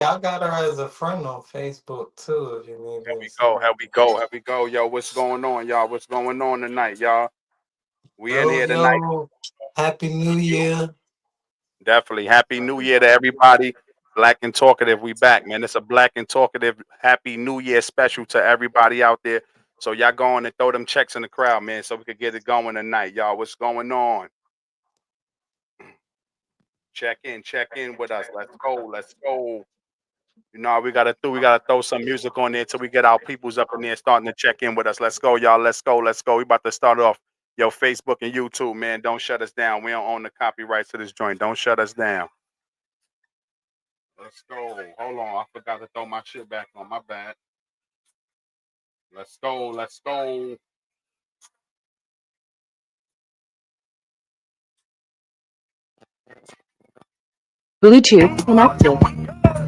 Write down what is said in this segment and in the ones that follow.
I got her as a friend on Facebook too, if you need Here me to we go. send Here it. we go. Here we go. Yo, what's going on, y'all? What's going on tonight, y'all? We in Yo, here tonight. yo, Happy New You Year. definitely happy New Year to everybody. Black and Talkative, we back, man. It's a Black and Talkative Happy New Year special to everybody out there. So y'all go on and throw them checks in the crowd, man, so we could get it going tonight, y'all. What's going on? Check in with us. Let's go. Let's go. You know how we gotta do. We gotta throw some music on there till we get our peoples up in there starting to check in with us. Let's go, y'all. Let's go. Let's go. We about to start off. Yo, Facebook and YouTube, man. Don't shut us down. We don't own the copyrights to this joint. Don't shut us down. Let's go. Hold on. I forgot to throw my shit back on. My bad. Let's go. Let's go. Bluetooth connected.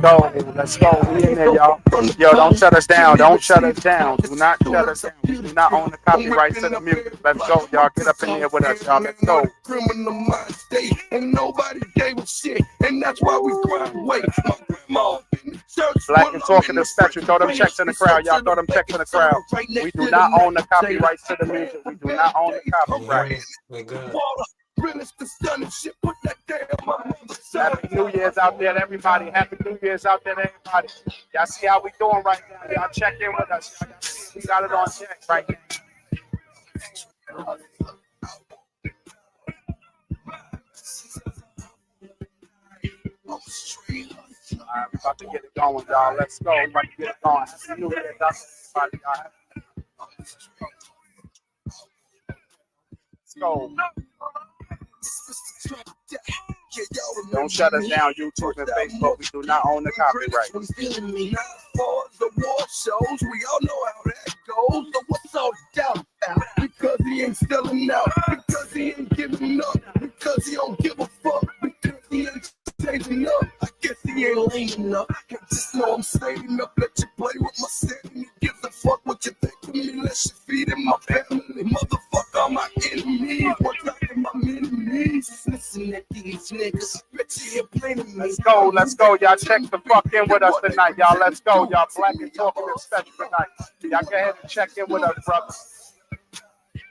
Go. Let's go. We in there, y'all. Yo, don't shut us down. Don't shut us down. Do not shut us down. We do not own the copyrights to the music. Let's go, y'all. Get up in here with us, y'all. Let's go. Criminal mind state, and nobody gave a shit, and that's why we grind away. My grandma in the church, Black and Talkative special. Throw them checks in the crowd, y'all. Throw them checks in the crowd. We do not own the copyrights to the music. We do not own the copyright. We good. Happy New Year's out there to everybody. Happy New Year's out there to everybody. Y'all see how we doing right now. Y'all check in with us. Y'all see we got it on check right now. All right, we about to get it going, y'all. Let's go. We about to get it going. Happy New Year's out there, everybody. Y'all. Let's go. Don't shut us down, YouTube and Facebook. We do not own the copyright. The war shows, we all know how that goes. So what's all doubt about? Because he ain't selling out, because he ain't giving up, because he don't give a fuck, because he ain't changing up. I guess he ain't lame enough. I just know I'm staying up, let you play with my sanity. Gives a fuck what you think of me, let you feed in my family. Motherfucker, I'm my enemy. One time my enemies. Listen at these niggas. Bet you here playing me. Let's go. Y'all check the fuck in with us tonight, y'all. Let's go. Y'all Black and Talkative special tonight. Y'all go ahead and check in with us, brother.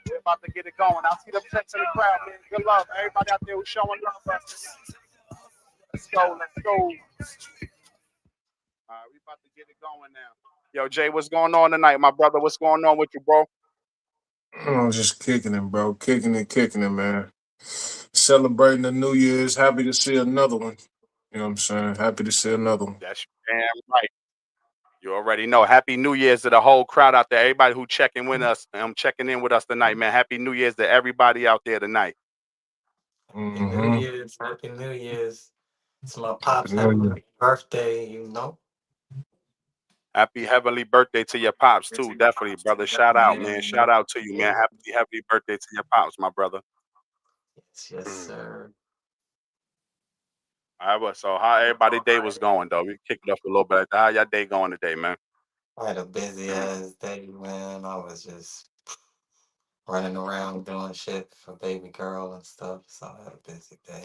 We're about to get it going. I see them checks in the crowd, man. Good love. Everybody out there who's showing love for us. Let's go. Let's go. All right, we about to get it going now. Yo, Jay, what's going on tonight, my brother? What's going on with you, bro? I'm just kicking it, bro. Kicking it, man. Celebrating the New Year's. Happy to see another one. You know what I'm saying? Happy to see another one. That's damn right. You already know. Happy New Year's to the whole crowd out there. Everybody who checking with us, checking in with us tonight, man. Happy New Year's to everybody out there tonight. Happy New Mm-hmm. Year's. Happy New Year's. It's my Happy pops' New Year. heavenly birthday, you know? Happy heavenly birthday to your pops too. Definitely, brother. Shout out, man. Yeah, Shout out to you, man. yeah. Happy heavenly birthday to your pops, my brother. Yes, yes, sir. All right, well, so how everybody day was going though? We kicked it up a little bit. How y'all day going today, man? I had a busy ass day, man. I was just running around doing shit for baby girl and stuff. So I had a busy day.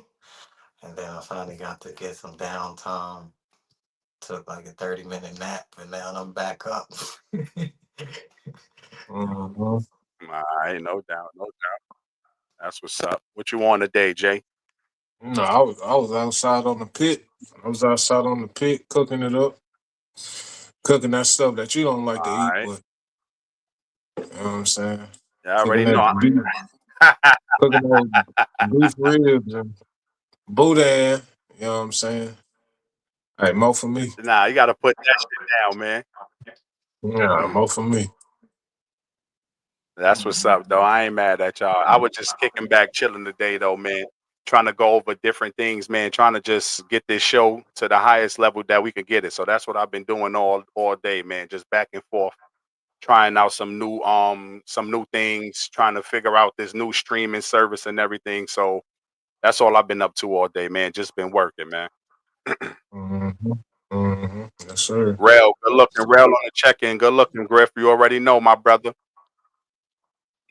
And then I finally got to get some downtime. Took like a 30-minute nap, and now I'm back up. Mm-hmm. All right, no doubt, no doubt. That's what's up. What you on today, Jay? No, I was outside on the pit. I was outside on the pit cooking it up. Cooking that stuff that you don't like to All eat, right. but you know what I'm saying? Yeah, I Cooking already that know. beef, cooking those beef ribs and boudin. You know what I'm saying? Hey, more for me. Nah, you gotta put that shit down, man. Yeah, more for me. That's what's up, though. I ain't mad at y'all. I was just kicking back, chilling today, though, man. Trying to go over different things, man. Trying to just get this show to the highest level that we can get it. So that's what I've been doing all day, man. Just back and forth, trying out some new things, trying to figure out this new streaming service and everything. So that's all I've been up to all day, man. Just been working, man. Mm-hmm. Mm-hmm. Yes, sir. Rail, good looking. Rail on the check-in. Good looking, Griff. You already know, my brother.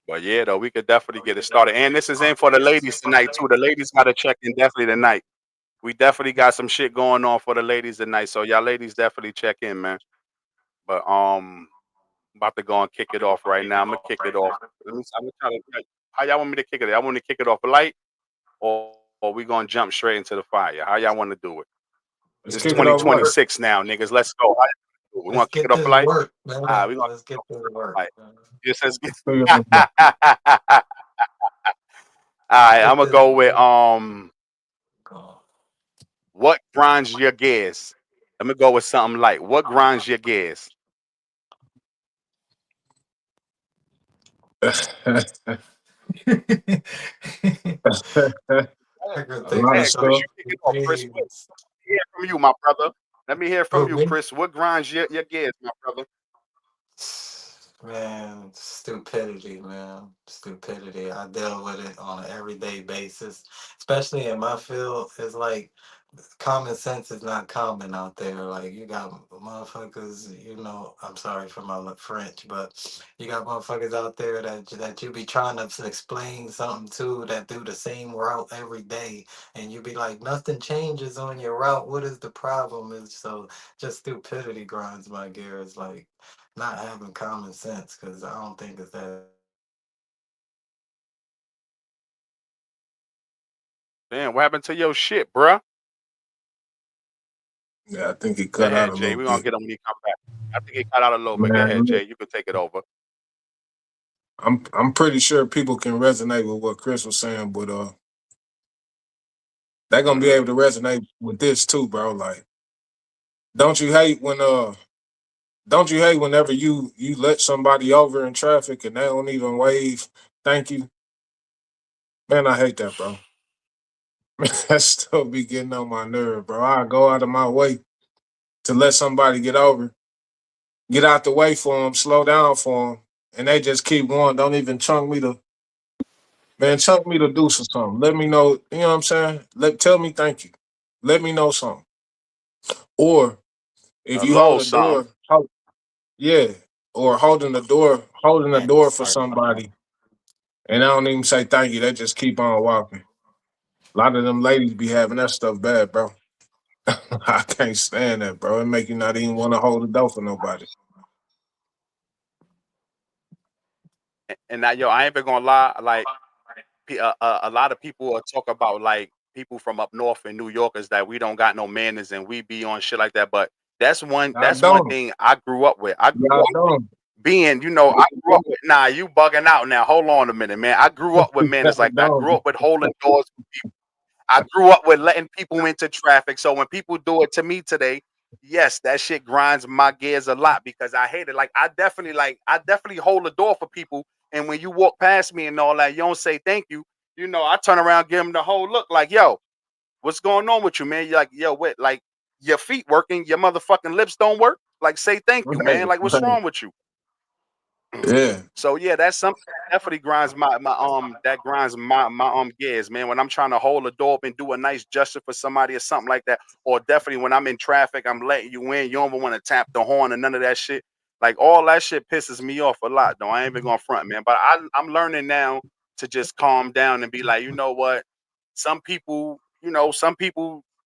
But yeah, though, we could definitely get it started. And this is in for the ladies tonight too. The ladies got to check in definitely tonight. We definitely got some shit going on for the ladies tonight. So y'all ladies definitely check in, man. But about to go and kick it off right now. I'm gonna kick it off. I'm gonna try to how y'all want me to kick it? I want to kick it off light, or we gonna jump straight into the fire? How y'all want to do it? It's Let's kick it off light. 2026 now, niggas. Let's go. How y'all wanna do it? We want Let's to kick it get off this light. work, Ah, man. we gonna Let's get this work, light. man. Just as Kick it off light. All right, I'm Get gonna this go with going. what grinds your gears. I'm gonna go with something light. What grinds your gears? I could A think lot of of Yeah, Chris, stuff. you some kick it off. Chris, what? things. Let me hear from you, my brother. Let me hear from Who, you, me? Chris. What grinds your gears, my brother? Man, stupidity, man. Stupidity. I deal with it on an everyday basis, especially in my field. It's like common sense is not common out there. Like you got motherfuckers, I'm sorry for my French, but you got motherfuckers out there that you be trying to explain something to that do the same route every day, and you be like, nothing changes on your route. What is the problem? Is so just stupidity grinds my gears, like not having common sense, because I don't think it's that Damn, what happened to your shit, bruh? Yeah, I think he Go cut out ahead, a Jay. little We're gonna bit. get him when he come back. I think he cut out a little bit. Go Man, ahead, look, Jay. You can take it over. I'm pretty sure people can resonate with what Chris was saying, but they're gonna be Hmm. able to resonate with this too, bro. Like, don't you hate when don't you hate whenever you let somebody over in traffic and they don't even wave thank you? Man, I hate that, bro. That stuff be getting on my nerve, bro. I go out of my way to let somebody get over, get out the way for them, slow down for them, and they just keep going. Don't even chunk me to, man, chunk me to do something. Let me know, you know what I'm saying? Tell me thank you. Let me know something. Or if A you little hold a something. door, yeah, or holding the that door for certain. somebody, and I don't even say thank you. They just keep on walking. A lot of them ladies be having that stuff bad, bro. I can't stand that, bro. It make you not even want to hold the door for nobody. And now, yo, I ain't been gonna lie. Like, a lot of people will talk about like people from up north and New Yorkers that we don't got no manners and we be on shit like that. But that's one. Y'all That's one don't. thing I grew up with. I grew Y'all up don't. being, I grew up with. Nah, you bugging out now. Hold on a minute, man. I grew up with manners Y'all like that. I grew don't. up with holding doors. I grew up with letting people into traffic. So when people do it to me today, yes, that shit grinds my gears a lot because I hate it. I definitely hold the door for people. And when you walk past me and all that, you don't say thank you. I turn around, give them the whole look like, yo, what's going on with you, man? You're like, yo, what? Like your feet working, your motherfucking lips don't work. Like, say thank you, Right, man. Like, what's right. wrong with you? Yeah. So yeah, that's something that definitely grinds my gears, man. When I'm trying to hold a door up and do a nice gesture for somebody or something like that, or definitely when I'm in traffic, I'm letting you in. You don't even want to tap the horn and none of that shit. Like all that shit pisses me off a lot, though. I ain't even gonna front, man. But I'm learning now to just calm down and be like, you know what? Some people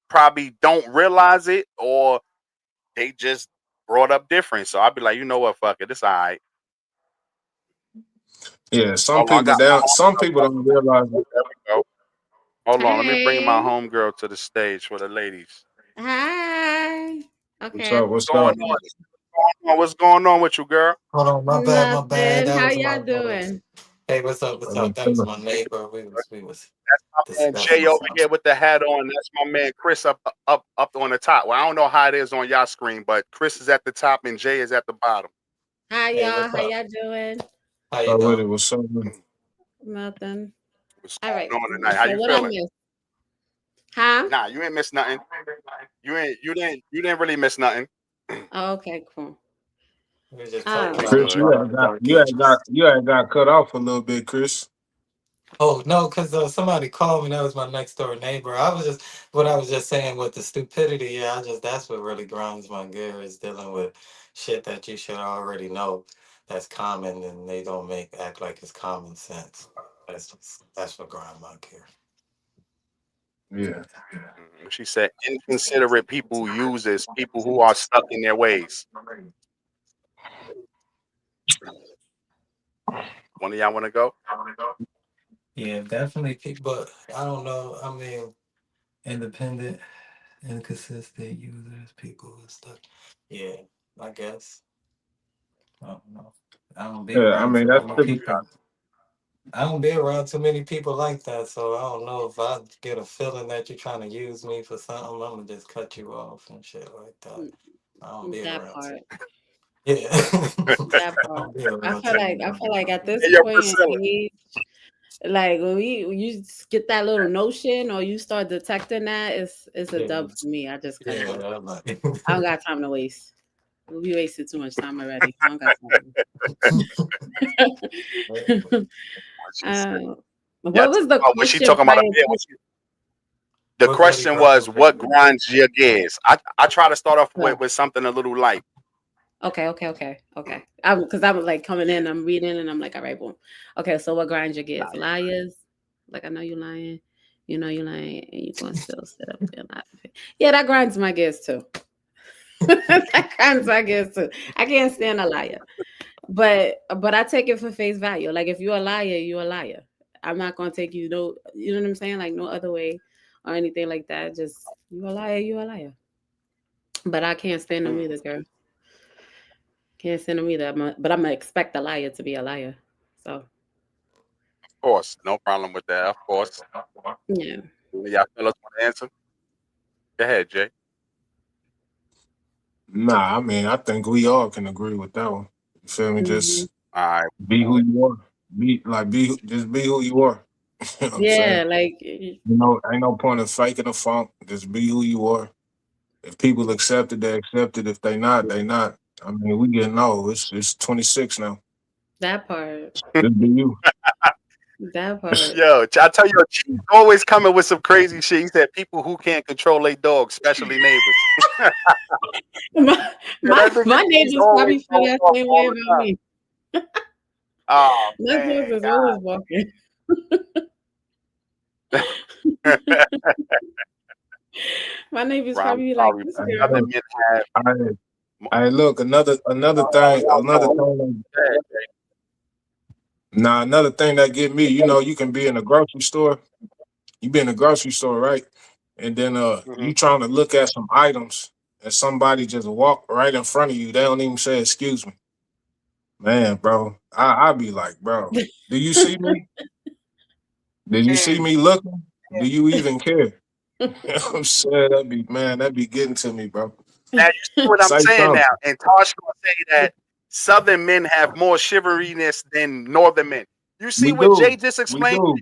probably don't realize it, or they just brought up different. So I'll be like, you know what? Fuck it, it's all right. Yeah. Some Hold on, I people got my down. Some homegirl people coming. don't realize it. There we go. Hold on, let me bring my Hey. homegirl to the stage for the ladies. Hi. What's Okay, I up? What's What's going up? on? What's going on with you, girl? Hold on, my bad, my bad. nothing. That How was my y'all doing? Hey, what's up? What's up? That was my neighbor. We was That's my man Jay discussing over something. here with the hat on. That's my man Chris up on the top. Well, I don't know how it is on y'all screen, but Chris is at the top and Jay is at the bottom. Hi Hey, y'all. what's How up? y'all doing? How you Up with doing? it? What's up with it? Nothing. What's All right. going on tonight? How So you what I feeling? missed? Huh? Nah, you ain't missed nothing. You didn't really miss nothing. Oh, okay, cool. We were just You talking Um, was about good. our dark ages. You had got cut off a little bit, Chris. Oh no, because somebody called me. That was my next door neighbor. I was just saying with the stupidity. Yeah, that's what really grinds my gears, dealing with shit that you should already know that's common, and they don't act like it's common sense. That's what grind my gears. Yeah. She said inconsiderate people uses people who are stuck in their ways. One of y'all want to go? Yeah, definitely people. I don't know. I mean, independent, inconsistent users, people and stuff. Yeah, I guess. I don't know. I don't be Yeah, I around mean too that's many typical. people. I don't be around too many people like that, so I don't know if I get a feeling that you're trying to use me for something. I'm gonna just cut you off and shit like that. I don't be That around too. part. Yeah, That I part. don't be around too many I feel people. like at this Hey, yo, point Priscilla. in age, like when you get that little notion or you start detecting that, it's a Yeah, dub for me. I just cut it yeah, off. I'm like, I don't got time to waste. We wasted too much time already. I don't got time. What she said. uh, Yeah, what was the was she question talking about? prior Yeah, to? the what got he question grinds was, your gears? what grinds your gears? I try to start off Oh, with something a little light. okay. Because I was like coming in, I'm reading, and I'm like, all right, boom. Okay, so what grinds your gears? Liars. Like I know you lying. You know you lying, and you gonna still sit up there and lie. Yeah, that grinds my gears too. That grinds my gears too. I can't stand a liar. But I take it for face value. Like if you're a liar, you're a liar. I'm not gonna take you no, you know what I'm saying? Like no other way or anything like that. Just you a liar, you a liar. But I can't stand them Mm, either, girl. Can't stand them either. But I'm gonna expect a liar to be a liar. So of course, no problem with that. Of course, yeah. y'all fellas want to answer? Go ahead, Jay. Nah, I mean I think we all can agree with that one. You feel me? Hmm. Just All right. be who you are. Just be who you are. You know what I'm saying? Yeah, like You know, ain't no point in faking the funk. Just be who you are. If people accept it, they accept it. If they not, they not. I mean, we getting old. It's 26 now. that part. Just be you. That part. Yo, I tell you, Chief always coming with some crazy shit. He said people who can't control their dogs, especially neighbors. My Yeah, that nigga my Chief neighbors always probably feel going that off same way all the about time. me. Oh My dogs man, is always walking. God. My neighbors Bro, I'm probably be like, sorry, "You but I, scare other me." look, men have. I, mo- I look another No, thing no, another no. thing. Go ahead, Jay. Nah, another thing that get me. You know, you can be in a grocery store. You be in a grocery store, right? And then Mhm. you trying to look at some items, and somebody just walk right in front of you. They don't even say excuse me. Man, bro, I be like, bro, do you see me? Did you see And me looking? Do you even care? I'm saying that be getting to me, bro. now you see what I'm Say saying now. something. And Tosh gonna say that Southern men have more chivalriness than Northern men. You see We what Jay do. just We explained? do.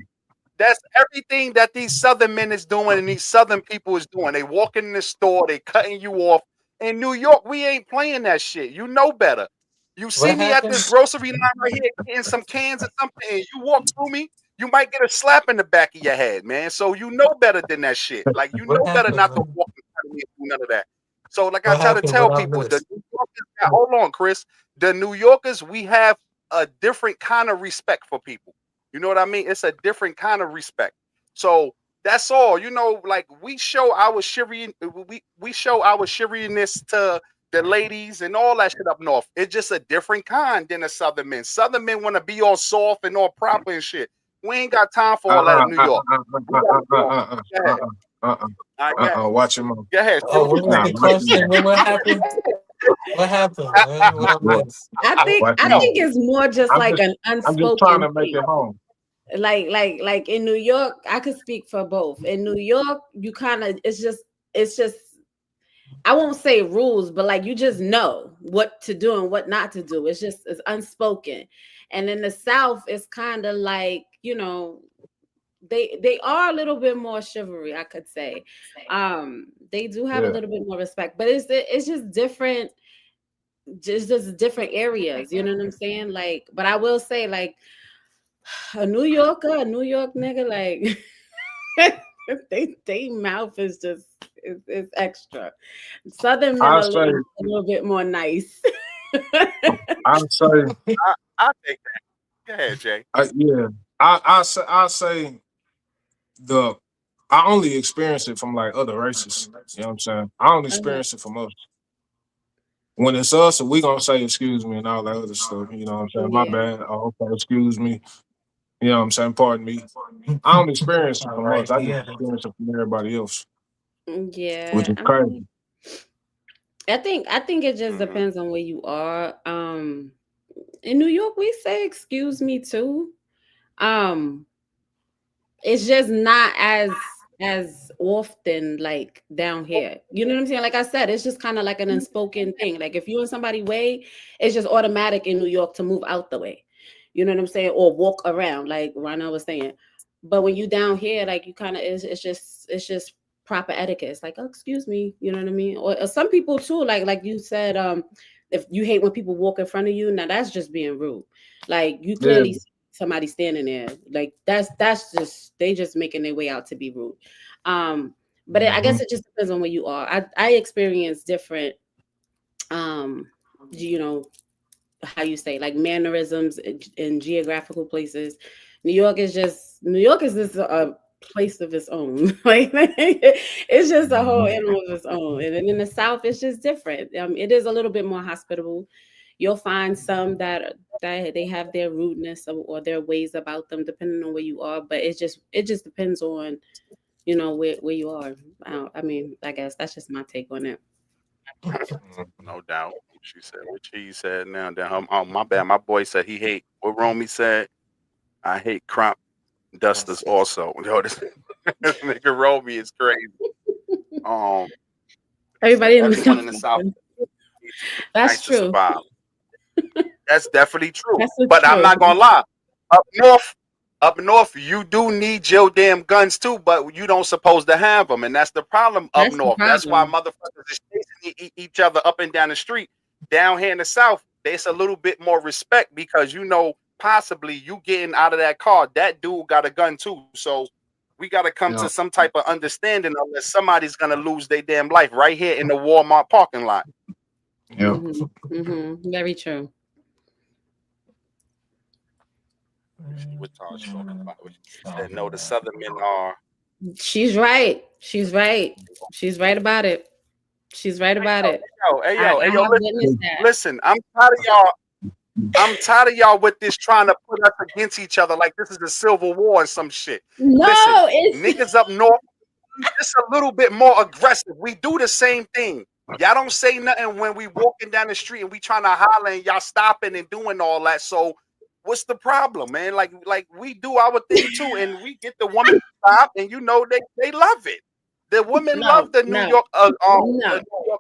That's everything that these Southern men is doing and these Southern people is doing. They walking in the store, they cutting you off. In New York, we ain't playing that shit. You know better. You see What me at this happened? grocery line right here getting some cans or something, and you walk through me, you might get a slap in the back of your head, man. So you know better than that shit. Like you What know better happened, not to man? walk in front of me and do none of that. So like I What try to happened? What tell I people, the missed? New Yorkers, now, hold on, Chris. The New Yorkers, we have a different kind of respect for people. You know what I mean? It's a different kind of respect. So that's all. You know, like we show our we show our chivalriness to the ladies and all that shit up north. It's just a different kind than the southern men. Southern men want to be all soft and all proper and shit. We ain't got time for all that in New York. We gotta go on. Go ahead. All right, Watch your mouth. go ahead. Say Oh, what what you was Nah, the saying. watch your question? mouth. What happened? What happened, I, man? What I missed? Watch your I mouth. think it's more just I'm like just an I'm just trying unspoken to make thing. it home. Like in New York, I could speak for both. In New York, you kind of it's just I won't say rules, but like you just know what to do and what not to do. It's unspoken. And in the South, it's kind of like, they are a little bit more chivalry, I could say. They do have a Yeah. little bit more respect, but it's just different, just different areas, you know what I'm saying? Like, but I will say, like, a New York nigga, like they mouth is just it's extra. Southern men I are say a little bit more nice. I say I think that. Go ahead, Jay. yeah. I say the I only experience it from like other races. You know what I'm saying? I don't Uh-huh. experience it from us. When it's us, we gonna say excuse me and all that other stuff. You know what I'm saying? My Yeah. bad. Oh, okay, excuse me. You know what I'm saying? Pardon me. I don't experience it All from us. right, I just yeah. experience it from everybody else, which Yeah. is I mean, crazy. I think it just Hmm. depends on where you are. In New York we say excuse me too. Um it's just not as often like down here. You know what I'm saying? Like I said, it's just kind of like an unspoken thing. Like if you in somebody way, it's just automatic in New York to move out the way. You know what I'm saying? Or walk around, like Rana was saying. But when you down here, like you kind of it's just proper etiquette. It's like, oh, excuse me, you know what I mean? Or some people too, like you said, if you hate when people walk in front of you, now that's just being rude. Like you Yeah. clearly somebody standing there, like that's just they just making their way out to be rude. um but I Hmm. guess it just depends on where you are. I experience different, um you know, how you say, like mannerisms in geographical places. New York is just a place of its own. Like it's just a whole animal of its own. And then in the South, it's just different. It is a little bit more hospitable. You'll find some that they have their rudeness or their ways about them, depending on where you are. But it just depends on, where you are. I mean, I guess that's just my take on it. No doubt. She said what she said now. Then oh, my bad. My boy said he hate what Romy said. I hate crop dusters also. Yo, this nigga Romy is crazy. Um, he said Everybody in the everyone South. in the South needs to be That's nice to true. survive. That's definitely true. That's the But I'm truth. not gonna lie. Up north, up north, you do need your damn guns too, but you don't supposed to have them, and that's the problem up That's the north. That's why problem. motherfuckers is chasing each other up and down the street. Down here in the south, there's a little bit more respect because possibly you getting out of that car, that dude got a gun too. So we got to come to Yeah. some type of understanding unless somebody's gonna lose their damn life right here in the Walmart parking lot. Yeah. Hmm. Hmm. Very true. See what Tosh talking about. She said no, the Southern men are. She's right. She's right. She's right about it. She's right about it. Hey I yo, have listen, witnessed that. listen. I'm tired of y'all. I'm tired of y'all with this trying to put us against each other like this is a civil war or some shit. Listen, No, it's niggas up north, we just a little bit more aggressive. We do the same thing. Y'all don't say nothing when we walking down the street and we trying to holler and y'all stopping and doing all that. So what's the problem, man? Like we do our thing too, and we get the woman to stop, and they love it. The women no, love the no, no. New York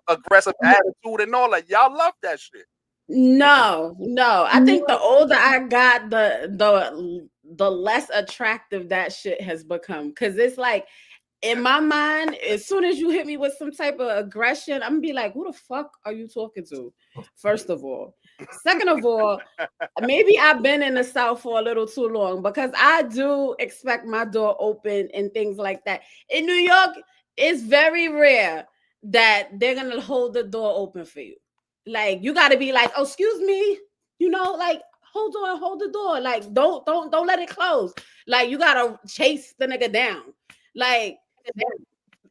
aggressive attitude and all that. Y'all love that shit. No, no. I think the older I got, the less attractive that shit has become. Cause it's like in my mind, as soon as you hit me with some type of aggression, I'm gonna be like, who the fuck are you talking to? First of all. Second of all, maybe I've been in the South for a little too long because I do expect my door open and things like that. In New York, it's very rare that they're gonna hold the door open for you. Like you got to be like, oh, excuse me, like hold the door, like don't let it close. Like you gotta chase the nigga down. Like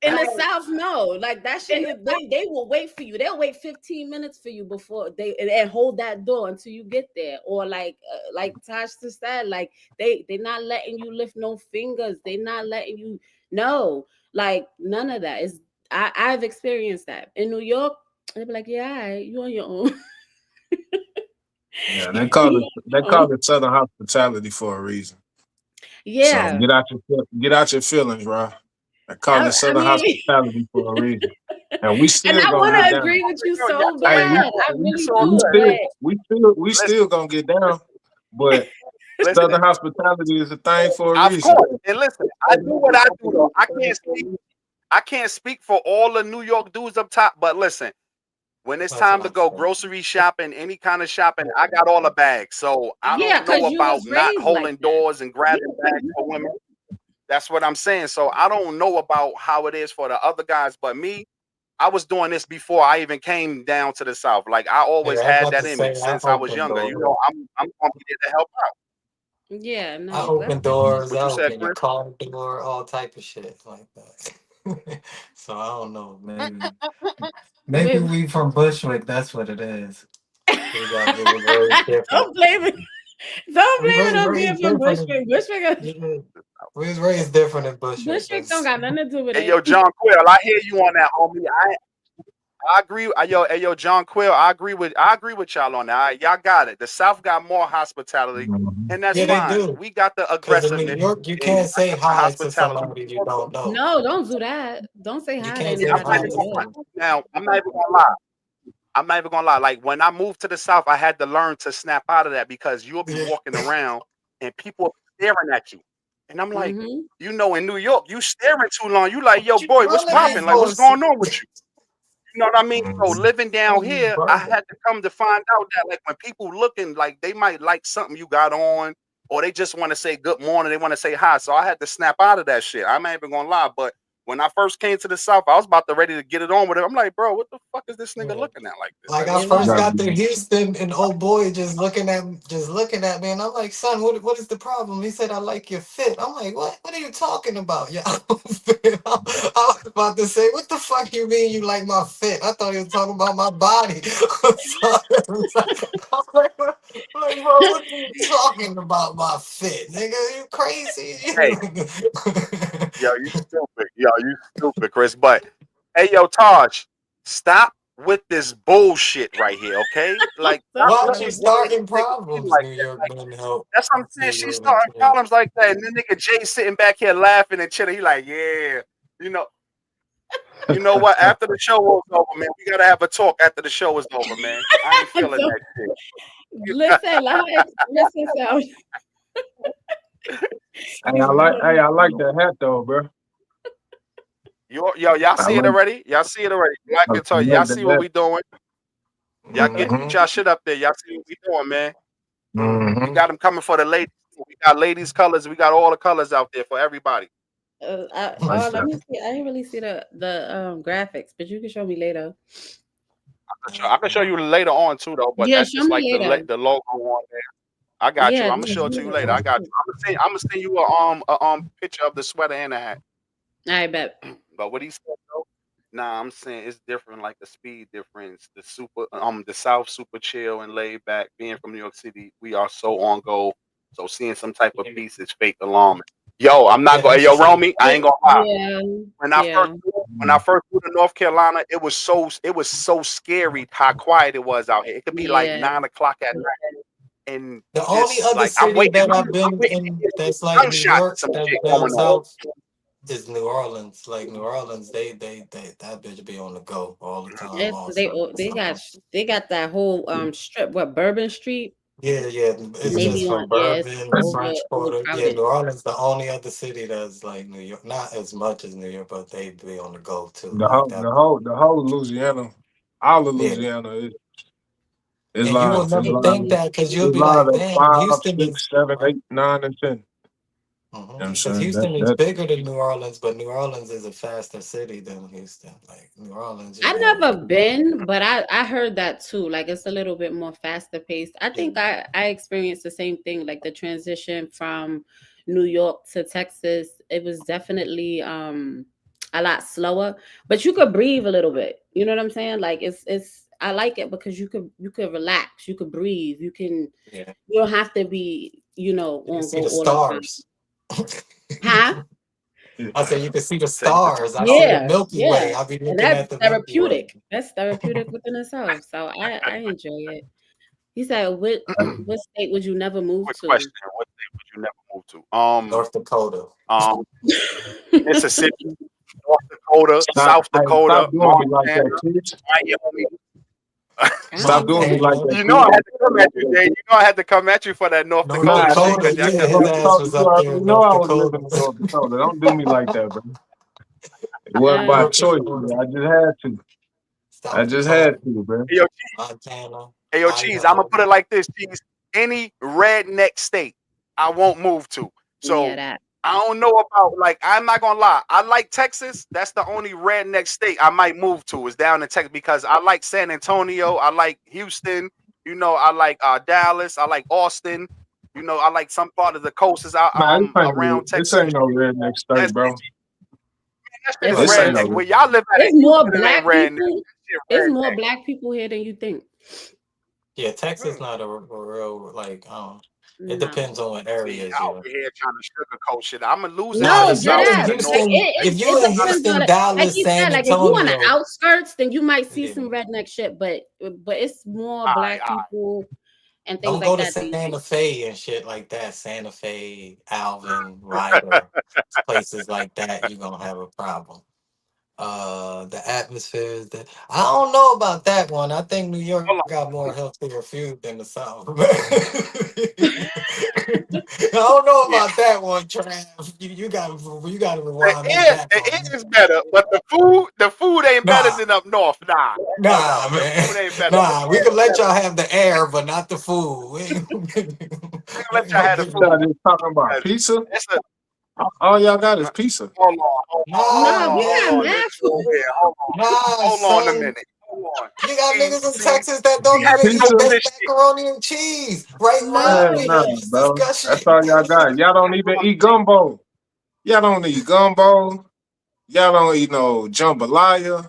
in the South, no, like that shit. They will wait for you. They'll wait 15 minutes for you before and hold that door until you get there. Or like Tosh just said, like they not letting you lift no fingers. They not letting you no, like none of that is. I've experienced that in New York. They be like, yeah, all right, you on your own. Yeah. They You call it on they your own. call it Southern hospitality for a reason. So Yeah, get out your feelings, bro. They call it I Southern mean, hospitality for a reason. And we and still I gonna want get to down. agree with you Yo, y'all so Hey, doing bad. I it's really all do, good. we Listen, still gonna get down. But listen. Southern hospitality is a thing for a Of reason. course. And listen, I do what I do though. I can't speak for all the New York dudes up top, but listen, when it's time to go grocery shopping, any kind of shopping, I got all the bags. So I yeah, don't know because you about was not raised like holding that. doors and grabbing bags for women. That's what I'm saying. So I don't know about how it is for the other guys, but me, I was doing this before I even came down to the South. Like I Hey, always I was had about to that say image I since I was opened younger. doors. I'm gonna be there to help out. Yeah, I no, open that's different. doors, What I you said, open your Chris? car door, all type of shit like that. So I don't know, maybe Wait, we from Bushwick. That's what it is. We was raised different. don't blame it. Don't We blame it raised on being raised from different. Bushwick. Bushwick, Yeah. We was raised different in Bushwick. Bushwick don't got nothing to do with Hey, yo, it. John Quill, I hear you on that, homie. I agree. Yo, John Quill, I agree with y'all on that. All right, y'all got it. The South got more hospitality, Mhm. and that's Yeah, they fine. do. We got the Because in New aggressiveness, York, you and can't say the hi to hospitality. somebody you don't know. No, don't do that. Don't say You hi to can't Yeah, say I'm anybody not hi in even to New gonna lie. York. someone. Now, I'm not even gonna lie. I'm not even gonna lie. Like when I moved to the South, I had to learn to snap out of that because you'll be Yeah. walking around and people are staring at you, and I'm like, Mm-hmm. in New York, you staring too long. You like, yo, You boy, what's telling Right. me popping? Like, for? what's going on with you? You know what I mean? So Mhm. living Oh, down you here, I burning. had to come to find out that like when people looking like they might like something you got on, or they just want to say good morning, they want to say hi. So I had to snap out of that shit. I'm not even gonna lie, but when I first came to the South, I was about to ready to get it on with it. I'm like, bro, what the fuck is this nigga Yeah. looking at like this? Like Like, I what's It going first was. on? got to Goddamn. Houston and old boy just looking at me and I'm like, son, what is the problem? He said, I like your fit. I'm like, what are you talking about? Yeah. I was about to say, what the fuck you mean you like my fit? I thought he was talking about my body. I'm like, bro, what are you talking about my fit? Nigga, you crazy? Hey, yo, you stupid. Yo, you stupid, Chris. But hey, yo, Taj, stop with this bullshit right here, okay? Like, stop Stop Watch with you the letting bull. starting niggas be problems, like New that. York Like, men help. that's what I'm saying. You She's live in starting Canada. problems like that, and then nigga Jay sitting back here laughing and chilling. He like, yeah, you know, you know what? After the show was over, man, we gotta have a talk after the show is over, man. I ain't feeling So, that shit. listen, let her express herself. Hey, You funny. I like that hat though, bro. Y'all I see it like already? Y'all see it already? Black I and Talk. Y'all like that see what hat. we doing? Y'all get Mhm. Mm-hmm. y'all shit up there. Y'all see what we doing, man. We Mm-hmm. got them coming for the ladies. We got ladies colors. We got all the colors out there for everybody. Like Let that. me see. I didn't really see the graphics, but you can show me later. I can show you later on too, though. But Yeah, that's show just me like later. the logo on there. I got you. Yeah, I'm gonna yeah, show show it to me you the later. I got you. graphics. I'm gonna send you a picture of the sweater and the hat. I bet. But what he said though, nah, I'm saying it's different, like the speed difference. The South super chill and laid back. Being from New York City, we are so on go. So seeing some type of Yeah, piece is fake alarming. Yo, I'm not yeah, going. that's Yo, true. Romy, I ain't gonna lie. Yeah, When I first yeah, when I first moved to North Carolina, it was so scary how quiet it was out here. It could be like yeah. 9 o'clock at night, and The only just other like I'm city waiting, that I'm, I've I'm been waiting to in hear some that's like New gunshots and York, some that's shit down going on. south, is New Orleans. Like New Orleans, they that bitch be on the go all the time. It's they Also, o- so they got that whole strip. What, Bourbon Street? yeah, And it's they just be from on. Yeah, it's Bourbon, the French Quarter. Yeah, overcrowded. New Orleans, the only other city that's like New York, not as much as New York, but they be on the go too. Like that. The whole Louisiana, all of Yeah, Louisiana is and you will live. never think that because you'll It's be live like, at damn, 5, Houston 6, is. 7, 8, 9, and 10. You know what I'm Because saying? Houston is That bigger than New Orleans, but New Orleans is a faster city than Houston. Like New Orleans, you I be able never to keep up. been, but I heard that too. Like it's a little bit more faster paced. I Yeah, think I experienced the same thing. Like the transition from New York to Texas, it was definitely a lot slower. But you could breathe a little bit. You know what I'm saying? Like it's I like it because you could relax, you could breathe, yeah. you don't have to be You can on see go the all the time. stars. Huh? I said you can see the So you can see stars. I see the Yeah, Milky yeah. Way. I'll be And looking that's at the Milky Way. therapeutic. That's therapeutic within itself. So I enjoy it. He said, what state would you never move quick to?" question: what state would you never move to? North Dakota. Um, Mississippi, North Dakota, South stop Dakota, doing me like Montana, that, kids. Miami. I Stop don't doing me care. like Montana. that, You know I kids. had to come at you, Jay. You know I had to come at you for that North North Nah, Dakota shit Dakota. because you, I Yeah, kept his hearing ass was you up there already in know North I was living Dakota. in North Dakota. Don't do me like that, bro. It wasn't by Uh, North choice, Dakota. man. I just had to. I South just had Dakota. to, bro. you. Montana. Hey, yo, Cheese, I'm gonna Idaho. put it like this, Cheese. Any redneck state, I won't move to. yeah, So that. I don't know about like I'm not gonna lie. I like Texas. That's the only redneck state I might move to is down in Texas because I like San Antonio. I like Houston. I like Dallas. I like Austin. You know, I like some part of the coast is out Nah, around this Texas. ain't no redneck state, That's bro. that shit It's is This ain't not. no redneck. Where y'all live at in It's more Houston, it ain't black redneck. people. That shit It's more redneck. black people here than you think. Yeah, Texas Hmm. not a real like. It No. depends on what See, areas y'all you're. over here trying to sugarcoat shit. I'ma lose it Nah, to the No, if dead you south in to ass. the north. Like Houston, it, if it you in depends on Houston, it. Like Dallas, you San said, like if you on the Antonio, outskirts, then you might see yeah. some redneck shit, but it's more All right, black all right. people and things Don't like go to that you Santa think. Fe and shit like that. Santa Fe, Alvin, Ryder, places like that, you're gonna have a problem. The atmosphere is that I don't know about that one. I think New York Hold on. got more healthier food than the South. I don't know Yeah. about that one, Trav. You gotta rewind me back The on air that. is better, but the food ain't better Nah, than up north. Nah, no, nah, no. The man. food ain't better. The Nah, we air can is let better. y'all have the air, but not the food. We can We let ain't y'all gonna have the give y'all you. food. just talking about 'Cause pizza. It's a All y'all got is pizza. Nah, We hold got man. on. Let's mad go food. here. Nah, Hold on a son. minute. Hold on. You got niggas in See, Texas that we don't had even to go eat Pizza? through baked this shit. macaroni and cheese. Right around Man, me. nah, No. That's bro. That's disgusting. all y'all got. Y'all don't even eat gumbo. Y'all don't eat gumbo. Y'all don't eat no jambalaya.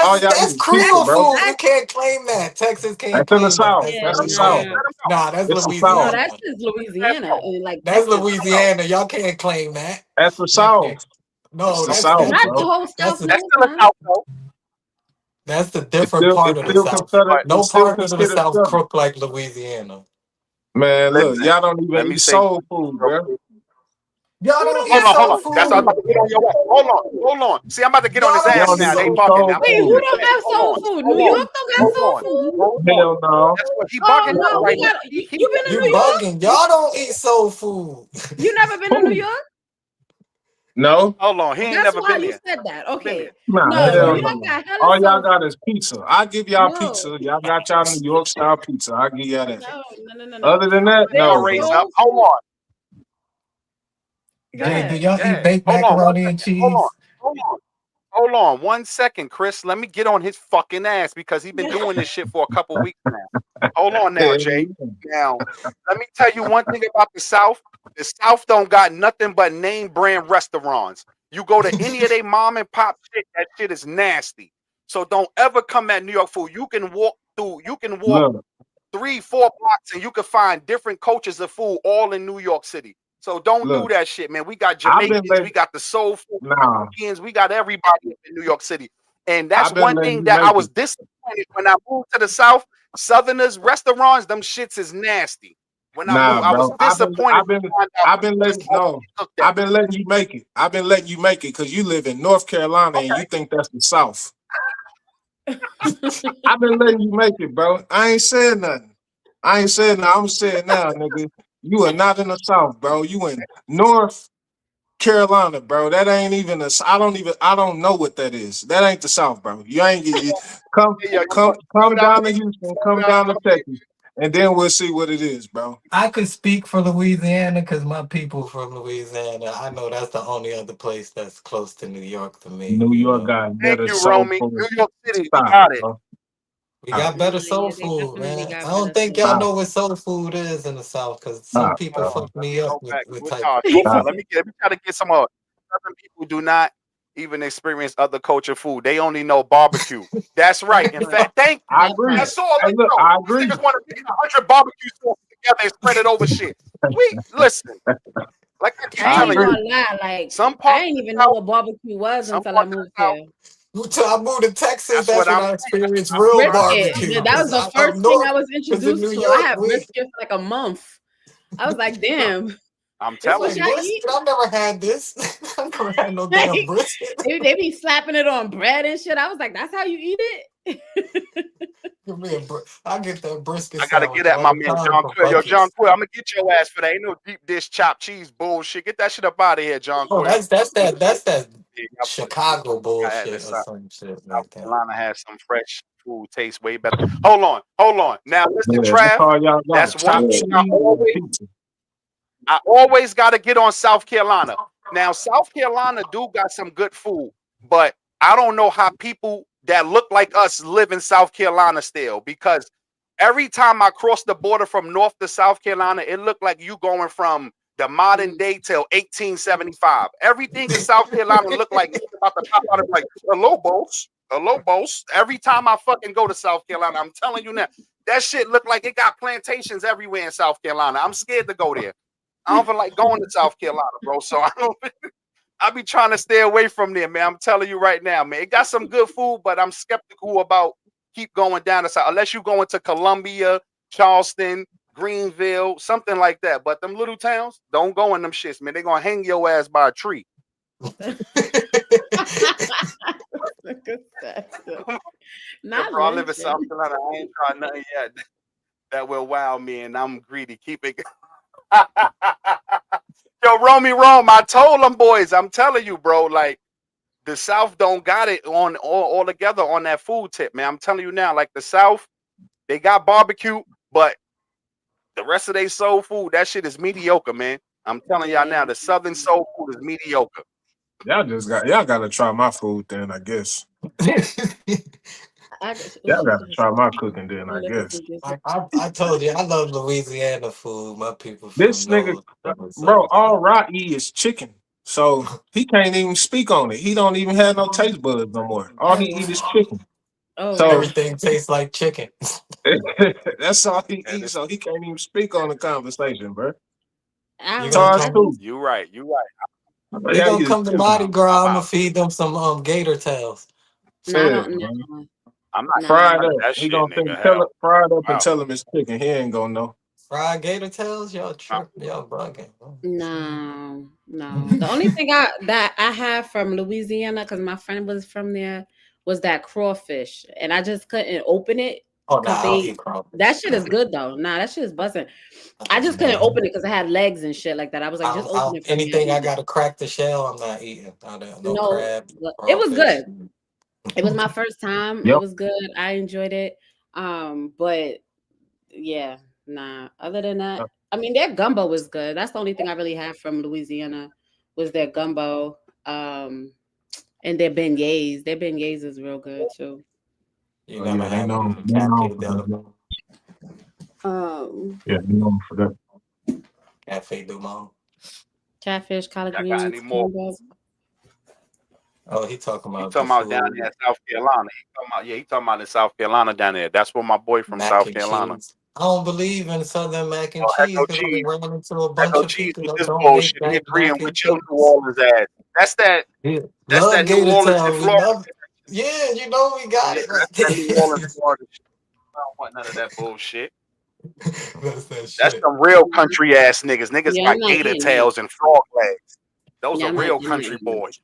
All That's y'all eat that's is pizza, Creole bro. food. You That's can't claim that. Texas can't That's in the claim that. South. That's yeah, That's the Let 'em go. South. yeah. Louisiana. Let 'em go. Nah, that's It's the No, South. that's Louisiana. just Let 'em Louisiana go. and like That's Texas. Let 'em go. Louisiana. Y'all can't claim that. That's the Y'all can't. South. It's No, the that's South, that's Not the bro. whole that's South a That's though. still a No. south though. that's the different part It's of the still South. considered. But No It's still part of the considered South Southern. crook like Louisiana. Man, look, listen, y'all don't even let me eat say soul food, real bro. quick. Y'all Who don't don't eat got Hold soul on. soul That's what I'm food? about food. to get on your ass. Hold on. See, I'm about to get on Y'all his don't Y'all ass eat don't now. even They soul eat bugging soul now. Wait, Wait, who food. wait, don't wait. have soul food? New Hold on. York don't got Hold soul on. food? Hold on. Hell no. That's what he Oh bugging no, on we right now. got you been to You New York? bugging. Y'all don't eat soul food. You never been to New Who? York? No. Hold on. He ain't That's never why been you there. said that. Never been Okay. there. Nah, No, Never New hell been. York no. got hella All y'all soul got food. is pizza. I give y'all No. pizza. Y'all got y'all New York style pizza. I give y'all that. No, no, no, no, no. Other than I'm that, putting y'all There's no, raise bro. up. soul Hold food. on. Go Go Do ahead. ahead. y'all Go eat ahead. baked Hold on. One macaroni and second. Hold on. cheese? Hold on. Hold on 1 second, Chris. Let me get on his fucking ass because he's been doing this shit for a couple weeks now. Hold on now, Hell Jay. yeah. Now, let me tell you one thing about the South. The South don't got nothing but name brand restaurants. You go to any of they mom and pop shit, that shit is nasty. So don't ever come at New York food. You can walk Look, 3, 4 blocks and you can find different cultures of food all in New York City. So don't do look. that shit, man. We got I've been Jamaicans, we letting. got the soul food Nah, Puerto we got everybody in New York City. And that's I've been one letting thing you that I make was it. disappointed when I moved to the South. Southerners restaurants, them shits is nasty. When I Nah, moved, I was bro. disappointed to find out I've been just letting how no. they cook that. I've been letting you make it. I've been letting you make it because you live in North Carolina and Okay. you think that's the South. I've been letting you make it, bro. I ain't said nothing. I ain't said nothing. I'm saying now, nigga. You are not in the South, bro. You in North Carolina, bro. That ain't even a. I don't know what that is. That ain't the South, bro. You ain't come Hey, yo, you know come what I down to mean? Houston, You know come what down I to mean? Texas, and then we'll see what it is, bro. I could speak for Louisiana because my people from Louisiana. I know that's the only other place that's close to New York to me. New You York know, got Thank better you, soul Romy. food. New York City, we Stop it, got it. bro. we Stop got it. better Nah, soul yeah, they food, definitely man. I got don't better think soul y'all Stop food. know what soul food is in the South because some Stop, people Hold bro. on. fuck Let me me up go back. with What type. y'all talking about? Stop. Let me try to get some more. Southern people do not even experience other culture food. They only know barbecue. That's right. That In part. fact, thank you. I That agree. part. That's all Hey, they look, know. I These agree. niggas want to mix 100 barbecue sauces together and spread it over shit. We listen. Like I keep I I ain't telling you, agree. gonna lie, like some I parts ain't of even the know South, what barbecue was some until I parts of the moved South. here. Until I moved to Texas, That's that's what when I'm. I That's experienced what I'm real trying to Brisket. tell you. barbecue. That Because was the up first thing I north, was because in introduced New to. I York, had we brisket for like a month. I was like, damn, I'm this it's what telling like you. y'all brisket. eat? I've never had this. I've never had no Like damn brisket. they be slapping it on bread and shit. I was like, that's how you eat it? Give me I get that brisket I gotta sandwich get at all my the man time John from Quill. Yo, John Bucky's. Quill, I'm gonna get your ass for that. Ain't no deep dish chopped cheese bullshit. Get that shit up out of here, John Oh, Quill. that's that Yeah, Chicago I had bullshit this or some shit South like that. Carolina has some fresh food, tastes way better. Hold on. Now listen, Yeah, that's Trav. all y'all got. That's one Chopped thing cheese and pizza. I always got to get on South Carolina. Now, South Carolina do got some good food, but I don't know how people that look like us live in South Carolina still because Every time I cross the border from North to South Carolina, it looked like you going from the modern day till 1875. Everything in South Carolina looked like it's about to pop out and be like, hello, boss. Hello, boss. Every time I fucking go to South Carolina, I'm telling you now, that shit looked like it got plantations everywhere in South Carolina. I'm scared to go there. I don't feel like going to South Carolina, bro. So I be trying to stay away from there, man. I'm telling you right now, man. It got some good food, but I'm skeptical about keep going down the south unless you go into Columbia, Charleston, Greenville, something like that. But them little towns, don't go in them shits, man. They gonna hang your ass by a tree. Not Bro, I live in South lynching. Carolina. I ain't tried nothing yet that will wow me, and I'm greedy. Keep it. Yo, Romy Rome, I told them boys, I'm telling you, bro, like the South don't got it on all together on that food tip, man. I'm telling you now, like the South, they got barbecue, but the rest of their soul food, that shit is mediocre, man. I'm telling y'all now, the Southern soul food is mediocre. Y'all gotta try my food then, I guess. Y'all She gotta does. try my cooking then, I Let me guess. see this. I told you I love Louisiana food. My people from This nigga, North Southern bro, South. all Rock eat is chicken. So he can't even speak on it. He don't even have no taste buds no more. All he eat is chicken. Oh So wow. Everything tastes like chicken. that's all he And eats. So he can't even speak on the conversation, bro. I You don't know. gonna Tars I too. come? just you right, you right. But They yeah, gonna he is come to chicken. Mardi Gras. I'm I'm gonna out. feed them some gator tails. no, I Said, don't man. know. I'm not No. Fried none of up. that He shit, gonna nigga. think tell it Hell, fried up and wow. tell him it's chicken. He ain't gonna know. Fried gator tails, y'all Uh, trip, y'all bugging. No, no. The only thing that I have from Louisiana, because my friend was from there, was that crawfish, and I just couldn't open it Oh no, because I don't they eat that crawfish. shit is good though. Nah, that shit is busting. I just couldn't Man, open it because it had legs and shit like that. I was like, just open it for me. I anything I eat it. gotta crack the shell, I'm not eating. No No, crab, but it was crawfish. good. It was my first time. It Yep. was good. I enjoyed it. But yeah, nah. Other than that, I mean, their gumbo was good. That's the only thing I really had from Louisiana was their gumbo. And their beignets. Their beignets is real good too. You Oh never yeah, have any they known cafe for that. del Um, Yeah, they known for that. cafe du monde. Catfish, collard y'all got any greens, more? cornbread. Oh, he talking He about the talking about down there food, in South Carolina. He talking about in South Carolina down there. That's where my boy from mac South and Carolina. cheese. I don't believe in Southern mac and Oh, heck cheese no because I cheese. ran into a Heck bunch no of cheese people with that this don't make bullshit. He that agreeing mac with and your New cheese. Orleans ass. That's that. Yeah. That's that Love New Gator Orleans and Tail. We Florida. never. Yeah, you know we got Yeah, it right that's that New Orleans, there. Florida shit. I don't want none of that bullshit. That's that That's shit. some real country ass niggas. Niggas Yeah, I'm got not gator eating that. tails and frog legs. Those Yeah, are I'm not real eating country that. boys.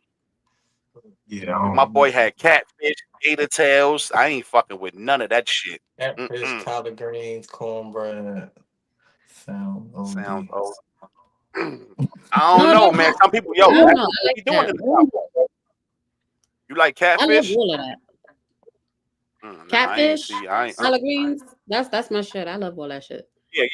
Yeah, My boy had catfish, gator tails. I ain't fucking with none of that shit. Catfish, Mm-mm. collard greens, cornbread. Sound Sounds OD. old. I don't No, know, that's man. not. Some people, yo, I don't that's know. I what like we doing that. in the South. You like I love catfish? all of that. Nah, I ain't Catfish, see. I ain't. collard greens. That's my shit. I love all that shit.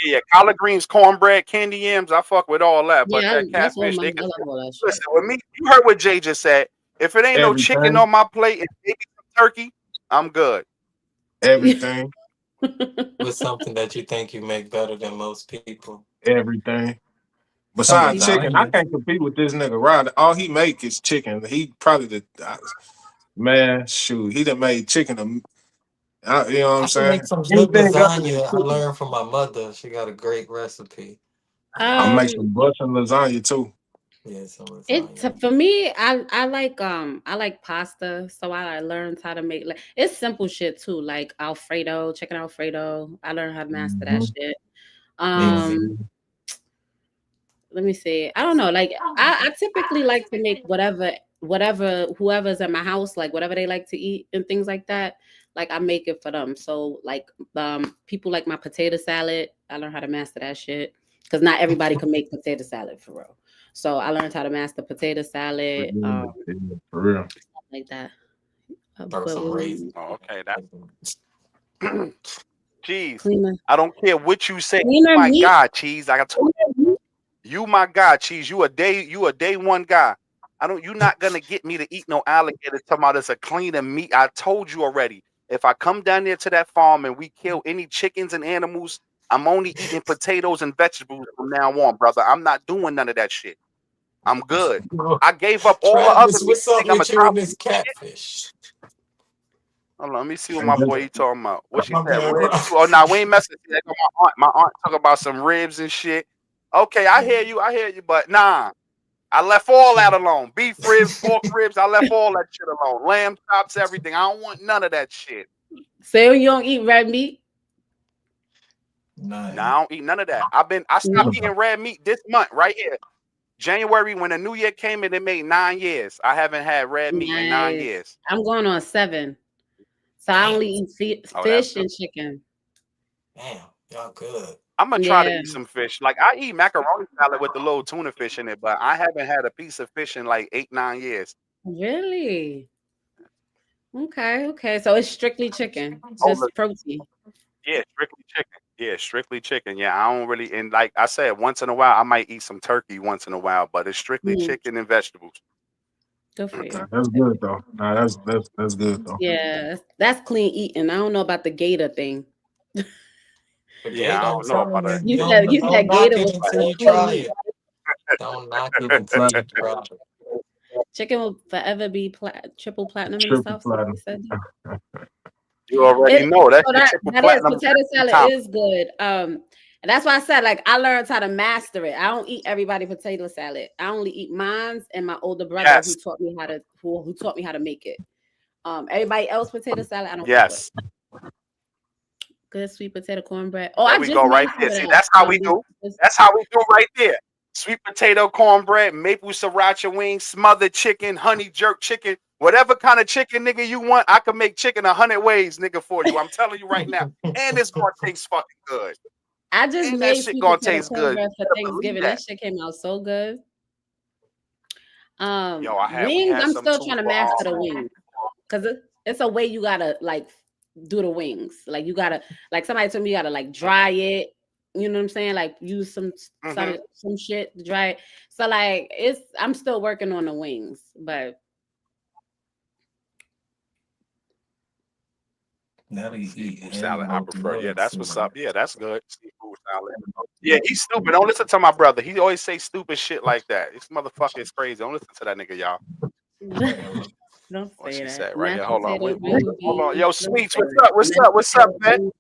Yeah. Collard greens, cornbread, candy yams. I fuck with all that. But Yeah, that that's all catfish, my. I niggas. love all that shit. Listen, with me, you heard what Jay just said. If it ain't no chicken everything, on my plate and maybe some turkey, I'm good. everything, What's something that you think you make better than most people? everything. Some Besides Mm. chicken, I lasagna. can't compete with this nigga Rod. All he make is chicken. He probably man, shoot, he done made chicken. You know what I'm I can make saying? some good Anything other than lasagna. I chicken, learned from my mother. She got a great recipe. I make Um, some Russian lasagna too. Yeah, some It lasagna. for me, I like pasta, so I learned how to make like it's simple shit too, like Alfredo, chicken Alfredo. I learned how to master that Mhm. shit. Easy. Um, let me see. I don't know. Like I typically like to make whatever whoever's at my house, like whatever they like to eat and things like that. Like I make it for them. So like people like my potato salad. I learned how to master that shit because not everybody can make potato salad for real. So I learned how to master potato salad, Yeah, for real. stuff like that. Throw But some raisins. Oh, okay, that cheese. cleaner, I don't care what you say. cleaner My meat. God, cheese. I got told you, my God, cheese. You a day one guy. I don't. You're not gonna get me to eat no alligator. Talking about it's a cleaner meat. I told you already. If I come down there to that farm and we kill any chickens and animals, I'm only eating potatoes and vegetables from now on, brother. I'm not doing none of that shit. I'm good. I gave up all the other Travis, meat. what's You up think I'm a with you and top this shit? catfish? Hold on, let me see what And my just, boy he talking about. What she My said? bad, bro. Ribs too. Oh no, we ain't messing. See, that go my aunt. My aunt talk about some ribs and shit. Okay, I hear you. I hear you. But nah, I left all that alone. Beef ribs, pork ribs. I left all that shit alone. Lamb chops, everything. I don't want none of that shit. So you don't eat red meat? Nah, None. I don't eat none of that. I stopped No. eating red meat this month right here. January when the new year came in, it made 9 years. I haven't had red meat in 9 Nice. years. I'm going on 7. So I Damn. only eat Oh, that's fish good. and chicken. Damn. Y'all good. I'm gonna try to Yeah. eat some fish. Like I eat macaroni salad with the little tuna fish in it, but I haven't had a piece of fish in like 8, 9 years. Really? Okay, okay. So it's strictly chicken, Oh, look, just protein. yeah, strictly chicken. Yeah, strictly chicken. Yeah, I don't really and like I said, once in a while I might eat some turkey once in a while, but it's strictly Mm, chicken and vegetables. good for nah, you. that's good though. Nah, that's good though. Yeah, that's clean eating. I don't know about the gator thing. The Yeah, I gator, I'm don't know telling about that. you, You don't said knock gator it was until you try clean. it. Don't knock it until you try it. Chicken will forever be triple platinum in the Triple South. Somebody platinum. said. You already It, know that so shit that triple that is platinum potato every salad time. is good. And that's why I said like I learned how to master it. I don't eat everybody potato salad. I only eat mine's and my older brother who Yes, taught me how to who taught me how to make it. Everybody else potato salad I don't fuck with. yes. Good sweet potato cornbread. Oh, There I we just go, made right some there. of See, that. that's how we do. This That's how we do right there. Sweet potato cornbread, maple sriracha wings, smothered chicken, honey jerk chicken, whatever kind of chicken, nigga, you want, I can make chicken 100 ways, nigga, for you. I'm telling you right now. And it's gonna taste fucking good. I just And that made shit sweet gonna potato taste good. You cornbread for better believe Thanksgiving. that. That shit came out so good. Yo, we Wings, had I'm some still too trying to for master the wings because it's a way you gotta like do the wings. Like you gotta like somebody told me you gotta like dry it. You know what I'm saying? Like use hmm some shit to dry it. So like I'm still working on the wings, but Now they eat seafood salad. I animal prefer. Yeah, blood that's what's too. up. Yeah, that's good. Seafood salad. Yeah, he's stupid. Don't listen to my brother. He always say stupid shit like that. This motherfucker is crazy. Don't listen to that nigga, y'all. don't What say she that. said right here. Mashed Hold on. potato, Wait, green hold on. beans, Yo, little Sweets, what's carrots, up? What's up? What's up, man?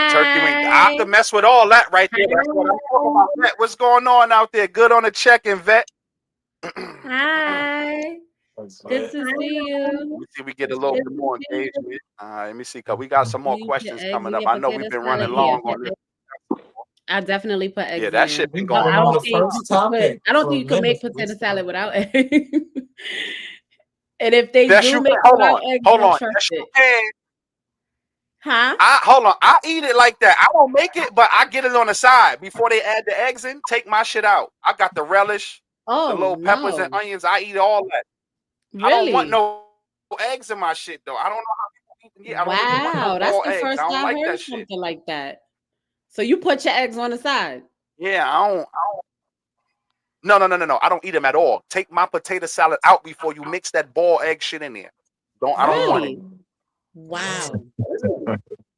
Turkey wing. I Hi. can mess with all that right there. That's what I'm talking Hi. about. Vet, what's going on out there? Good on the check-in, Vet. Hi. That's Good it. to see Let you. me see if we get a little Good bit to more see you. engagement. Let me see, because we got some more You eat your questions eggs coming and up. your I know we've potato been salad. running Yeah, long on this. I definitely put Yeah, eggs that in. shit We been But going going I on don't the think first you could. topic I don't for think a you could make minute. potato salad without eggs. And if they Yes, do you can. make it without eggs, Hold don't on. trust Yes, you it. can. Huh? I hold on. I eat it like that. I don't make it, but I get it on the side before they add the eggs in. Take my shit out. I got the relish, the Oh little peppers and no. onions. I eat all that. I don't want Really? no eggs in my shit though. I don't know how people eat. Yeah, I don't really want no Wow. That's raw the eggs. first I don't I like heard that shit. something like that. So you put your eggs on the side. Yeah, No. I don't eat them at all. Take my potato salad out before you mix that ball egg shit in there. I don't want it. Really? Wow.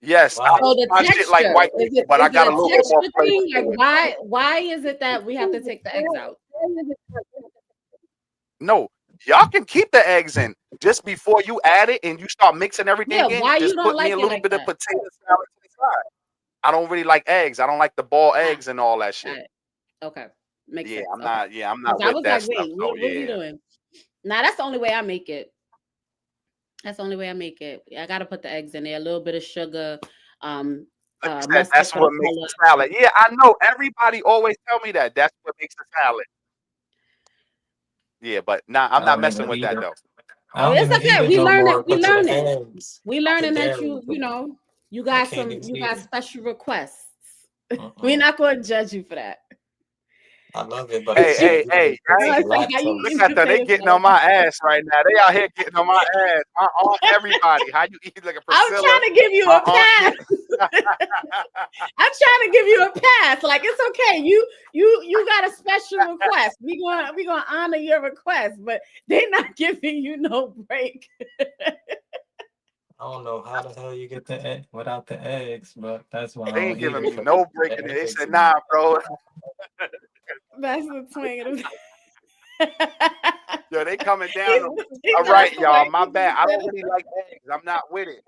Yes, I Wow. So eat the my shit like texture, white people, but I is it got a a little bit more texture flavor thing? Like to it. why is it that we have to take the eggs out? No, y'all can keep the eggs in just before you add it and you start mixing Yeah, everything in. why you Just don't put me like a it little like bit of that? potato salad to the side. I don't really like eggs. I don't like the ball Ah, eggs and all that got shit. it. Okay. Makes Yeah, sense. I'm Okay. not. Yeah, I'm Because not I with was that like, stuff. wait, So what are we yeah, doing? Nah, that's the only way I make it. That's the only way I make it. I gotta put the eggs in there, a little bit of sugar, um, like you said, mustard that's for the what makes color. the salad. Yeah, I know. Everybody always tell me that. That's what makes the salad. Yeah, but nah, I'm I not don't messing even with eat that it. though. I don't It's even eat okay. it We no learn it. more We because of learn the it. eggs. We The learning that dairy. you I got can't even you eat got it. special requests. We're Mm-mm. not going to judge you for that. I love it, but I Hey, can't hey, eat hey, it because No, of the hey. it's like how you Look lactose. eating at that. They potato getting on salad. my ass right now. They out here getting on my ass. My aunt, everybody. How you eat like a I'm Priscilla? trying to give you My a aunt pass. get. I'm trying to give you a pass. Like it's okay. You got a special request. We gonna honor your request, but they're not giving you no break. I don't know how the hell you get the egg without the eggs, but that's why I They don't ain't eat giving it me for no the break in there. They eggs. said, nah, bro. That's the twang. Yo, they coming down. He All said a right, y'all. twang. My bad. I don't really like eggs. I'm not with it.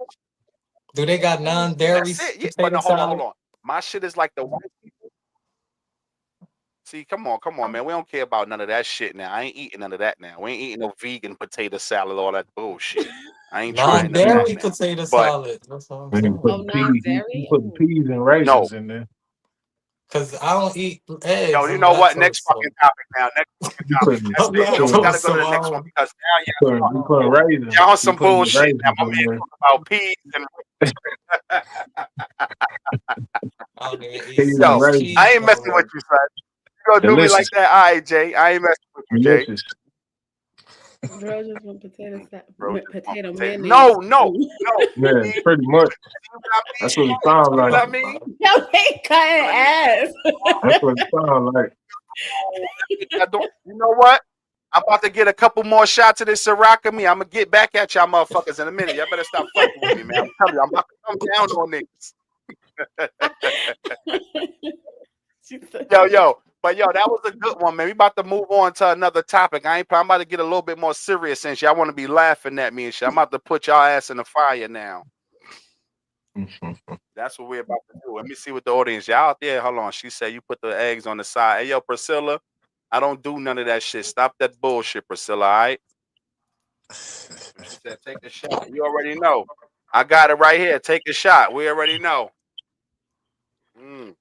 Do they got non-dairy That's it. Yeah. But potato no, hold on, hold salad? on. My shit is like the white people. See, come on, man. We don't care about none of that shit now. I ain't eating none of that now. We ain't eating no vegan potato salad, all that bullshit. I ain't trying none of that Non-dairy now. potato But salad. That's what I'm And you saying. Oh, put peas, non-dairy. you put Oh, peas and no. raisins in there. Cause I don't eat Yo, eggs. you I'm know what? lactose, Next so fucking topic now. Next fucking You topic. putting That's I'm you it. Yo, we putting gotta lactose, go to so the I next one don't. because now you putting raisins. y'all on You some putting your bullshit. Now raisins my in man there. talking about peas and I don't even eat Peas and yo, Swiss raisins. I cheese ain't no messing with more. you, son. You gonna do me like Delicious. that? All right, Jay. I ain't messing with you, Jay. Delicious. bro, just want potato Bro, salad, just want potato potato. mayonnaise. No, no, no. Yeah, See pretty much. what I That's mean? what it sounds See like. what I Oh, mean? wow. Yo, they cutting Let me ass. That's what it sounds like. You know what? I'm about to get a couple more shots of this Ciroc of me. I'm gonna get back at y'all motherfuckers in a minute. Y'all better stop fucking with me, man. I'm telling you, I'm about to come down on niggas. She said- Yo. But yo, that was a good one, man. We about to move on to another topic. I'm about to get a little bit more serious since y'all want to be laughing at me and shit. I'm about to put y'all ass in the fire now. That's what we're about to do. Let me see what the audience. Y'all out there. Hold on. She said you put the eggs on the side. Hey, yo, Priscilla, I don't do none of that shit. Stop that bullshit, Priscilla. All right. She said, take a shot. You already know. I got it right here. Take a shot. We already know. Mm.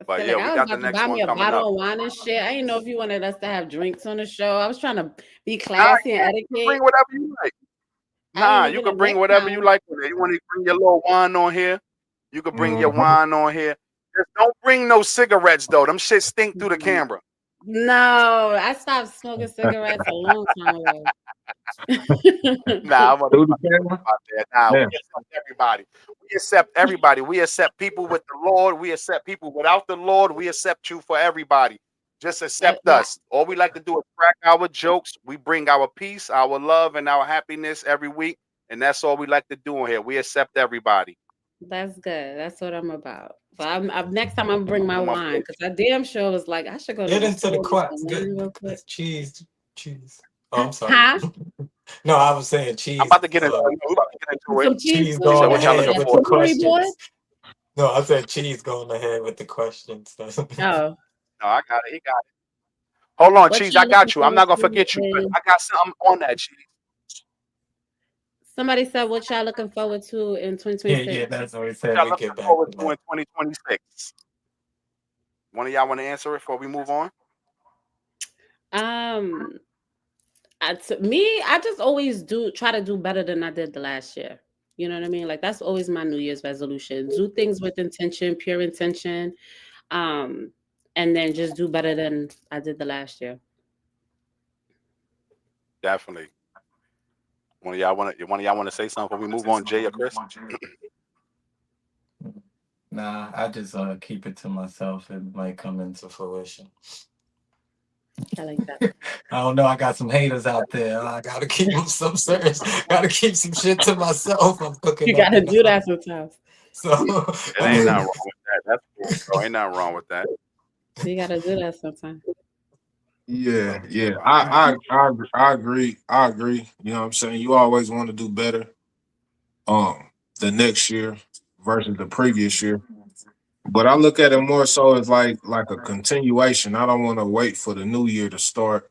I But feel yeah, like we I was got the about to next buy one me a coming up. bottle of wine and shit. I didn't know if you wanted us to have drinks on the show. I was trying to be Nah, classy and yeah, you can etiquette. bring whatever you like. I didn't Nah, you even know can bring next whatever you time. like with it. You want to bring your little wine on here? You can bring your Mhm. wine on here. Just don't bring no cigarettes though. Them shit stink through the camera. No, I stopped smoking cigarettes a long time ago. Nah, I'm gonna Through the camera? about that. Nah, we Yeah. accept everybody. We accept everybody. We accept people with the Lord. We accept people without the Lord. We accept you for everybody. Just accept Yeah, us. All we like to do is crack our jokes. We bring our peace, our love, and our happiness every week. And that's all we like to do on here. We accept everybody. that's good. That's what I'm about. So next time I'm gonna bring my I'm up wine there. because I damn sure was like I should go to Get the into the store and get some quacks. Get wine real quick. cheese. Cheese. Oh, I'm sorry. Huh? No, I was saying I'm cheese. about to get into it. We about to get into it. Some cheese Cheese You pudding. said going what That's y'all what looking ahead that with for? the cookery boy. questions. No, I said cheese going ahead with the questions. Oh, No, I got it. He got it. Hold on, what Cheese. I y'all looking got you. I'm forward not gonna to? forget you because I got something on that, Cheese. Somebody said what y'all looking forward to in Yeah, 2026. that's what we What said. y'all We looking get back forward to to that. in 2026? One of y'all want to answer it before we move on? Um, I just always do try to do better than I did the last year. You know what I mean? Like that's always my New Year's resolution. Do things with intention, pure intention, um, and then just do better than I did the last year. Definitely. One of y'all want to say something before we move on, Jay or Chris? Nah, I just keep it to myself. It might come into fruition. I like that. I don't know. I got some haters out there. I gotta keep some serious. Gotta keep some shit to myself. I'm cooking You up gotta in the do house. that sometimes. So It I'm ain't Yeah. nothing wrong with that. That's cool, bro. Ain't nothing wrong with that. You gotta do that sometimes. Yeah, yeah. Right. I agree. I agree. You know what I'm saying? You always want to do better the next year versus the previous year. But I look at it more so as like a continuation. I don't want to wait for the new year to start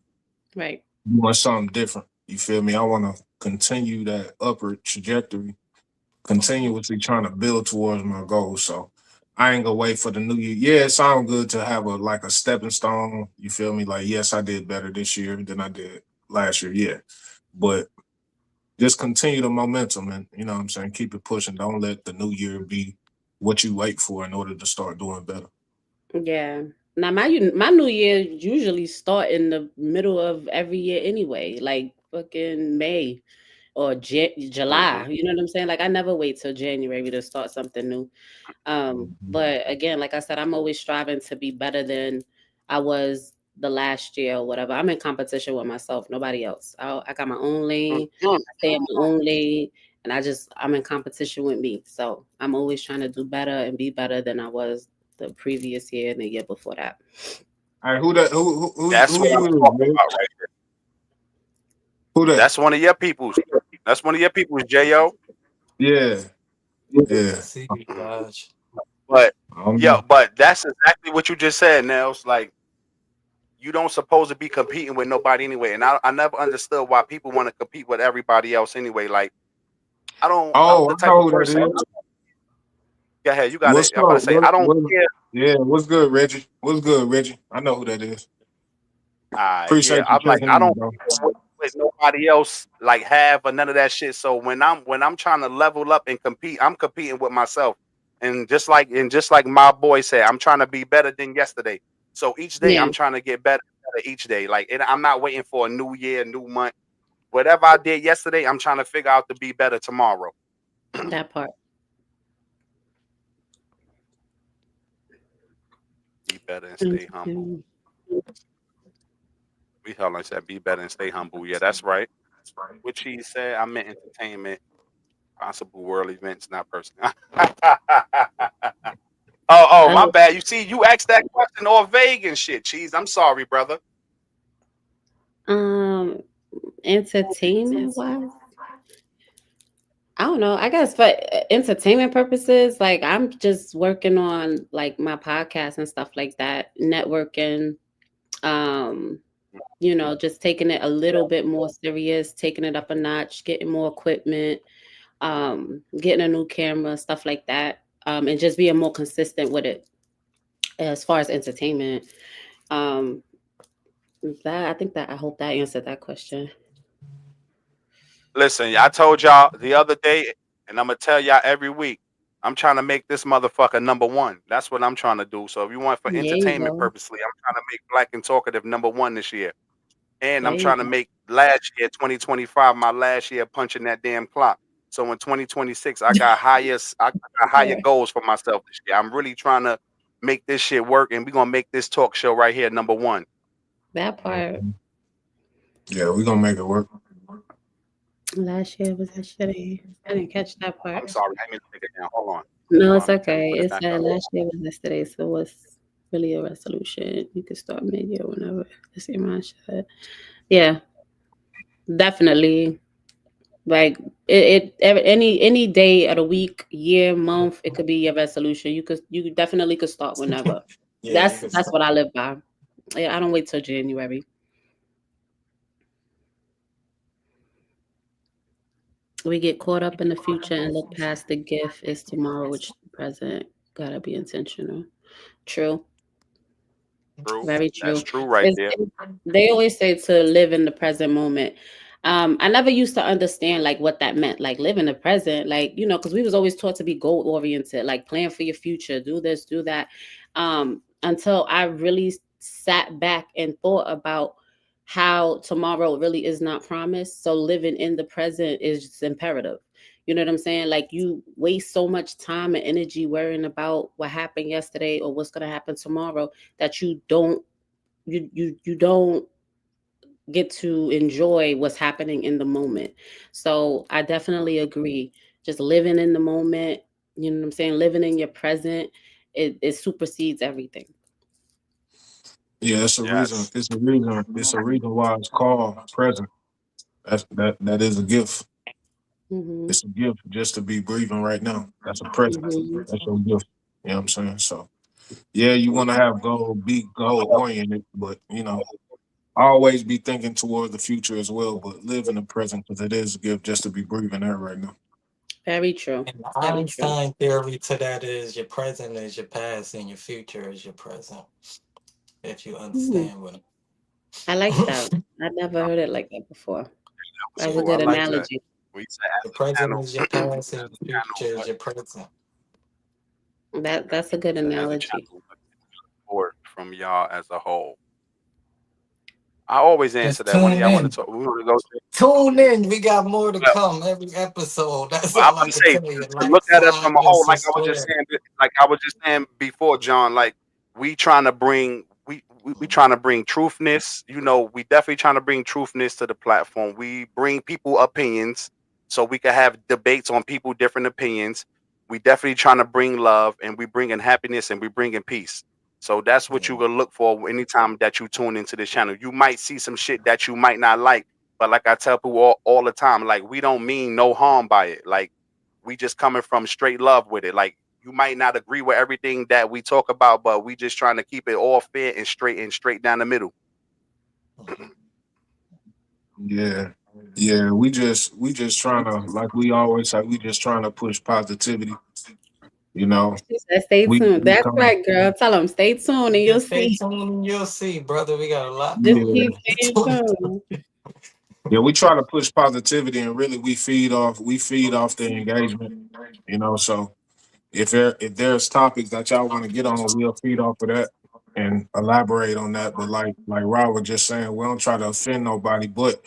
Right. doing something different. You feel me? I want to continue that upward trajectory, continuously trying to build towards my goals. So I ain't gonna wait for the new year. Yeah, it sounds good to have a like a stepping stone. You feel me? Like, yes, I did better this year than I did last year. Yeah. But just continue the momentum and you know what I'm saying, keep it pushing. Don't let the new year be what you wait for in order to start doing better. Yeah. Now my New Year usually start in the middle of every year anyway, like fucking May or Mm-hmm. July. You know what I'm saying? Like I never wait till January to start something new. Mhm. But again, like I said, I'm always striving to be better than I was the last year or whatever. I'm in competition with myself, nobody else. I got my own lane. Mm-hmm. I stay in my own lane, and I'm in competition with me. So I'm always trying to do better and be better than I was the previous year and the year before that. All right, who that? That's Who what I'm you is, talking man? about right there. Who that? That's one of your peoples. That's one of your peoples, Jo. Yeah, yeah. I see you, Josh. But I don't yeah, know. but that's exactly what you just said, Nels. Like you don't supposed to be competing with nobody anyway. And I never understood why people want to compete with everybody else anyway. Like I'm Oh, the I type know of who that person. is. Go ahead, you got What's it. I'm about to up? say I don't care. Yeah, what's good, Reggie? What's good, Reggie? I know who that is. Yeah, Appreciate you I'm like checking I in, don't bro. care what nobody else like have or none of that shit. So when I'm trying to level up and compete, I'm competing with myself. And just like my boy said, I'm trying to be better than yesterday. So each day Yeah, I'm trying to get better, better each day. I'm not waiting for a new year, new month. Whatever I did yesterday, I'm trying to figure out to be better tomorrow. that part. Be better and stay humble. Mhm. We held on said be better and stay humble. Yeah, that's right. Which he said I meant entertainment, possible world events, not personal. Oh, Uh, my bad. You see, you asked that question all vague and shit. Cheese, I'm sorry, brother. um, entertainment wise, I don't know. I guess for entertainment purposes, like I'm just working on like my podcast and stuff like that, networking. Um, just taking it a little bit more serious, taking it up a notch, getting more equipment, getting a new camera, stuff like that, and just being more consistent with it as far as entertainment. Um, that I think that I hope that answered that question. Listen, I told y'all the other day, and I'm gonna tell y'all every week. I'm trying to make this motherfucker number one. That's what I'm trying to do. So if you want for There you entertainment go. purposely, I'm trying to make Black and Talkative number one this year. And There I'm you trying to go. make last year, 2025, my last year punching that damn clock. So in 2026, I got higher Sure. goals for myself this year. I'm really trying to make this shit work, and we're gonna make this talk show right here number one. That part. Mhm. Yeah, we gonna make it work. Last year was yesterday. I didn't catch that I'm part. sorry, I mean to take it down. Hold on. No, Hold it's on, let me okay. put it It back said up. last year was yesterday, so what's really a resolution? You can start mid-year whenever. That's your mindset. Yeah, definitely. Like any day of the week, year, month, it could be your resolution. You definitely could start whenever. Yeah, you can That's start. what I live by. Yeah, I don't wait till January. We get caught up in the future and look past the gift is tomorrow, which the present. Gotta be intentional. True. True. Very That's true. true right It's, there. they always say to live in the present moment. I never used to understand like what that meant, like live in the present, like because we was always taught to be goal oriented, like plan for your future, do this, do that. Until I really sat back and thought about how tomorrow really is not promised. So living in the present is just imperative. You know what I'm saying? Like you waste so much time and energy worrying about what happened yesterday or what's gonna happen tomorrow that you don't get to enjoy what's happening in the moment. So I definitely agree. Just living in the moment, you know what I'm saying? Living in your present, it supersedes everything. Yeah, it's a reason. Yes. It's a reason. It's a reason why it's called present. That is a gift. Hmm. It's a gift just to be breathing right now. That's a present. Hmm. That's your gift. You know what I'm saying? So yeah, you want to have goal, be goal oriented, but always be thinking toward the future as well. But live in the present because it is a gift just to be breathing there right now. Very true. And the Very true. Einstein theory to that is your present is your past and your future is your present. If you Hmm. understand what I like I'm that. I never heard it like that before. That's That's a yeah. cool. I good like that. analogy. We say Your as a present channel, is your as past and your a channel, future is what your present. That's a good we say as a analogy. channel, what support from y'all as a whole. I always answer Just that. One of tune y'all want to in. talk. We want to go. Tune in. We got more to come every episode. That's I'm all I gonna can say tell you. to Like, look at us from a follow, whole, subscribe. like I was just saying before, John. Like we trying to bring, we trying to bring truthness. We definitely trying to bring truthness to the platform. We bring people opinions. so we can have debates on people different opinions. We definitely trying to bring love, and we bringing happiness, and we bringing peace. So that's what you Yeah. will look for anytime that you tune into this channel. You might see some shit that you might not like, but like I tell people all the time, like we don't mean no harm by it. Like we just coming from straight love with it. Like you might not agree with everything that we talk about, but we just trying to keep it all fair and straight down the middle. Mhm. Yeah. Yeah, we just trying to, like we always say, we just trying to push positivity. You know, She said, "Stay tuned." we That's come. right, girl. Tell them stay tuned, and Yeah, you'll stay see. tuned. You'll see, brother. We got a lot Just coming. keep Yeah, staying tuned. yeah, we try to push positivity, and really we feed off the engagement. You know, so if there's topics that y'all want to get on, we'll feed off of that and elaborate on that. But like Rob was just saying, we don't try to offend nobody, but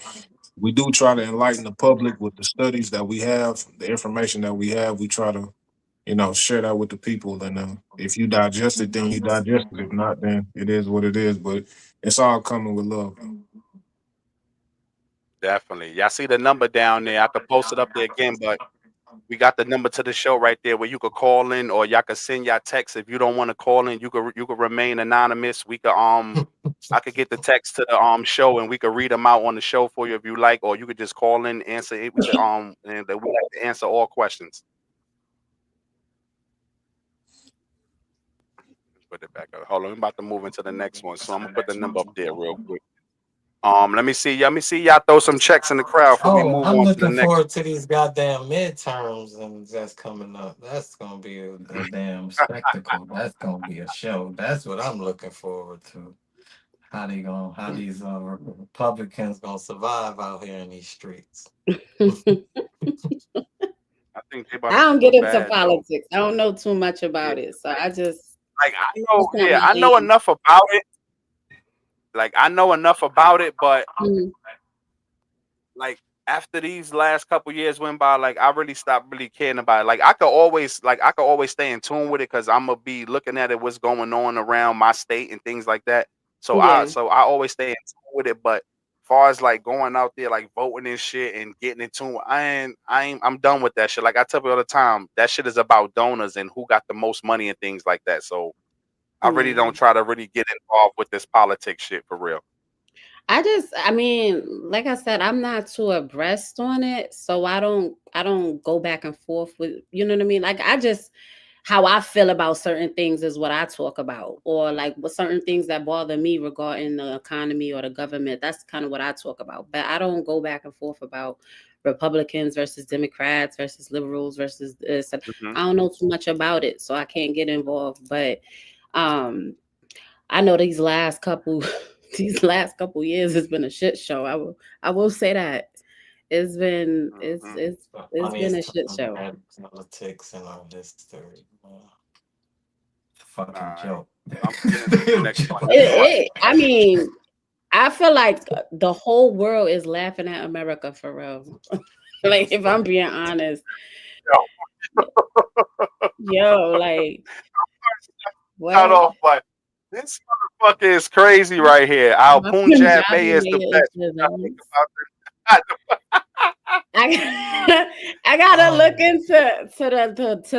we do try to enlighten the public with the studies that we have, the information that we have. We try to, share that with the people. And if you digest it, then you digest it. If not, then it is what it is. But it's all coming with love, though. Definitely. Y'all see the number down there. I could post it up there again, but we got the number to the show right there where you could call in, or y'all could send y'all text. If you don't want to call in, you could remain anonymous. We could I could get the text to the show, and we could read them out on the show for you if you like, or you could just call in, answer it. We could and we like to answer all questions. Put it back up. Hold on, I'm about to move into the next one, so I'm gonna put the number up there real quick. Let me see. Let me see y'all throw some checks in the crowd for we Oh, move I'm on to the looking next. forward to these goddamn midterms and that's coming up. That's gonna be a damn spectacle. That's gonna be a show. That's what I'm looking forward to. How these Republicans gonna survive out here in these streets? I think they about I to don't do get it into bad though. politics. I don't know too much Yeah, about it, so like I that's know, not yeah, my I know lane. enough about it. Like I know enough about it, but Mhm. like after these last couple years went by, like I really stopped really caring about it. Like I could always stay in tune with it because I'm gonna be looking at it what's going on around my state and things like that. So I Yeah, so I always stay in tune with it. But far as like going out there like voting and shit and getting in tune, I'm done with that shit. Like I tell people all the time, that shit is about donors and who got the most money and things like that. So I really yeah. don't try to really get involved with this politics shit for real. I mean, like I said, I'm not too abreast on it, so I don't go back and forth with, you know what I mean? Like I just how I feel about certain things is what I talk about, or like what certain things that bother me regarding the economy or the government. That's kind of what I talk about. But I don't go back and forth about Republicans versus Democrats versus liberals versus this. Hmm. I don't know too much about it, so I can't get involved. But um I know these last couple these last couple years has been a shit show. I will say that. It's been it's Hmm. it's The it's been a funniest shit time we show. had politics in our history. All Fucking right, joke. I'm gonna get into the next one. I mean, I feel like the whole world is laughing at America for real. Like if I'm being honest. Yo, like Cut what? off, but this motherfucker is crazy right here. Our My Punjab Punjabi mayor is the mayor is best. the I think best. about I I gotta look Um, into to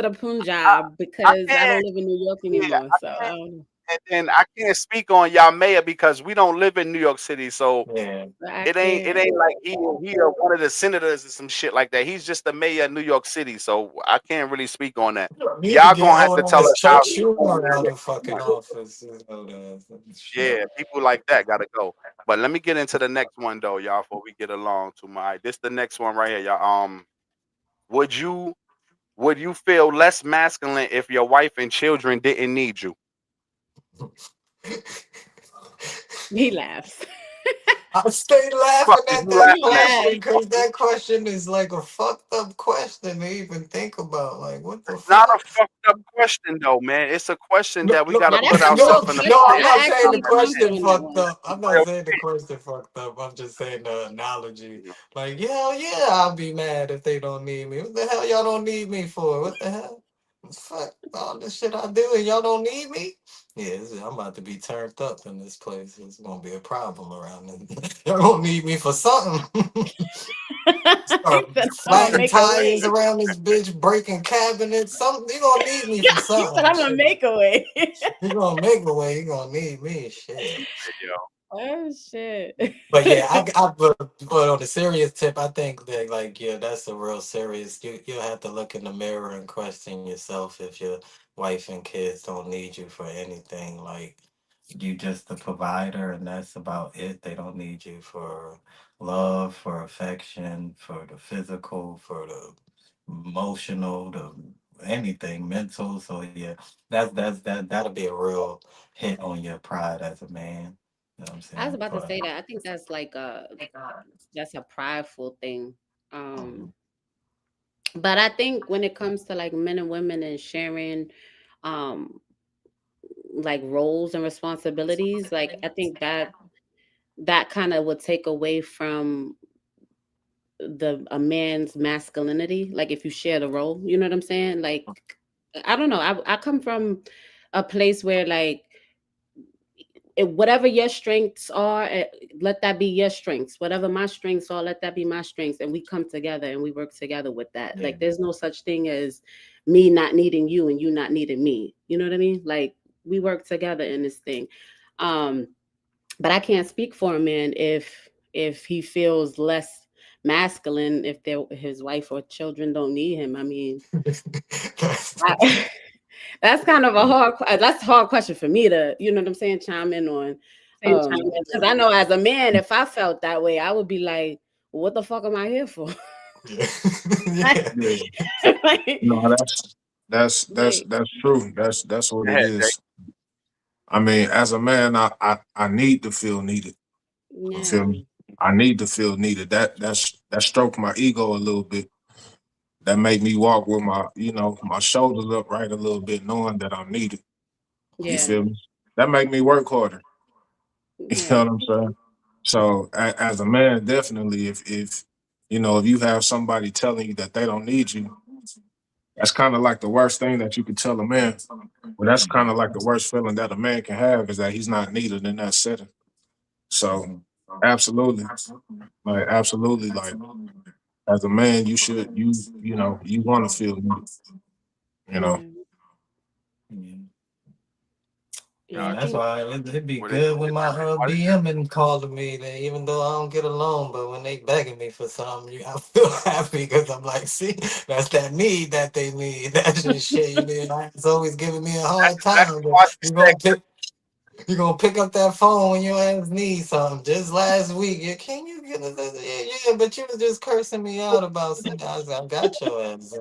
the Punjab I because I can't. don't live in New York Yeah, anymore. I So I can't. don't And I can't speak on y'all mayor because we don't live in New York City, so yeah. I it can't. ain't like he one of the senators or some shit like that. He's just the mayor of New York City, so I can't really speak on that. You don't need to Y'all get gonna have old to tell ass us how Chuck he's gonna Schumer out manage. of fucking office. Shit. Yeah, people like that gotta go. But let me get into the next one though, y'all, before we get along to my this the next one right here, y'all. Would you would you feel less masculine if your wife and children didn't need you? He laughs. I stay Fuck laughing is at you that He laughing at? question laughs. because that question is like a fucked up question to even think about. Like, what the It's not a fuck? fucked up question though, man. It's a question No, that we no, gotta Now that's put a good no, ourselves in a question. no. I'm place. not I saying the actually ponder question on that fucked one. up. I'm not Real saying the quick. question fucked up. I'm just saying the analogy. You know, Like, yeah, yeah, I'll be mad if they don't need me. What the hell y'all don't need me for? What the hell? Fuck all the shit I do and y'all don't need me? Yeah, I'm about to be turned up in this place. It's gonna be a problem around them. Y'all gonna need me for something. He Start said, "I'm gonna flattening make a tires way." around this bitch, breaking cabinets. Something you gonna need me for He said, something. "I'm gonna Shit. make a way." You gonna make a way. You gonna need me. Shit. Yo, Oh shit. But yeah, but on the serious tip, I think that like yeah, that's a real serious. You have to look in the mirror and question yourself if your wife and kids don't need you for anything. Like you just the provider, and that's about it. They don't need you for love, for affection, for the physical, for the emotional, the anything mental. So yeah, that'll be a real hit on your pride as a man. You know what I'm I was saying? about to But say that. I think that's like that's a prideful thing. mhm. But I think when it comes to like men and women and sharing um like roles and responsibilities, like I think that that kind of would take away from the a man's masculinity, like if you share the role, you know what I'm saying? Like I don't know, I come from a place where like whatever your strengths are, let that be your strengths. Whatever my strengths are, let that be my strengths, and we come together and we work together with that. Yeah. Like there's no such thing as me not needing you and you not needing me, you know what I mean? Like we work together in this thing. um but I can't speak for a man if he feels less masculine if his wife or children don't need him. I mean, That's I, that's kind of a that's a hard question for me to, you know what I'm saying, chime in on. Because I know as a man, if I felt that way, I would be like, what the fuck am I here for? yeah. like, Yeah. Yeah. like, No, that's like, that's true. That's what go it ahead, Jay. is. I mean, as a man, I need to feel needed. You feel yeah, me? I need to feel needed. That stroke my ego a little bit. That make me walk with my, my shoulders up right a little bit, knowing that I'm needed. You yeah, feel me? That make me work harder. You know yeah, what I'm saying? So as a man, definitely, if if you have somebody telling you that they don't need you, that's kind of like the worst thing that you could tell a man. Well, that's kind of like the worst feeling that a man can have is that he's not needed in that setting. So, Mhm. absolutely, like as a man, you should you want to feel needed. You know, yeah, Yeah. yeah. No, I that's think why it'd be What it, good when it, my what it, BM and calling me. That even though I don't get along, but when they begging me for something, I feel happy because I'm like, see, that's that need that they need. That's just shit. You know, it's always giving me a that's hard exactly time, but why she you said, gonna pick you gonna pick up that phone when your ass needs something. Just last week, yeah, can you get us? Yeah, but you was just cursing me out about something. I got your ass.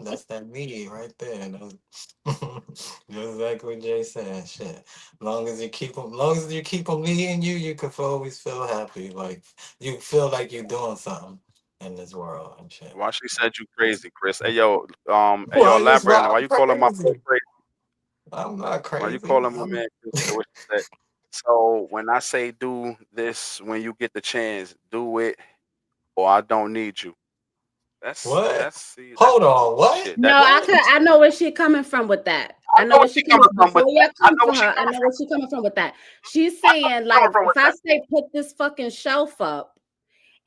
That's that me right there. Just like what Jay said. Shit. Long as you keep them needing you, you can always feel happy. Like you feel like you're doing something in this world and shit. why she said you crazy, Chris. Hey yo, Why you elaborate on it. why Why I'm you calling my boy crazy? crazy? I'm not Why you crazy. calling my man Chris? What you said? So when I say do this, when you get the chance, do it, or I don't need you. What? That's see, that's Hold on. What? shit. That no, What? I know where she coming from with that. I I know know where where she she coming coming from. from with Before that. y'all I come know for where she her, I coming know from. where she coming from with that. She's I know where saying she like, coming from if with I that. say put this fucking shelf up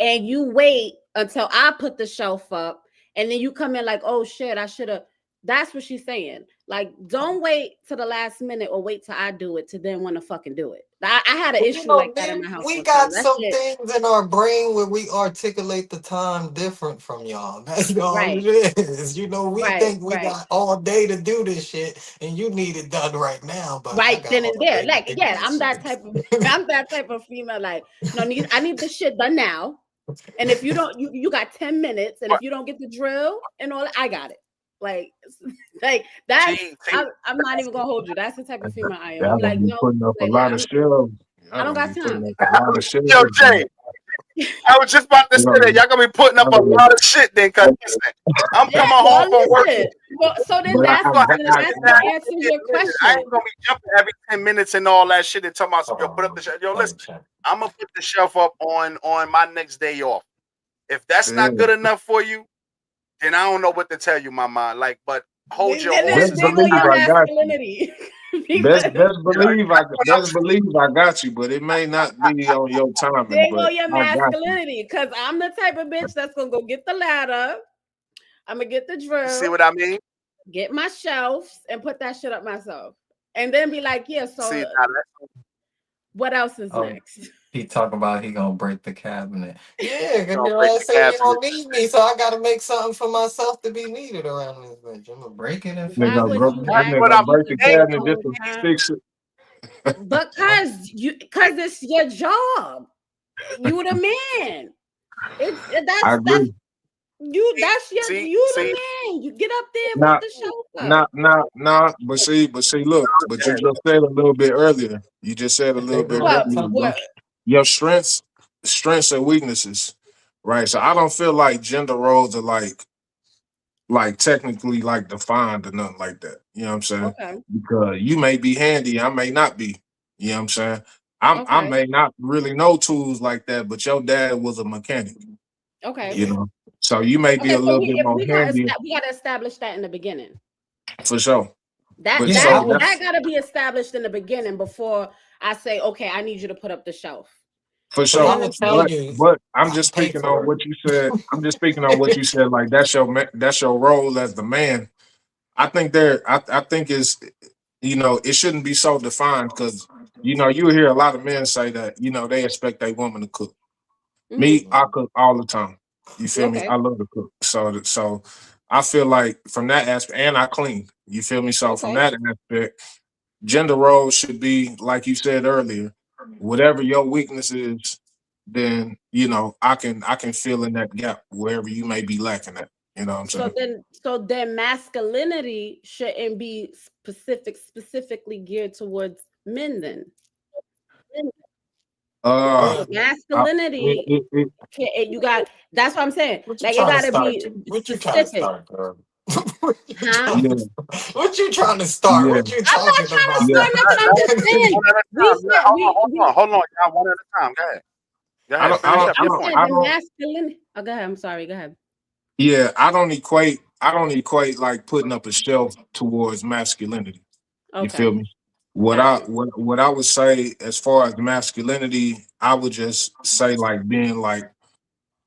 and you wait until I put the shelf up and then you come in like, oh shit, I should have. That's what she's saying. Like, don't wait to the last minute or wait till I do it to then want to fucking do it. I had an You issue know, like that in man, my house we one time. got That some shit, things in our brain where we articulate the time different from y'all. That's all right, it is. You know, we right, think we right. got all day to do this shit, and you need it done right now, but I Right got then and all there. day to Like, do yeah, this I'm that shit. type of I'm that type of female. Like, no, I need the shit done now. And if you don't, you got 10 minutes, and if But you don't get the drill and all, I got it. Like, like that's see, I'm not even gonna hold you. That's the type of female I am. I'm y'all gonna like, be no, putting up a like, yeah, lot of shelves. I Y'all don't gonna got be putting time. up a lot of shelves, yo, man. Jay, I was just about to say Y'all that gonna y'all gonna be putting up y'all a gonna lot of shit then. Cause listen, I'm Yeah, coming home well, from work. listen. Well, so then but I that's ain't gonna have I then to that's sit what down answers and get your minutes. I question. ain't gonna be jumping every 10 minutes and all that shit and talking about Hold yo, put up on, the shelf. Yo, let me listen, check. I'm gonna put the shelf up on my next day off. If that's yeah. not good enough for you, then I don't know what to tell you, my mind. Like, but hold your Then Best horses there in the go believe your eye. I got you. masculinity. Best Because best believe I got you, but it may not be on your timing. there go But your I got you. masculinity. Because I'm the type of bitch that's gonna go get the ladder. I'm gonna get the You see drill, what I mean? get my shelves, and put that shit up myself, and then be like, yeah. See, So now that's what else is Oh, next? he talking about he gonna break the cabinet. Yeah, cause gonna your break ass the say you cabinet. don't need me, so I gotta make something for myself to be needed around this bitch. I'm gonna break it and Why fix Nigga, it. would bro, you that That's ask what nigga I'm me break to the do saying. it the cabinet just whole to time? fix it. Because it's your job. You the man. It's I that's agree. you. That's your you See, the man. You get up there and put Not, the show up. not. But see, look. But you just said a little bit earlier. You just said a And little they bit know what I'm What? earlier, talking bro. What? about. Your strengths and weaknesses, right? So I don't feel like gender roles are like technically like defined or nothing like that. You know what I'm saying? Okay. Because you may be handy, I may not be. You know what I'm saying? I Okay. may not really know tools like that, but your dad was a mechanic. Okay. You Yeah. know, so you may be Okay. a So little bit more handy we gotta establish that in the beginning. for sure. That But Yeah, that I so would. that that gotta be established in the beginning before I say, okay, I need you to put up the shelf. for Cause I'm sure. gonna Then tell you, But I'm I just pay speaking on for what you said. I'm just speaking on what you it. said. Like that's your role as the man. I think is it shouldn't be so defined because you hear a lot of men say that they expect a woman to cook. hmm Me, I cook all the time. You feel me? okay. I love to cook. So I feel like from that aspect, and I clean. You feel me? So from Okay. that aspect, gender roles should be like you said earlier. Whatever your weakness is, then I can fill in that gap wherever you may be lacking at. You know what I'm saying? So then masculinity shouldn't be specifically geared towards men then. Uh, So I, masculinity you got that's what I'm saying. What you Like it trying to gotta start? be What you trying to specific. start, girl? What you Huh? trying yeah, to? What you trying to start? yeah, What you I'm not talking trying to about? yeah. start nothing. I'm just saying one at a we time. said Hold on, y'all. One at a time. Go ahead. Go I ahead. don't, I Finish don't, up I your I'm don't, point. saying I the don't. masculinity. Oh, go ahead. I'm sorry. Go ahead. Yeah, I don't equate like putting up a shelf towards masculinity. You feel Okay. me? What Got I you. what I would say as far as masculinity, I would just say like being like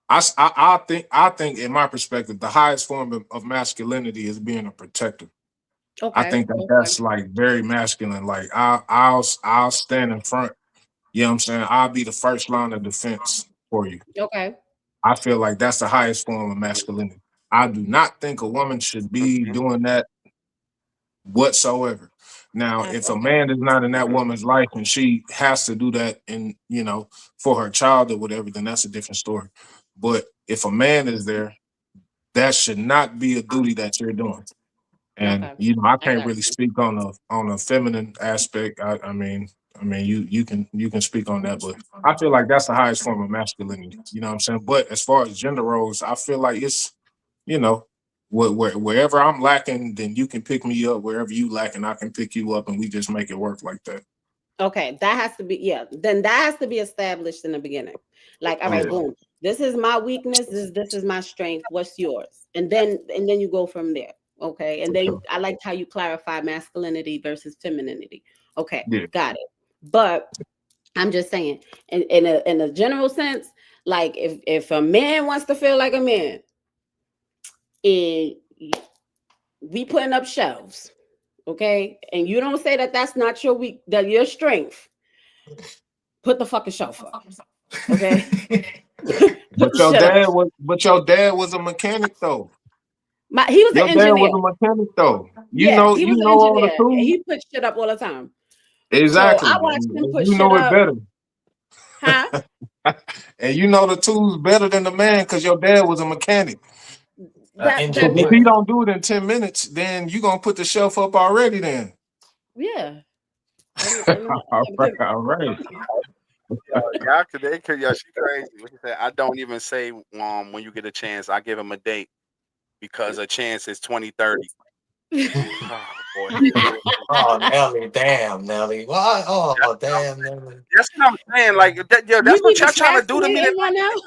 I think in my perspective, the highest form of masculinity is being a protector. I Okay. think that Okay. that's like very masculine. Like I'll stand in front. You know what I'm saying? I'll be the first line of defense for you. Okay. I feel like that's the highest form of masculinity. I do not think a woman should be Mhm. doing that whatsoever. Now, if a Okay. man is not in that woman's life and she has to do that for her child or whatever, then that's a different story. But if a man is there, that should not be a duty that you're doing. And Okay. I I can't got really you. speak on a feminine aspect. I mean, you can speak on that, but I feel like that's the highest form of masculinity. You know what I'm saying? But as far as gender roles, I feel like it's you know wherever I'm lacking, then you can pick me up. Wherever you lacking, I can pick you up, and we just make it work like that. Okay, that has to be yeah. Then that has to be established in the beginning. Like, all right, Yeah, boom. This is my weakness. This is my strength. What's yours? And then you go from there. Okay, and for then sure. I like how you clarify masculinity versus femininity. Okay, Yeah, got it. But I'm just saying, in a general sense, like if a man wants to feel like a man, and we putting up shelves, okay, and you don't say that that's not your weak, that your strength, put the fucking shelf up. Okay. Put but the your shit up. dad was a mechanic though. He was an Your dad was engineer. a mechanic though. You Yeah, know, he you was an know all the engineer. And tools. he put shit up all the time. So Exactly. I watched him And put you shit know it up. better. Huh? And you know the tools better than the man because your dad was a mechanic. That Because if he part. Engineer. don't do it in 10 minutes, then you gonna put the shelf up already then. Yeah. And All right, because all right. Y'all could they could yeah, she crazy. What you say? I don't even say when you get a chance. I give him a date because a chance is 2030. Oh boy. Oh, Nelly, damn, Nelly. Why? That's Oh, what I'm damn, saying. Nelly. That's what I'm saying. Like that, yeah, you that's need what to y'all trying to do to me translate tonight. one out.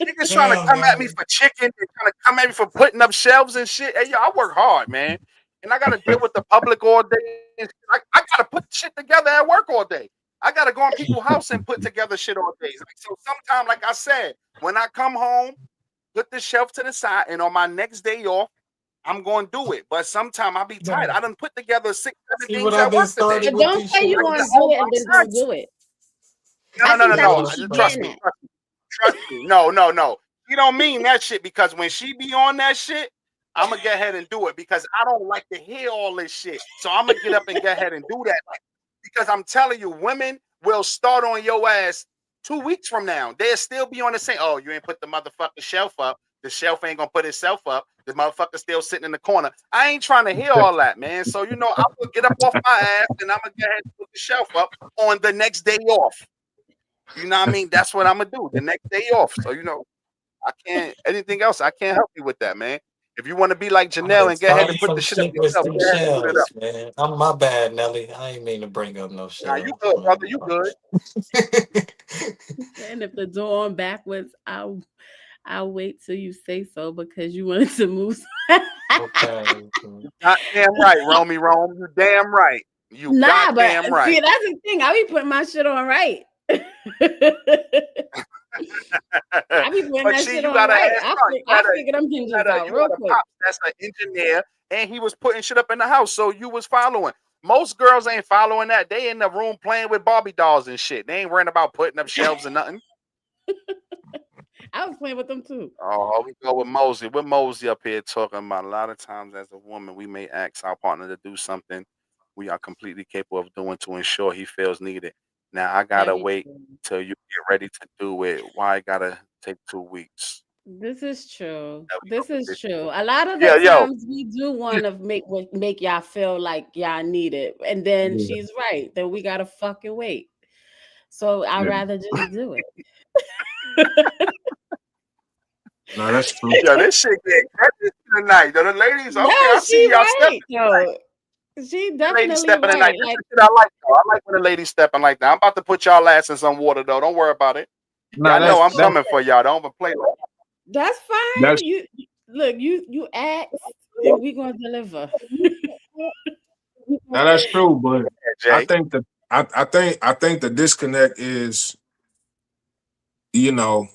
Niggas trying to Damn, come at me Nelly. for chicken and trying to come at me for putting up shelves and shit. Hey, yo, I work hard, man. And I gotta deal with the public all day I gotta put shit together at work all day. I gotta go in people's house and put together shit all day. Like, so sometimes, like I said, when I come home, put the shelf to the side, and on my next day off, I'm going to do it. But sometimes I'll be tired. I done put together 6, 7 See what things I've at been work today. started But with don't these say you I want get to shits. do home, it and I'm then tired. don't do it. No, I no, no, think no, that's no. what Lord, she's Trust getting me. at. Trust me. No, no, no. She don't mean that shit because when she be on that shit, I'm gonna get ahead and do it because I don't like to hear all this shit. So I'm gonna get up and get ahead and do that because I'm telling you, women will start on your ass 2 weeks from now. They'll still be on the same. Oh, you ain't put the motherfucking shelf up. The shelf ain't gonna put itself up. The motherfucker still sitting in the corner. I ain't trying to hear all that, man. So you know, I will get up off my ass and I'm gonna get ahead and put the shelf up on the next day off. You know what I mean? That's what I'm gonna do the next day off. So you know, I can't anything else. I can't help you with that, man. If you want to be like I done Janelle and get ahead and started put some the shit up shit with yourself, some go ahead and put it up. shells, man. I'm my bad, Nelly. I ain't mean to bring up no Nah, you shells, good, brother. man. You good. And if the door on backwards, I'll wait till you say so because you wanted to move. Okay. Goddamn right, Romy Rome. You damn right. You Nah, but goddamn see, right. that's the thing. I be putting my shit on right. I be putting But that see, shit you on gotta right. ask her. I figure them hinges out You real got a quick. pop that's an engineer, and he was putting shit up in the house, so you was following. Most girls ain't following that. They in the room playing with Barbie dolls and shit. They ain't worrying about putting up shelves and nothing. I was playing with them too. Oh, we go with Mosey. We're Mosey up here talking about a lot of times as a woman, we may ask our partner to do something we are completely capable of doing to ensure he feels needed. Now, I gotta Very wait true. till you get ready to do it. Why I gotta take 2 weeks? This is true. There we go. This is This true. shit. A lot of the Yeah, yo. times we do want to make y'all feel like y'all need it, and then Yeah, she's right. Then we gotta fucking wait. So I'd yeah. rather just do it. No, that's true. Yo, this shit get crazy tonight. Yo, the ladies, No, okay, I see she y'all right stepping. though. She Ladies definitely stepping tonight. right. That's Like the shit I like, though. I like when the ladies stepping like that. I'm about to put y'all ass in some water, though. Don't worry about it. No, Y'all know that's I'm that's coming for y'all. Don't even play like that's fine. that's Look, you asked and we gonna deliver. now that's true. But that, I Jay. think that I think the disconnect is, you know,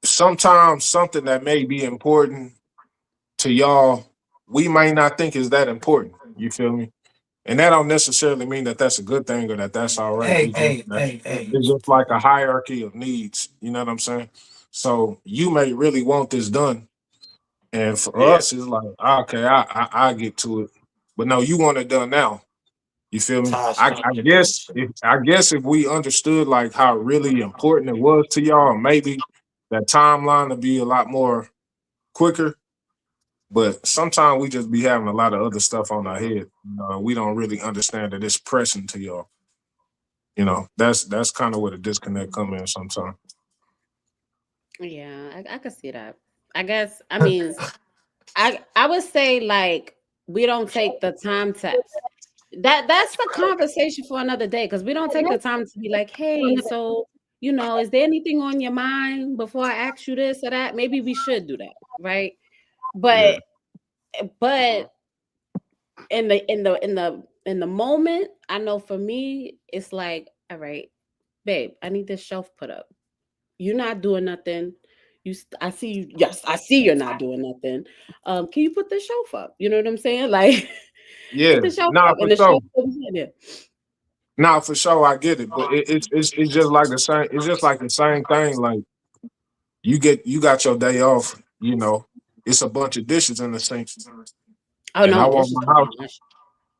sometimes something that may be important to y'all, we may not think is that important. You feel me? And that don't necessarily mean that that's a good thing or that that's all right. Hey, hey, hey, hey. It's just like a hierarchy of needs. You know what I'm saying? So you may really want this done, and for Yeah. us, it's like okay, I get to it, but no, you want it done now. You feel me? Tosh I guess contradiction. if we understood like how really important it was to y'all, maybe that timeline would be a lot more quicker. But sometimes we just be having a lot of other stuff on our Hmm. head. We don't really understand that it's pressing to y'all. That's kind of where the disconnect come in sometimes. Yeah, I could see that. I guess I mean I would say like we don't take the time to that's the conversation for another day because we don't take the time to be like, hey, so is there anything on your mind before I ask you this or that? Maybe we should do that, right? Yeah. But Hmm. but in the moment, I know for me, it's like, all right, babe, I need this shelf put up. You're not doing nothing. I see you. Yes, I see you're not doing nothing. Can you put the shelf up? You know what I'm saying? Like, Yeah. put the shelf Nah, up, for and the sure. shelf will be there. Nah, for sure. I get it, but it's just like the same. It's just like the same thing. Like you got your day off. It's a bunch of dishes in the sink, Oh and I no, want dishes my don't house. be washed.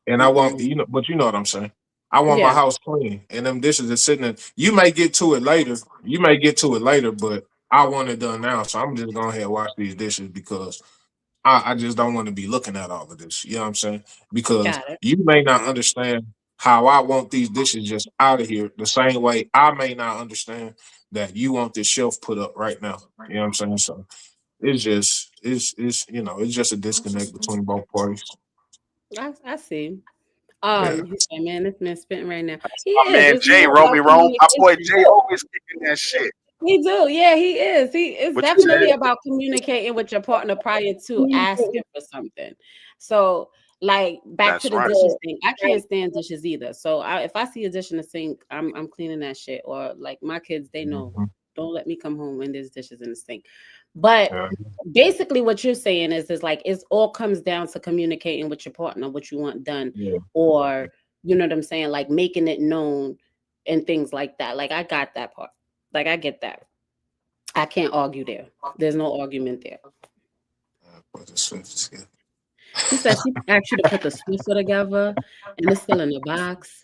And I want Mm-mm. but you know what I'm saying. I want my Yeah, house clean, and them dishes are sitting in. You may get to it later. You may get to it later, but I want it done now. So I'm just going ahead and wash these dishes because I just don't want to be looking at all of this. You know what I'm saying? Because got it. you may not Hmm. understand how I want these dishes just out of here the same way I may not understand that you want this shelf put up right now. You know what I'm saying? So it's just a disconnect between both parties. I see. Yeah. He said, man, this man's spitting right now. That's He my is. man It's Jay, more Romy about Rome. My boy communication. Jay always kicking that shit. He do. Yeah, he is. He is What you definitely said? about communicating with your partner prior to asking for something. So Like back to That's the right. dishes thing. I can't stand dishes either. So if I see a dish in the sink, I'm cleaning that shit. Or like my kids, they know. Mhm. Don't let me come home when there's dishes in the sink. But Yeah, basically what you're saying is like it's all comes down to communicating with your partner what you want done, yeah. or you know what I'm saying, like making it known and things like that. Like I got that part. Like I get that. I can't argue there. There's no argument there. Put the Swifts together. She said she asked you to put the Swiffer together and it's still in the box.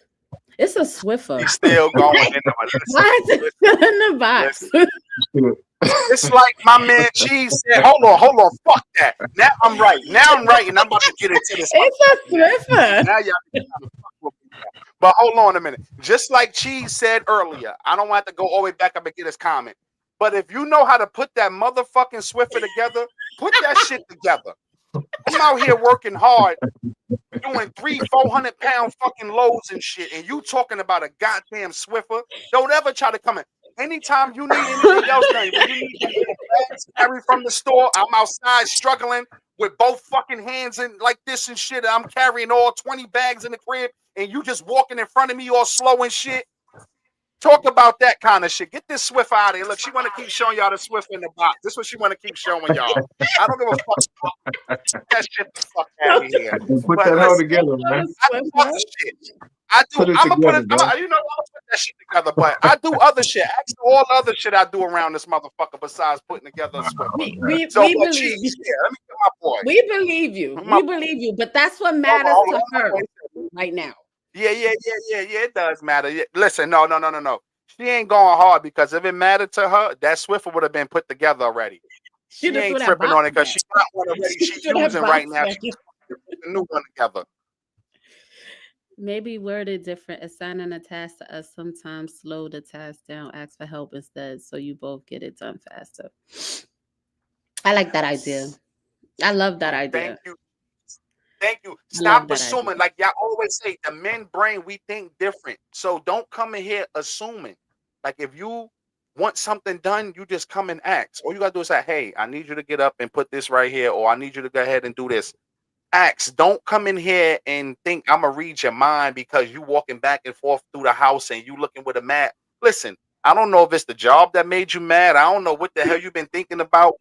It's a Swiffer. He's still going in there. But Why is it listen, still in the box? listen. It's like my man Cheese said. Hold on, fuck that. Now I'm right. And I'm about to get into this. It's a Swiffer. Now y'all be trying to fuck with me now. But hold on a minute. Just like Cheese said earlier, I don't want to go all the way back up and get his comment. But if you know how to put that motherfucking Swiffer together, put that shit together. I'm out here working hard, doing 300-400 pound fucking loads and shit, and you talking about a goddamn Swiffer. Don't ever try to come in. Anytime you need anything else done, when you need bags carried from the store, I'm outside struggling with both fucking hands and like this and shit. I'm carrying all 20 bags in the crib, and you just walking in front of me all slow and shit. Talk about that kind of shit. Get this Swift out of here. Look, she want to keep showing y'all the Swift in the box. This is what she want to keep showing y'all. I don't give a fuck. That shit the fuck out of here. Put But that whole listen, together, man. I do other shit. I'm Put it gonna put together, it. bro. You know, I'm gonna put that shit together. But I do other shit. Actually, all the other shit I do around this motherfucker besides putting together a Swift. We So, believe Cheese, you. yeah, let me get my boy. We believe you. My We believe you. But that's what matters to her right now. Yeah. It does matter. Yeah, listen, no. She ain't going hard because if it mattered to her, that Swiffer would have been put together already. She Should have ain't threw that tripping box on it because back. she got one already. She She's threw that using right box now. back. She's putting a new one together. Maybe worded different. Assigning a task to us sometimes slow the task down. Ask for help instead, so you both get it done faster. I like that idea. I love that idea. Thank you. I love Stop that idea. assuming. Like y'all always say, the men brain, we think different. So don't come in here assuming. Like if you want something done, you just come and ask. All you gotta do is say, hey, I need you to get up and put this right here, or I need you to go ahead and do this. Ask. Don't come in here and think I'm gonna read your mind because you walking back and forth through the house and you looking with a mad. Listen, I don't know if it's the job that made you mad. I don't know what the hell you've been thinking about.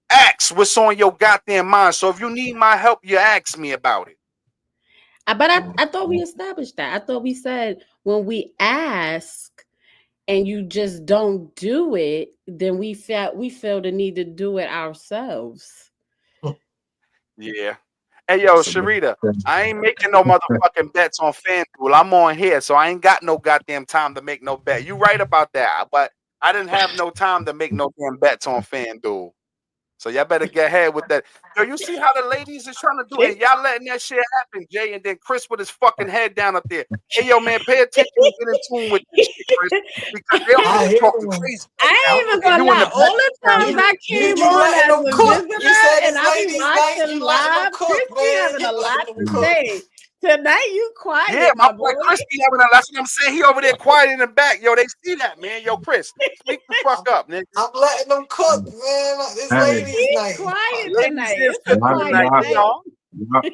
Ask what's on your goddamn mind. So if you need my help, you ask me about it. But I thought we established that. I thought we said when we ask and you just don't do it, then we feel the need to do it ourselves. Yeah. Hey yo, Sharita, I ain't making no motherfucking bets on FanDuel. I'm on here, so I ain't got no goddamn time to make no bet. You right about that, but I didn't have no time to make no damn bets on FanDuel. So y'all better get ahead with that. Yo, you see how the ladies is trying to do it? And y'all letting that shit happen, Jay, and then Chris with his fucking head down up there. Hey, yo, man, pay attention and get in tune with this shit, Chris. Because they I all hear talking them. crazy. I ain't even And gonna you in the lie. All the times background. I came You on letting as them a cook. visitor You said and it's I be ladies' night. watching You letting them live, cook, Chris be man. having You a lot letting them to cook. say. Tonight you Yeah, quiet, my my boy boy. Chris be having a, that's what I'm saying. He over there quiet in the back. Yo, they see that, man. Yo, Chris, speak the fuck up, nigga. I'm letting them cook, man. It's Hey, ladies' He's night. quiet Ladies tonight. is It's a cooking y'all, quiet tonight. y'all, They night. are.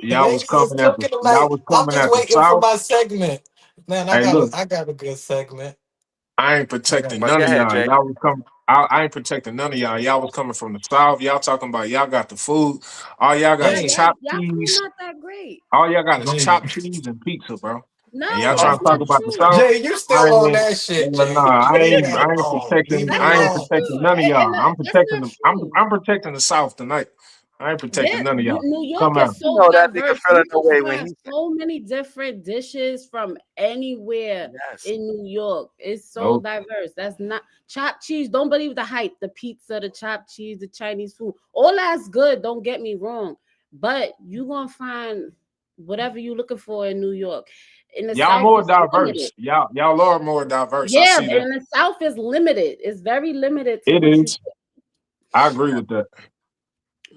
y'all was Ladies is coming at the cooking y'all tonight. was I'm coming just at the waiting for south. my segment. Man, Hey, look, I got a good segment. I ain't I got protecting But none go of ahead, y'all. Jay. Y'all was coming. I ain't protecting none of y'all. Y'all was coming from the south. Y'all talking about y'all got the food. All y'all got Nah, is Jay, chopped y'all food cheese. not that great. All y'all got is Jay, chopped cheese and pizza, bro. And No, y'all that's trying to oh, talk not about the true. south? Jay, you I still on ain't. that shit, Yeah, Jay. nah, Leave that alone. Leave I it That's ain't not alone. protecting true. none of y'all. I'm That's protecting not the. true. I'm protecting the south tonight. I ain't protecting There, none of y'all. New York Come out. is You so know that nigga diverse. feeling You no can way when find he so many different dishes from anywhere yes. in New York. It's so Nope. diverse. That's not chopped cheese. Don't believe the hype. The pizza, the chopped cheese, the Chinese food. All that's good. Don't get me wrong. But you gonna find whatever you're looking for in New York. In the Y'all South, more it's limited. diverse. Y'all are more diverse. I Yeah, see but that. in the South is limited. It's very limited to It what you. is. I agree with that.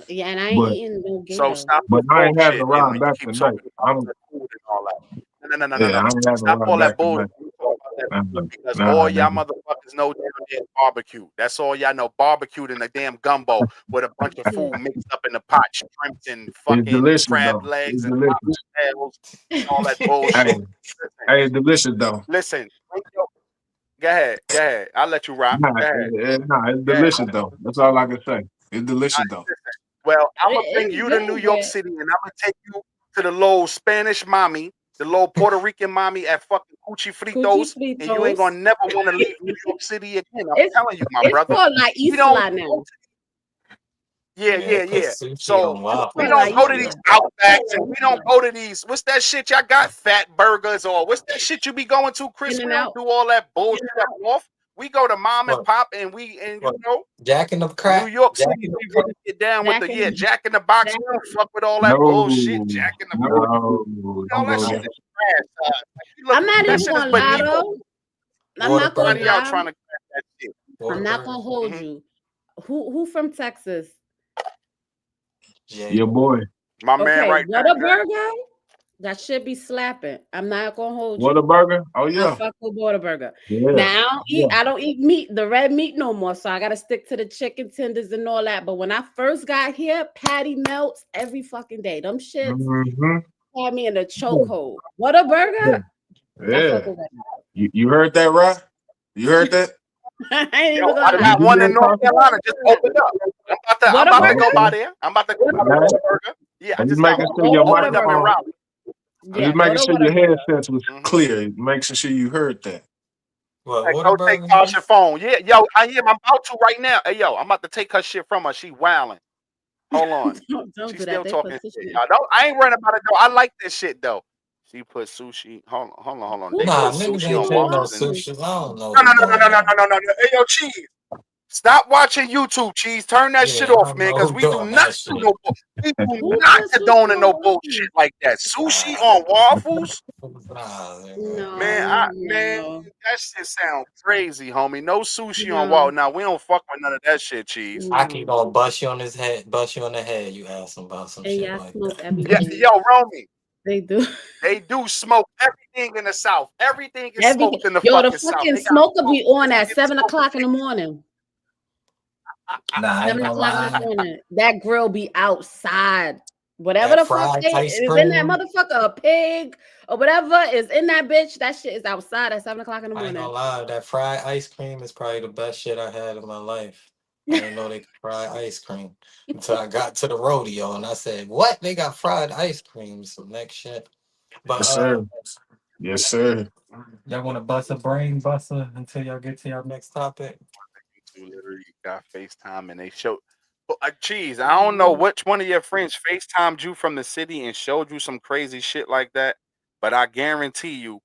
Yeah, and I ain't But eating no So gator. stop but this I ain't having a bullshit and ride when you back keep tonight. talking about I'm the food and all that. No. yeah. I ain't having a Stop ride all that back bullshit tonight. because Nah, all nah, y'all motherfuckers know down Yeah, barbecue. That's all y'all know. Barbecued in a damn gumbo with a bunch of Yeah. food mixed up in the pot, shrimps and It's fucking delicious crab though. legs It's and delicious. lobster tails and all that Hey, bullshit. Listen, hey, it's delicious though. listen. Go ahead. Go ahead. I'll let you rock. Nah, Go ahead. nah, it's Go ahead. delicious though. That's all I can say. It's delicious though. Listen. Well, I'm gonna bring It's you to New good, York but City, and I'm gonna take you to the little Spanish mommy, the little Puerto Rican mommy at fucking Cuchi coochie Fritos, and you ain't fritos. gonna never want to leave New York City again. I'm It's telling you, my it's brother. called La We don't Isla go now. to yeah, Yeah, yeah, put yeah. sushi So on It's we called waffles. La don't go to Nigga. these Isla. outbacks and we don't go to these. What's that shit y'all got? Fat burgers or what's that shit you be going to, Chris? In We and don't out. do all that bullshit up north. We go to mom and What? pop and we and you What? know Jack in the New crack? York Jack City, in the we crack? really get down with Jack the in the Jack in the Box. Jack. We don't fuck with all that bullshit. No, Jack in the Box, no, all don't that go shit Nah. there. is trash. You look, I'm not that even shit is gonna lie beneath though. I'm not gonna anybody Whataburger. out lie. trying to grab that shit. I'm not gonna Whataburger. hold Hmm. you. Who from Texas? Jay. Your boy. My man, Okay, right there. Whataburger. That should be slapping. I'm not gonna hold What a you. burger? Oh I yeah, fuck with Whataburger. yeah, Now yeah. I don't eat meat, the red meat no more. So I gotta stick to the chicken tenders and all that. But when I first got here, patty melts every fucking day. Them shits Mm-hmm. had me in a Yeah, chokehold. yeah, Whataburger, I fuck yeah. with that. You heard that, right? You heard that? I ain't Yo, even I gonna You, lie. got you one in been North talking? Carolina. Just opened up. I'm about to Whataburger? go Okay. by there. I'm about to go by All right. Whataburger. Yeah, I I'm just just got making one. sure Go to your Opened up in Whataburger. microphone. Raleigh. I'm Yeah, just go making to sure your Whataburger. headsets was Mm-hmm. clear. Making sure you heard that. What? Hey, go take Whataburger, man? Tasha phone. Yeah, yo, I am. I'm about to right now. Hey, yo, I'm about to take her shit from her. She wilding. Hold on. Don't She's do that. still They put talking shit. sushi. Y'all don't. I ain't running about it though. I like this shit though. She put sushi. Hold on. Who They Nah, put puts niggas sushi sushi ain't on on putting no waffles and waffles? sushi. I don't know no, what's no, no, no, going no, no, on. no, no, no. Hey, yo, cheese. Stop watching YouTube, cheese. Turn that shit Yeah, I off, don't man. know Because who we do doing not that do shit. no. We do Who not puts condone sushi in on no bullshit waffles? like that. Sushi Nah, on waffles. nah, nigga. Man, No, man, no, that shit sound crazy, homie. No sushi on no, wall. Now we don't fuck with none of that shit, cheese. Aki no. gonna bust you on his head, bust you on the head. You ask him about some And shit y'all like smoke that. Yeah, everything. yo, Romy, They do. they do smoke everything in the South. Everything is Everything. smoked in the Yo, the fucking South. fucking They got smoker smoked be on at biscuits, 7 o'clock in smoked the morning. Nah, I ain't 7 gonna o'clock in the lie. morning. That grill be outside. Whatever That the fuck fried they ice is in that cream. motherfucker, a pig or whatever is in that bitch. That shit is outside at 7 o'clock in the I ain't morning. gonna lie. That fried ice cream is probably the best shit I had in my life. I didn't know they could fry ice cream until I got to the rodeo and I said, "What? They got fried ice cream?" Some next shit. But Yes, sir. Yes, sir. y'all want to bust a brain buster until y'all get to your next topic? two literally got FaceTime and they showed. But geez, I don't know which one of your friends FaceTimed you from the city and showed you some crazy shit like that, but I guarantee you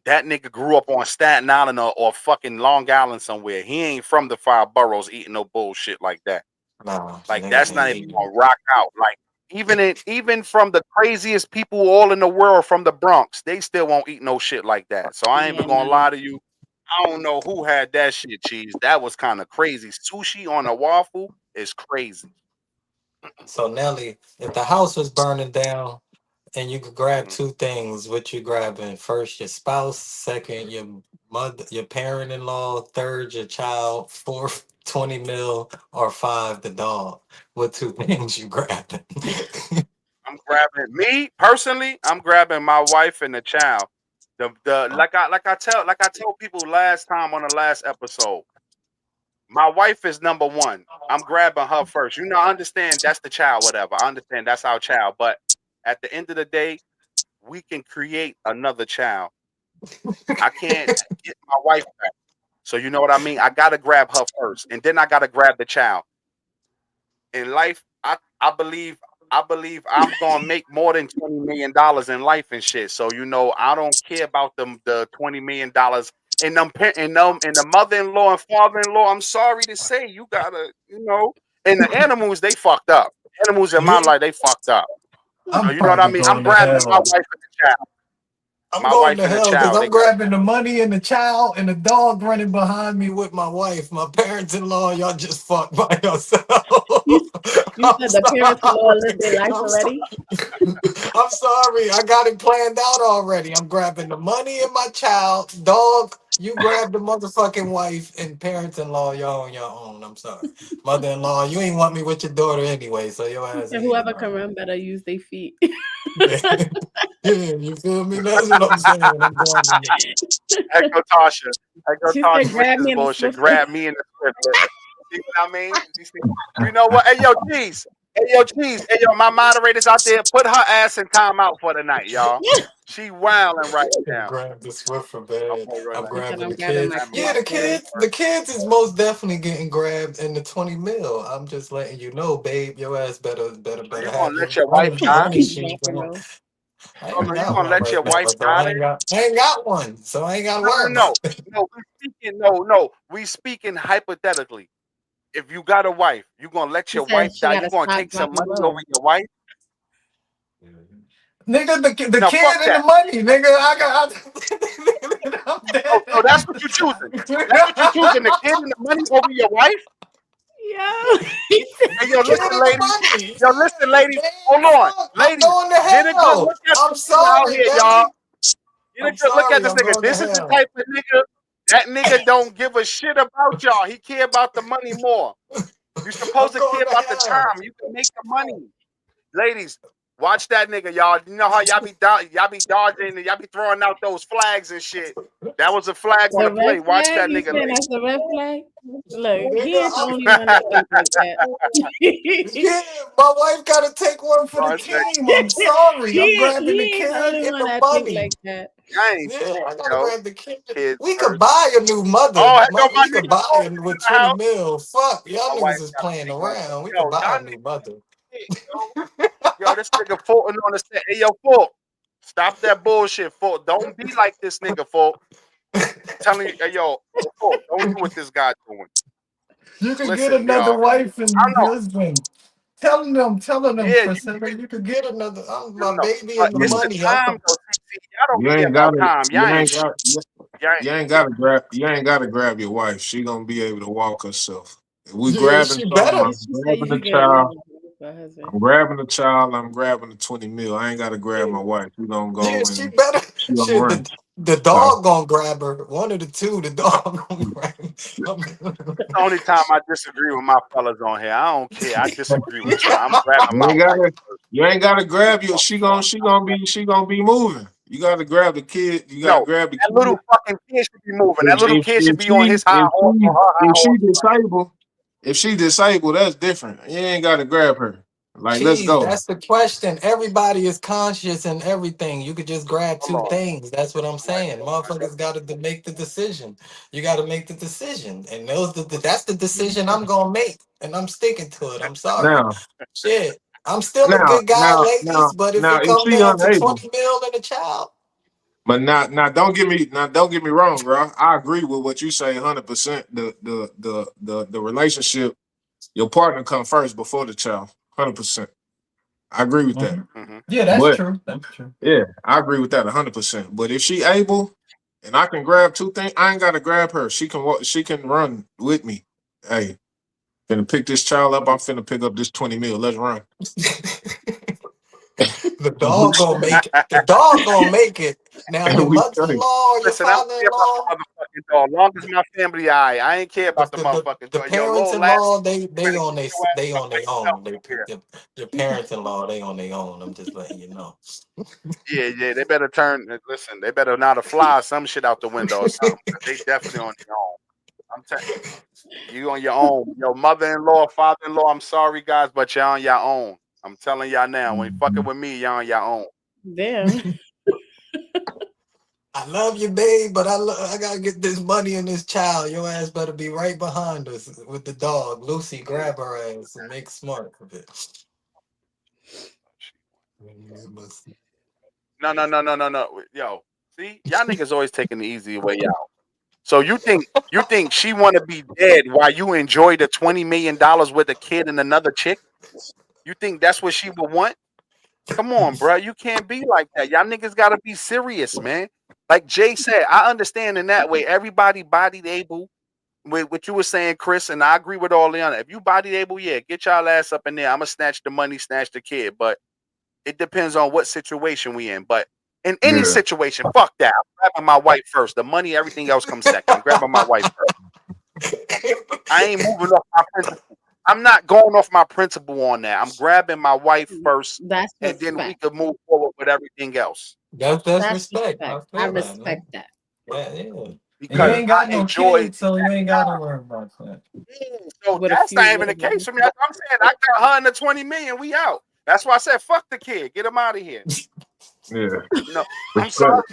that nigga grew up on Staten Island or fucking Long Island somewhere. He ain't from the five boroughs eating no bullshit like that. Nah, Like niggas that's ain't not even eating. gonna rock out. Like even from the craziest people all in the world from the Bronx, they still won't eat no shit like that. So I ain't Yeah, even gonna no. lie to you. I don't know who had that shit, cheese. That was kind of crazy. Sushi on a waffle is crazy. So Nelly, if the house was burning down and you could grab Mhm. two things, what you grabbing? First, your spouse. Second, your mother, your parent-in-law. Third, your child. Fourth, 20 mil. Or five, the dog. What two things you grabbing? I'm grabbing me personally. I'm grabbing my wife and the child. The like I tell people last time on the last episode. My wife is number one. I'm grabbing her first. You know, I understand that's the child, whatever. I understand that's our child. But at the end of the day, we can create another child. I can't get my wife back. So you know what I mean? I gotta grab her first. And then I gotta grab the child. In life, I believe I'm gonna make more than $20 million in life and shit. So you know, I don't care about them the $20 million and and the mother-in-law and father-in-law. I'm sorry to say, you gotta, you know, and the animals they fucked up. Animals in my Yeah, life they fucked up. So I'm you know what I probably mean? I'm going to grabbing my hell. wife and the child. I'm My going wife to and the hell because child. I'm They got grabbing the money and the child and the dog running behind me with my wife. My parents-in-law, y'all just fucked by yourself. You, you I'm said the parents-in-law sorry. lived their life I'm already. sorry. I'm sorry. I got it planned out already. I'm grabbing the money and my child, dog, You grab the motherfucking wife and parents-in-law, y'all on your own. I'm sorry. Mother-in-law, you ain't want me with your daughter anyway, so your ass And leave whoever alone. can run better use their feet. Yeah. Yeah, you feel me? That's what I'm saying. I'm grabbing the Echo Tasha. Echo She Tasha said, with "Grab this me in the bullshit. Swiffer." Grab me in the Swift. See what I mean? You know what? Hey, yo, Cheese. Hey, yo, Cheese. Hey, yo, my moderators out there, put her ass in timeout for the night, y'all. She wilding right now. grab the Swiffer I'm bed. gonna run I'm that. He said, grabbing "I'm the grabbing my kids. Grab me Yeah, my kids the too." kids. The kids is most definitely getting grabbed in the 20 mil. I'm just letting you know, babe. Your ass So you better gonna have your let your wife die? running shoes on. Buffalo. I Oh ain't no, you got gonna one let right your now, wife so die then? I ain't got one, so I ain't got to No, no, worry no. about it. No, no. We speaking hypothetically. If you got a wife, you gonna let She your said wife she die? got You to gonna stop, take drop, some and money over roll. your wife? Nigga, the No, fuck kid and the that. money, nigga. I'm Oh, dead. so that's what you choosing. That's what you choosing. The kid and the money over your wife? Yo, he said, Hey, yo, Kid listen, and the ladies. money. Yo, listen, Yeah, ladies. man, Hold on. fuck. I'm Ladies, going to get a good hell. look at I'm this nigga out sorry, here, y'all. Belly. Get a I'm good look at sorry. this I'm nigga. going to This is the hell. type of nigga, that nigga don't give a shit about y'all. He care about the money more. You supposed I'm to care going to about the hell. time. You can make the money. Ladies, watch that nigga, y'all. You know how y'all be dodging and y'all be throwing out those flags and shit. That was a flag on the the red play. Watch flag? that You nigga, saying that's the red flag? Look, he Nigga, ain't the I'm, only one that think like that. yeah, my wife got to take one for the Watch that. team. I'm sorry. I'm grabbing the he ain't the kid only and one the that think money. like that. I ain't, Yeah, I gotta yo, grab the kid. kids We could first. buy a new mother. Oh, yo, my We could nigga buy Ford it in with the 20 house. mil. Fuck, y'all My niggas wife is gotta playing take one. around. We Yo, could buy y'all a new niggas mother. shit, yo, this nigga Fulton on the set. Hey, yo, Fulton, stop that bullshit, Fulton. Don't be like this nigga, Fulton. Telling you, hey, yo, Fulton, don't do what this guy doing. You could get Listen, another y'all. wife I in don't know. Lisbon. Telling them, Yeah, Priscilla, you could get another. I'm you my know, baby but and the it's the money. time though. See, y'all don't You care ain't about gotta. time. You Y'all ain't ain't shit. got. Y'all ain't, You ain't gotta grab. You ain't gotta grab your wife. She gonna be able to walk herself. If we Yeah, grabbing she something, better. I'm She said you grabbing the could get child. another for her husband. I'm grabbing the child. I'm grabbing the 20 mil. I ain't gotta grab my wife. We gonna Yeah, go she and better. she gonna Shit, run. the So dog gonna grab her. One of the two, the dog gonna grab her. the only time I disagree with my fellas on here. I don't care. I disagree with y'all. I'm grabbing you my ain't wife gotta. first. You ain't gotta grab you. Fuck She y'all. gonna. She gonna be moving. You gotta grab the kid. You gotta No, grab the that little kid. fucking kid should be moving. That If little if kid should if be on she his high if horse she or her high if she horse. disabled, that's different. You ain't gotta grab her. Like, let's Cheese, go. that's the question. Everybody is conscious and everything. You could just grab Hold two on. things. That's what I'm I'm right saying. here. Motherfuckers got to make the decision. You got to make the decision, and that's the decision I'm gonna make, and I'm sticking to it. I'm sorry. Now, Shit, I'm still a now, good guy, now, ladies. now, But if now, it if come she down to unable, 20 mil and a child, but now, don't get me wrong, bro. I agree with what you say, 100%. The relationship, your partner come first before the child, 100%. I agree with that. Mhm. Mm-hmm. Yeah, that's But true. That's true. yeah, I agree with that 100%. But if she able, and I can grab two things, I ain't gotta grab her. She can walk. She can run with me. Hey, finna pick this child up. I'm finna pick up this 20 mil. Let's run. The And we dog gonna straight. make it. The dog gonna make it. Now your And we straight. mother-in-law or your Listen, I don't care about father-in-law. the motherfucking dog. Long as my family, I ain't care The about the the, the, motherfucking the dog. Yo, little last, parents-in-law, you better get your ass they up on by their yourself own. They over here. the parents-in-law, they on their own. I'm just letting you know. Yeah, they better turn. Listen, they better not fly some shit out the window or something. 'Cause they definitely on their own. I'm telling you on your own. Your mother-in-law, father-in-law. I'm sorry, guys, but you're on your own. I'm telling y'all now. When you fucking with me, you're on your own. Damn. I love you, babe, but I gotta get this money and this child. Your ass better be right behind us with the dog. Lucy, Yeah. grab her ass and make smart of it. Yeah, No. Yo, see, y'all niggas always taking the easy way out. So you think she want to be dead while you enjoy the $20 million with a kid and another chick? You think that's what she would want? Come on, bro. You can't be like that. Y'all niggas gotta be serious, man. Like Jay said, I understand in that way. Everybody bodied able with what you were saying, Chris, and I agree with all Leon. If you bodied able, yeah, get y'all ass up in there. I'ma snatch the money, snatch the kid. But it depends on what situation we in. But In any Yeah. situation, fuck that. I'm grabbing my wife first. The money, everything else comes second. I'm grabbing my wife first. I ain't moving off my principle. I'm not going off my principle on that. I'm grabbing my wife first, That's and then we respect. could move forward with everything else. That's That's respect. respect. I I feel that, man. respect that. Yeah, yeah. And you Because Yeah. ain't got I no enjoy. kids, so you ain't got to worry about that. So With a that's few, not even the case for me. That's what I'm saying. I got 120 million. We out. That's why I said fuck the kid. Get him out of here. Yeah. You know, I'm Respect. sorry.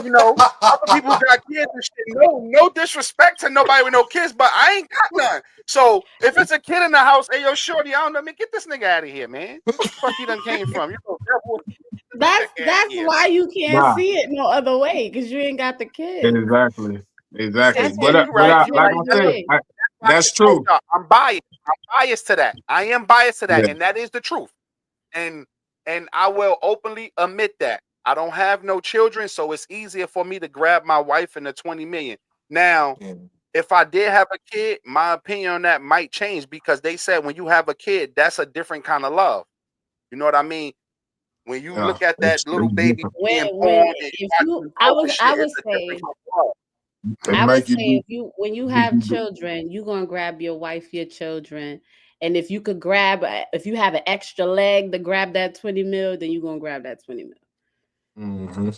You know, other people got kids and shit. No disrespect to nobody with no kids, but I ain't got none. So if it's a kid in the house, hey yo, shorty, I don't know, man, get this nigga out of here, man. Fuck he done came from. You know, devil, That's out of that's here. why you can't Nah. see it no other way because you ain't got the kids. Exactly. Exactly. That's Yeah, why you you But can't right. I, You see it like right. I either That's said, way. why I that's just told true. y'all I'm biased. I'm biased to that. I am biased to that, Yeah. and that is the truth. And I will openly admit that I don't have no children, so it's easier for me to grab my wife and the 20 million. Now, Yeah. if I did have a kid, my opinion on that might change because they said when you have a kid, that's a different kind of love. You know what I mean? When you Yeah. look at that little It's baby different. being When born and you if watch you them grow and I shit, would it's a different say kind of love. It I would make you say do. if you when you Make have you do. children, you gonna grab your wife, your children, and if you could grab if you have an extra leg to grab that 20 mil, then you gonna grab that 20 mil. Mm-hmm.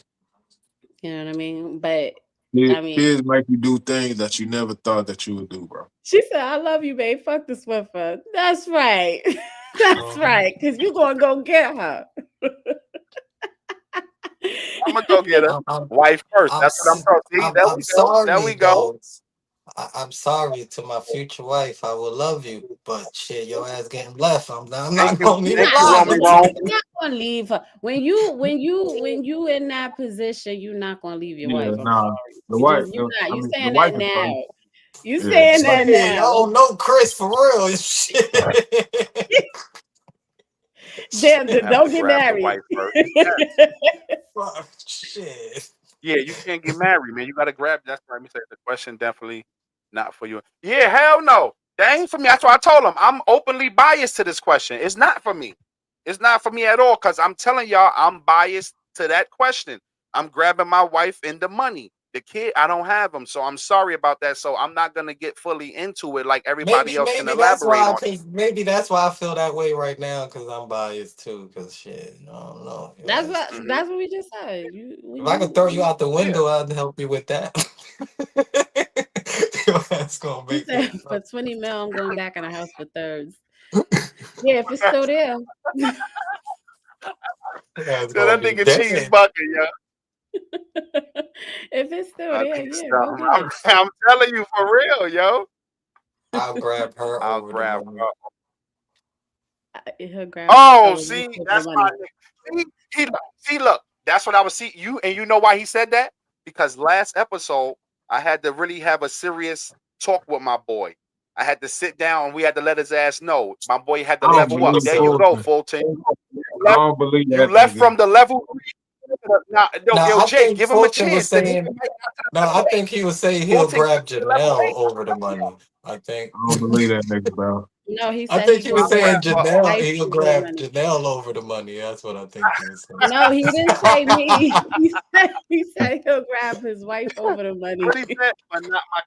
You know what I mean? But Kids, I mean, kids make you do things that you never thought that you would do, bro. she said, "I love you, babe. Fuck the Swiffer." That's right. That's Uh-huh. right. Because you gonna go get her. I'm gonna go get her. I'm, I'm, Wife first. I'm, That's what I'm s- talking. See, there I'm we go. There sorry we go. though. I'm sorry to my future wife. I will love you, but shit, your ass getting left. I'm not gonna You're even Thank you, lie not, Romy but to you. Rome. you're not gonna leave her when you in that position. You're not gonna leave your Yeah, wife. I'm nah. sorry. The You wife, just you're the, not. I You mean, the saying wife that is first. now. You Yeah. saying that Shit, now. y'all don't know Chris for real. Shit. Damn, I have to don't get grab the married. wife first. Yes. Fuck, shit. Yeah, you can't get married, man. You gotta grab. That's right. Let me say the question definitely not for you. Yeah, hell no. That ain't for me. That's why I told him I'm openly biased to this question. It's not for me. It's not for me at all. Cause I'm telling y'all, I'm biased to that question. I'm grabbing my wife and the money. The kid, I don't have them, so I'm sorry about that. So I'm not gonna get fully into it like everybody Maybe else can maybe that's elaborate why, on it. cause maybe that's why I feel that way right now, cause I'm biased too. Cause shit, I don't know. Your That's ass. what Hmm. that's what we just said. You If when I could throw you you out the Yeah. window, I'd help you with that. Your ass gonna he make said that for up. 20 mil, I'm going back in the house for thirds. Yeah, if it's still there. Your ass So gonna that be nigga cheese dead. bucket, yo. If it's still I there, think yeah, so. go get it. I'm telling you for real, yo. I'll grab her I'll over the grab money. her. He'll grab Oh, you see, for the that's my money. nigga. Look, that's what I was see you, and you know why he said that? Because last episode I had to really have a serious talk with my boy. I had to sit down and we had to let his ass know. My boy had to I don't level up. believe There you go, Fulton. Fulton. I don't believe You that left nigga. from the level. Now, Now yo, I Jay, think give him a Fulton was chance. The nigga saying. might not No, I level up. think he was saying he'll Fulton, grab give him the level Janelle up. over the money. I think. I don't believe that nigga, bro. No, he I said think he he gonna was I'll grab saying grab his her. Janelle. wife He'll over the grab money. Janelle over the money. That's what I think he was saying. No, he didn't say me. He said he'll grab his wife over the money. What he said, but not my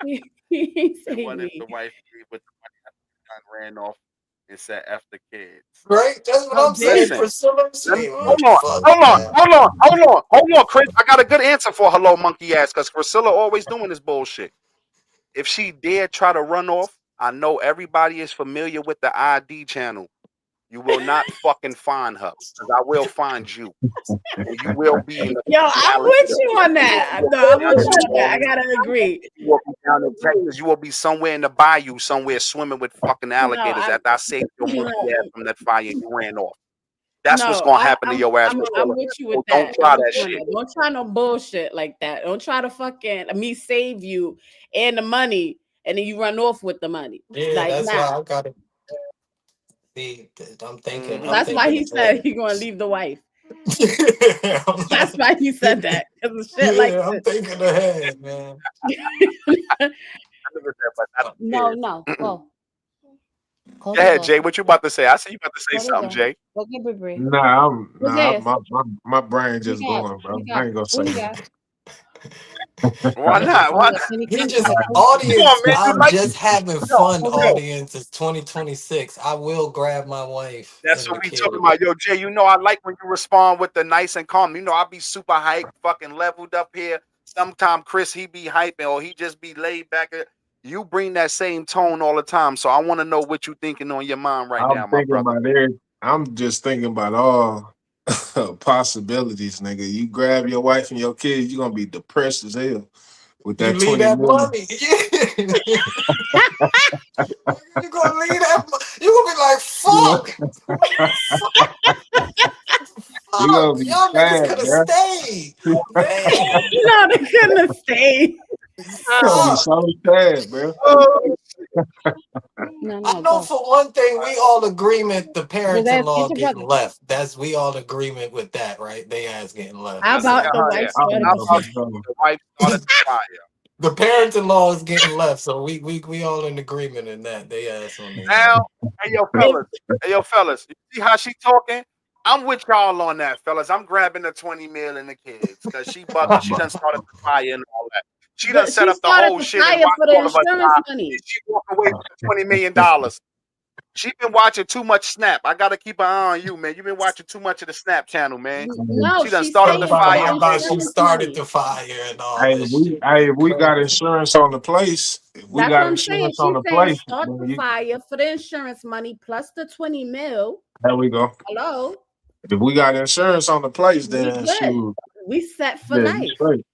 He kid. say What if me. the wife gave with the money after ran off and said F the kids? Right? That's what Oh, I'm saying. damn. Listen, Priscilla, let me, see, hold on, fuck hold on, that. hold on, hold on, hold on, Chris. I got a good answer for hello monkey ass because Priscilla always doing this bullshit. If she dare try to run off, I know everybody is familiar with the ID channel. You will not fucking find her because I will find you. And you will be in the Yo, fucking I'm with alligator. you on You that. will No, be I'm down with in you New on that. I Orleans. gotta agree. You will be down in Texas. You will be somewhere in the bayou, somewhere swimming with fucking No, alligators I'm after I saved your monkey ass from that fire and you ran off. That's what's no, gonna I'm happen to I'm your ass, I'm Priscilla. I'm with you with So don't that. I'm try with that you on shit. that. Don't try no bullshit like that. Don't try to fucking me save you and the money, and then you run off with the money. Yeah, Like, that's nah. why I gotta see. I'm thinking. I'm Mm-hmm. That's why thinking he ahead. said he gonna leave the wife. I'm That's not- why he said that because of shit like yeah, I'm thinking ahead, man. I never said, but not the no, kids. no, go. Close Go the ahead, door. Jay. What you about to say? I see you about to say Close the something, door. Jay. Go get Brie. Who's Nah, this? my brain Who you just got? going, Who bro. you I got? ain't gonna Who say you got? nothing. Why not? Oh, Why yeah, not? Penny He Crumpets just are close. Come on, audience. man. You I'm like just having yo, fun. yo. Audience. It's 2026. I will grab my wife That's and what the we talking kid. about. Yo, Jay, you know I like when you respond with the nice and calm. You know, I be super hype, fucking leveled up here. Sometime Chris, he be hyping or he just be laid back. You bring that same tone all the time. So I want to know what you thinking on your mind right I'm now, my thinking brother. about it. I'm just thinking about all possibilities, nigga. You grab your wife and your kids, you're gonna be depressed as hell with You that leave 20 that million. money. Yeah. You gonna leave that? You gonna be like, You fuck, gonna fuck. be Y'all niggas sad, could have bro. stayed. Damn, No, they couldn't have stayed. You gonna be fuck. so sad, bro. Oh, No, I no, know go. for one thing, we all agreement the Jose, get parents-in-law your getting brother. left. That's we all agreement with that, right? They ass getting left. How yeah, about So the yeah. wife I started don't How the know about for fire? sure. the wife started the fire? the parents-in-law is getting left. So we all in agreement in that. They ass on their own. Now, If hey yo, fellas, you see how she talking? I'm with y'all on that, fellas. I'm grabbing the 20 mil and the kids because she bugging. She done started the fire and all that. She done set she up the started whole the shit and fire watched for the all of us insurance die. money. And she walk away with the $20 million. She been watching too much Snap. I gotta keep an eye on you, man. You been watching too much of the Snap channel, man. No, She done she's started the saying for the fire, How about man. she insurance started money. the fire and all Hey, this shit? if we got Crazy. insurance on the place, if we That's what got I'm saying. insurance on She's the saying place, start then the fire for the insurance money plus the 20 mil. there we go. Hello, If we got insurance on the place, we then good. shoot, We set for yeah, you life. straight.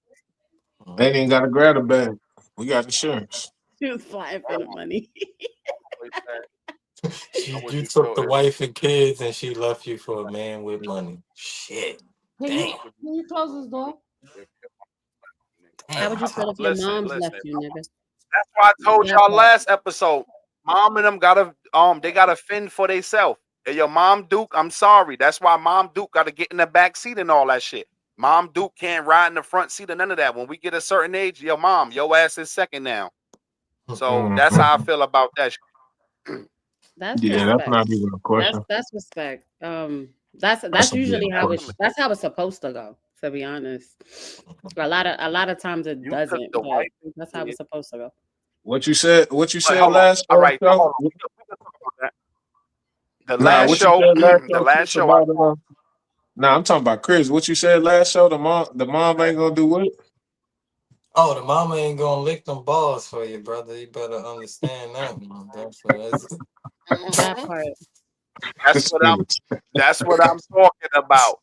They Mhm. ain't got to grab a bag. We got insurance. She was flying for the money. I She, would you do took so the if wife and kids, and she left you for a man with money. Shit. Can you Damn. I would do can you close this door? if How Damn. would you feel if your listen, mom's left listen. you, nigga? That's why I told That y'all part. last episode. Mom and them gotta they gotta fend for themselves. And your mom Duke, I'm sorry. That's why Mom Duke gotta get in the back seat and all that shit. Mom Duke can't ride in the front seat or none of that. When we get a certain age, your ass is second now. So that's how I Mhm. feel about that. That's Yeah, that's respect. not even a question. That's respect. That's That's that's a big usually how it question. that's how it's supposed to go. To be honest, a lot of times it You took doesn't, the but wife and that's how kid. it's supposed to go. What you said? What you But said hold on. last All right, so hold show? on. We can talk about that. The Nah, last what you show, said last the show, last Chris, show I about Nah, I'm talking about Chris. What you said last show? The mom ain't gonna do what? Oh, the mama ain't gonna lick them balls for you, brother. You better understand that, man. That part. That's This what I'm. nigga. That's what I'm talking about.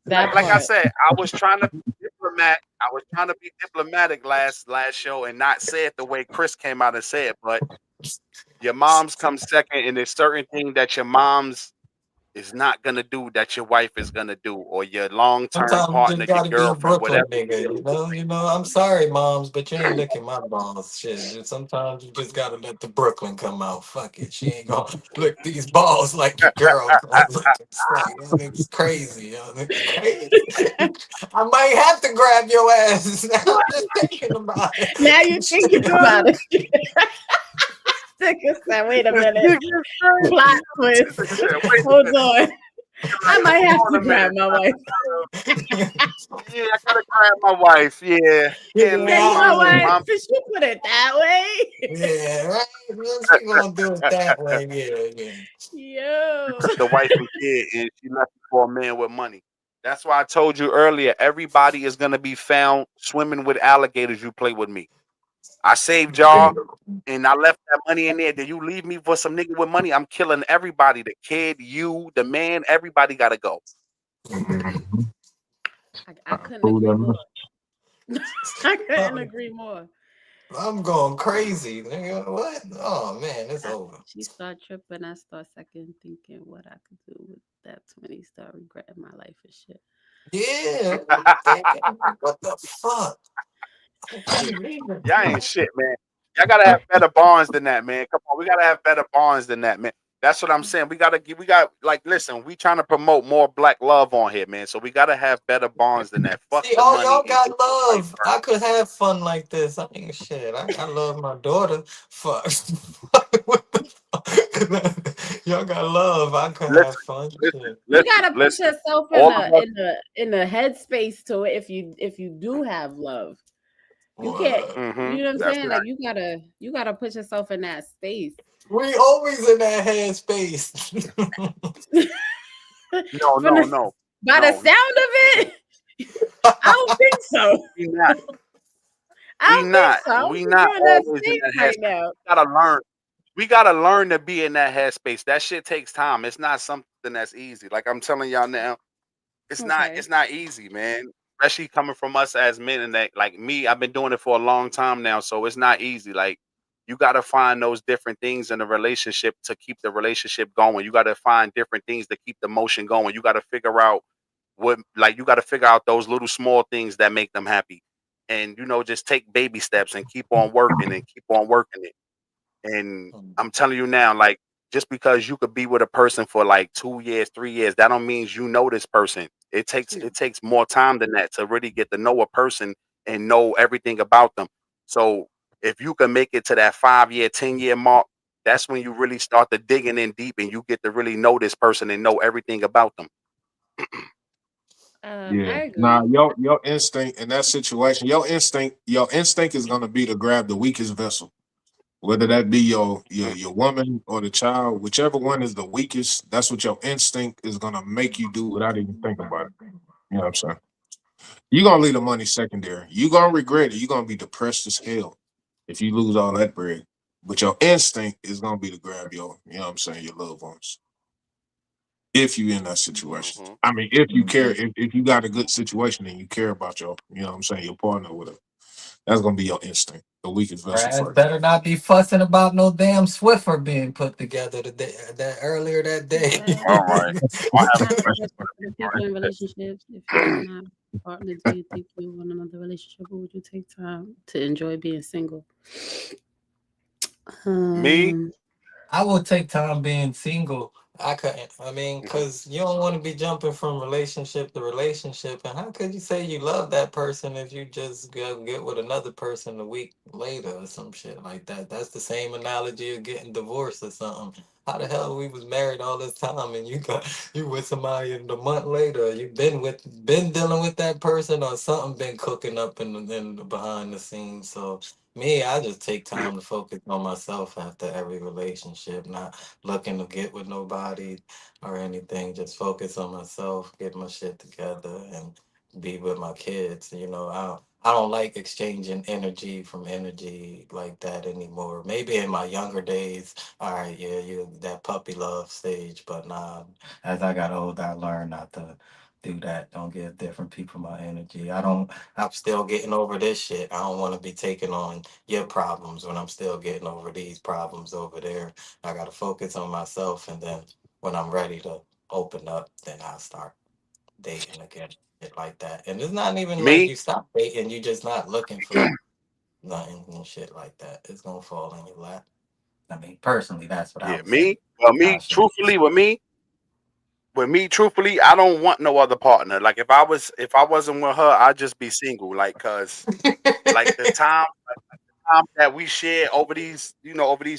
That Like I part. said, I was trying to be diplomat. I was trying to be diplomatic last show and not say it the way Chris came out and said it. But your mom's come second, and there's certain things that your mom's is not gonna do that your wife is gonna do, or your long term Sometimes you just partner, your gotta be a girlfriend, Brooklyn whatever nigga, it you is. know. I'm sorry, moms, but you ain't licking my balls. Shit, dude, sometimes you just gotta let the Brooklyn come out. Fuck it, she ain't gonna lick these balls like your girl gonna lick. It's like that nigga's crazy, yo. Nigga's crazy. I might have to grab your ass. Now I'm just thinking about it. Now you're thinking about it. Nigga said, wait a This minute. nigga is crazy. Plot twist. This nigga said, "Wait a Hold minute, on. I might have hold to a grab minute. my wife. Yeah, I gotta grab my wife. Yeah, can't Say, lick you my know Yeah. what? mom." Since you put it that way. Yeah, right. Well, she gonna do it that way. Yeah, yeah. You Yo. took the wife and kid, and she left you for a man with money. That's why I told you earlier. Everybody is gonna be found swimming with alligators. You play with me. I saved y'all, and I left that money in there. Then you leave me for some nigga with money. I'm killing everybody. The kid, you, the man. Everybody gotta go. Mhm. I couldn't Who agree them? more. I couldn't I'm agree more. I'm going crazy, nigga. What? Oh man, it's over. She start tripping. I start second thinking what I could do with that 20. Start regretting my life and shit. Yeah, I'm thinking, what the fuck? I can't even Y'all ain't shit, man. Y'all gotta have better bonds than that, man. Come on, we gotta have better bonds than that, man. That's what I'm saying. We got like listen, we trying to promote more black love on here, man. So we gotta have better bonds than that. Fuck see. the All money y'all and got get your wife love. first. I could have fun like this. I ain't shit. I love my daughter. Fuck. What the fuck? Y'all got love. I can have Listen, fun. listen, Shit. You listen, gotta put listen. yourself All of us. in the headspace to it if you do have love. You can't, What? you know what I'm That's saying? not. Like you gotta put yourself in that space. We always in that head space. No, From no, the no, by the no. sound of it, I don't think so. We not. I don't think so. I don't We think not you're in that always in space that right headspace. now. We gotta learn. We gotta learn to be in that headspace. That shit takes time. It's not something that's easy. Like I'm telling y'all now, it's not. Okay. It's not easy, man. Especially coming from us as men, and that like me, I've been doing it for a long time now, so it's not easy. Like you got to find those different things in a relationship to keep the relationship going. You got to find different things to keep the motion going. You got to figure out what, like, you got to figure out those little small things that make them happy, and just take baby steps and keep on working and keep on working it. And I'm telling you now, like, just because you could be with a person for like 2 years, 3 years, that don't mean you know this person. It takes more time than that to really get to know a person and know everything about them. So if you can make it to that 5 year, 10 year mark, that's when you really start to digging in deep and you get to really know this person and know everything about them. Yeah. I Nah, agree. your instinct in that situation, your instinct is gonna be to grab the weakest vessel. Whether that be your woman or the child, whichever one is the weakest, that's what your instinct is gonna make you do without even thinking about it. You know what I'm saying? You're gonna leave the money secondary. You're gonna regret it. You're gonna be depressed as hell if you lose all that bread. But your instinct is gonna be to grab you know what I'm saying, your loved ones. If you in that situation. Hmm. I mean, if you care, Mhm. if you got a good situation and you care about you know what I'm saying, your partner or whatever, that's gonna be your instinct. The weakest vessel Brad first. better not be fussing about no damn Swiffer being put together today, that earlier that day. All right. I'll I have have a a question question for for the people in relationships. If you did not have a partner, do you think you want another relationship, or would you take time to enjoy being single? me. Um, I would take time being single. I couldn't. I mean, Hmm. because you don't want to be jumping from relationship to relationship. And how could you say you love that person if you just go get with another person a week later or some shit like that? That's the same analogy of getting divorced or something. How the hell we was married all this time and you with somebody and a month later you've been dealing with that person or something been cooking up in the behind the scenes. So me, I just take time to focus on myself after every relationship, not looking to get with nobody or anything. Just focus on myself, get my shit together, and be with my kids. I don't like exchanging energy from energy like that anymore. Maybe in my younger days, all right, yeah, you that puppy love stage, but nah. As I got older, I learned not to do that. Don't give different people my energy. I'm still getting over this shit. I don't want to be taking on your problems when I'm still getting over these problems over there. I got to focus on myself, and then when I'm ready to open up, then I'll start dating again. Shit like that. And it's not even like Me. you stop dating, you just not looking for nothing and shit like that. It's gonna fall in your lap. I mean, personally, that's what I Yeah, would say. me. Well, I me. should. Truthfully, with me, I don't want no other partner. Like if I wasn't with her, I'd just be single. Like, cause like the time that we shared over these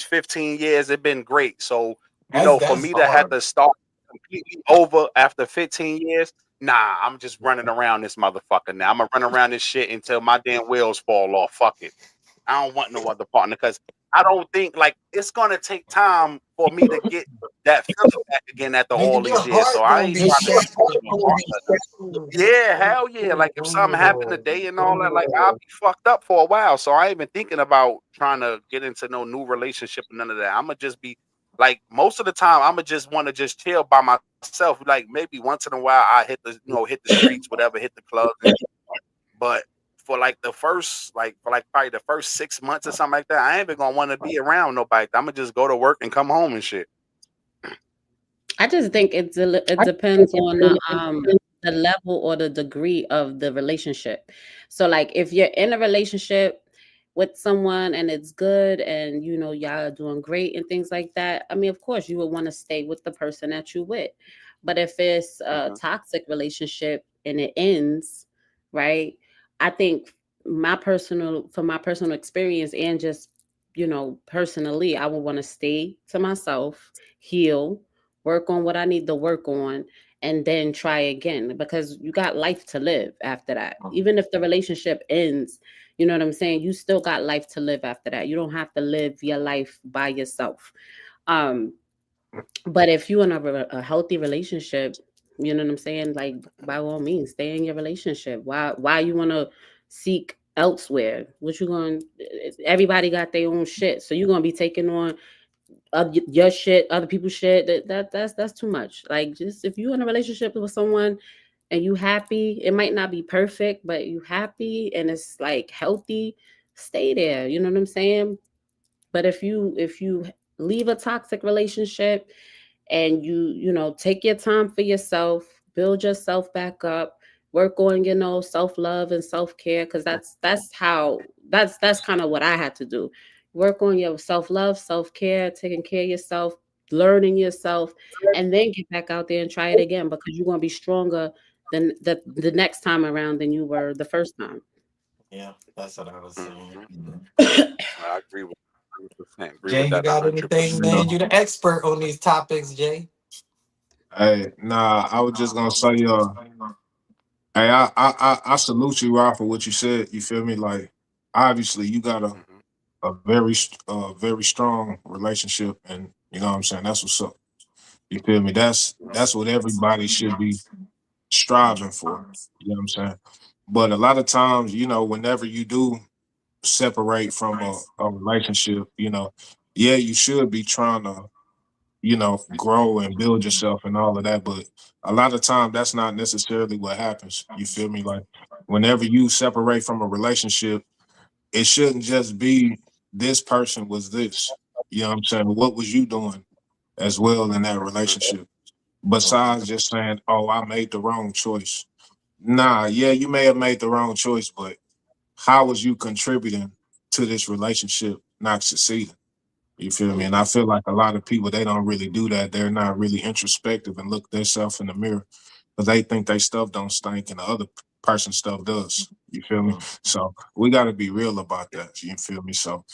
15 years, it been great. So, for That's me to have hard. to start completely over after 15 years, nah, I'm just running around this motherfucker now. I'm gonna run around this shit until my damn wheels fall off. Fuck it. I don't want no other partner because I don't think like it's gonna take time for me to get that feeling back again after all Nigga, your these years. So heart I gonna ain't be trying to shattered. get no partner. Yeah, hell yeah. Like if something happened today and all that, like I'll be fucked up for a while. So I ain't even thinking about trying to get into no new relationship and none of that. I'ma just be like most of the time I'ma just want to just chill by myself. Like maybe once in a while I hit the streets, whatever, hit the clubs and shit. But for like the first for like probably the first 6 months or something like that, I ain't even gonna want to be around nobody. I'ma just go to work and come home and shit. I just think it depends on the level or the degree of the relationship. So like if you're in a relationship with someone and it's good and y'all are doing great and things like that, I mean of course you would want to stay with the person that you with. But if it's a Hmm. toxic relationship and it ends, right? I think my personal experience and just personally, I would want to stay to myself, heal, work on what I need to work on, and then try again, because you got life to live after that. Even if the relationship ends, you know what I'm saying? You still got life to live after that. You don't have to live your life by yourself. Um, but if you in a healthy relationship, you know what I'm saying? Like, by all means, stay in your relationship. Why you want to seek elsewhere? What you going? Everybody got their own shit, so you're gonna be taking on your shit, other people's shit. That's too much. Like, just if you in a relationship with someone and you happy, it might not be perfect, but you happy and it's like healthy, stay there. You know what I'm saying? But if you leave a toxic relationship and take your time for yourself, build yourself back up, work on self-love and self-care, because that's kind of what I had to do. Work on your self-love, self-care, taking care of yourself, learning yourself, and then get back out there and try it again, because you're going to be stronger than the next time around than you were the first time. Yeah, that's what I was saying. Hmm. Mhm. I agree with 100%. Agree Jay, with you that got anything, 100%. man? Yeah. You the expert on these topics, Jay. Hey, nah, I was just gonna say, hey, I salute you, Rob, for what you said. You feel me? Like, obviously, you got Hmm. a very strong relationship, and you know what I'm saying. That's what's up. You feel me? That's what everybody should be striving for. You know what I'm saying? But a lot of times, whenever you do separate from a relationship, yeah, you should be trying to, grow and build yourself and all of that. But a lot of time that's not necessarily what happens. You feel me? Like, whenever you separate from a relationship, it shouldn't just be this person was this. You know what I'm saying? What was you doing as well in that relationship? Besides just saying, oh, I made the wrong choice. Nah, yeah, you may have made the wrong choice, but how was you contributing to this relationship not succeeding? You feel me? And I feel like a lot of people, they don't really do that. They're not really introspective and look themselves in the mirror because they think they stuff don't stink and the other person's stuff does. You feel me? So we got to be real about that. You feel me? So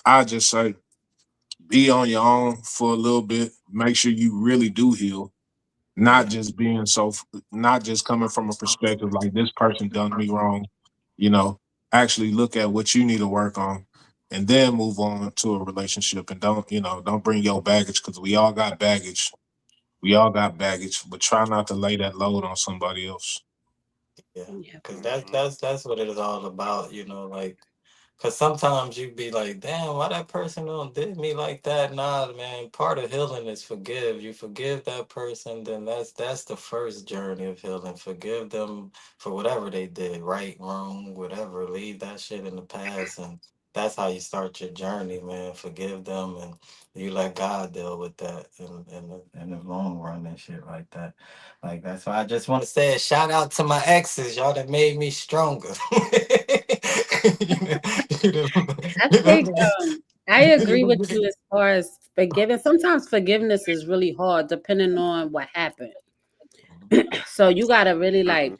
I just say be on your own for a little bit. Make sure you really do heal, not Yeah, just being not just coming from a perspective like this person done me wrong. You know, actually look at what you need to work on, and then move on to a relationship. And don't bring your baggage because we all got baggage. We all got baggage, but try not to lay that load on somebody else. yeah. Yeah. Cause Hmm. that's what it is all about, like. Cause sometimes you be like, damn, why that person don't did me like that? Nah, man. Part of healing is forgive. You forgive that person, then that's the first journey of healing. Forgive them for whatever they did, right, wrong, whatever. Leave that shit in the past, and that's how you start your journey, man. Forgive them, and you let God deal with that in the long run and shit like that. Like that's why I just want to say a shout out to my exes, y'all that made me stronger. You know, I you think know, I agree with you as far as forgiving. Sometimes forgiveness is really hard depending on what happened. So you gotta really Hmm.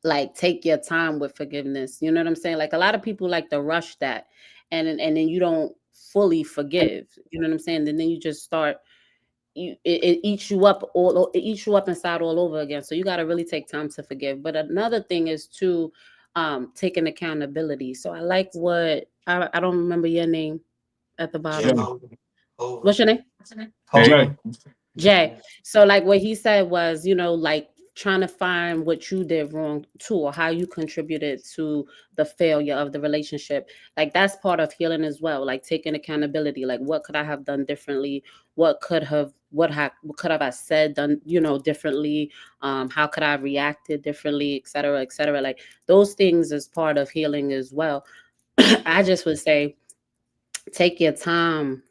like take your time with forgiveness. You know what I'm saying? Like, a lot of people like to rush that, and then you don't fully forgive. You know what I'm saying? And then you just start it eats you up it eats you up inside all over again. So you got to really take time to forgive. But another thing is to taking accountability. So I like what I don't remember your name at the Jay bottom. Jay, Holding, Holding, What's your name? Jay, Holding. Jay. So like what he said was, like trying to find what you did wrong too, or how you contributed to the failure of the relationship. Like, that's part of healing as well. Like, taking accountability. Like, what could I have done differently? What could have I said, done, differently? How could I have reacted differently, et cetera, et cetera. Like, those things is part of healing as well. I just would say take your time,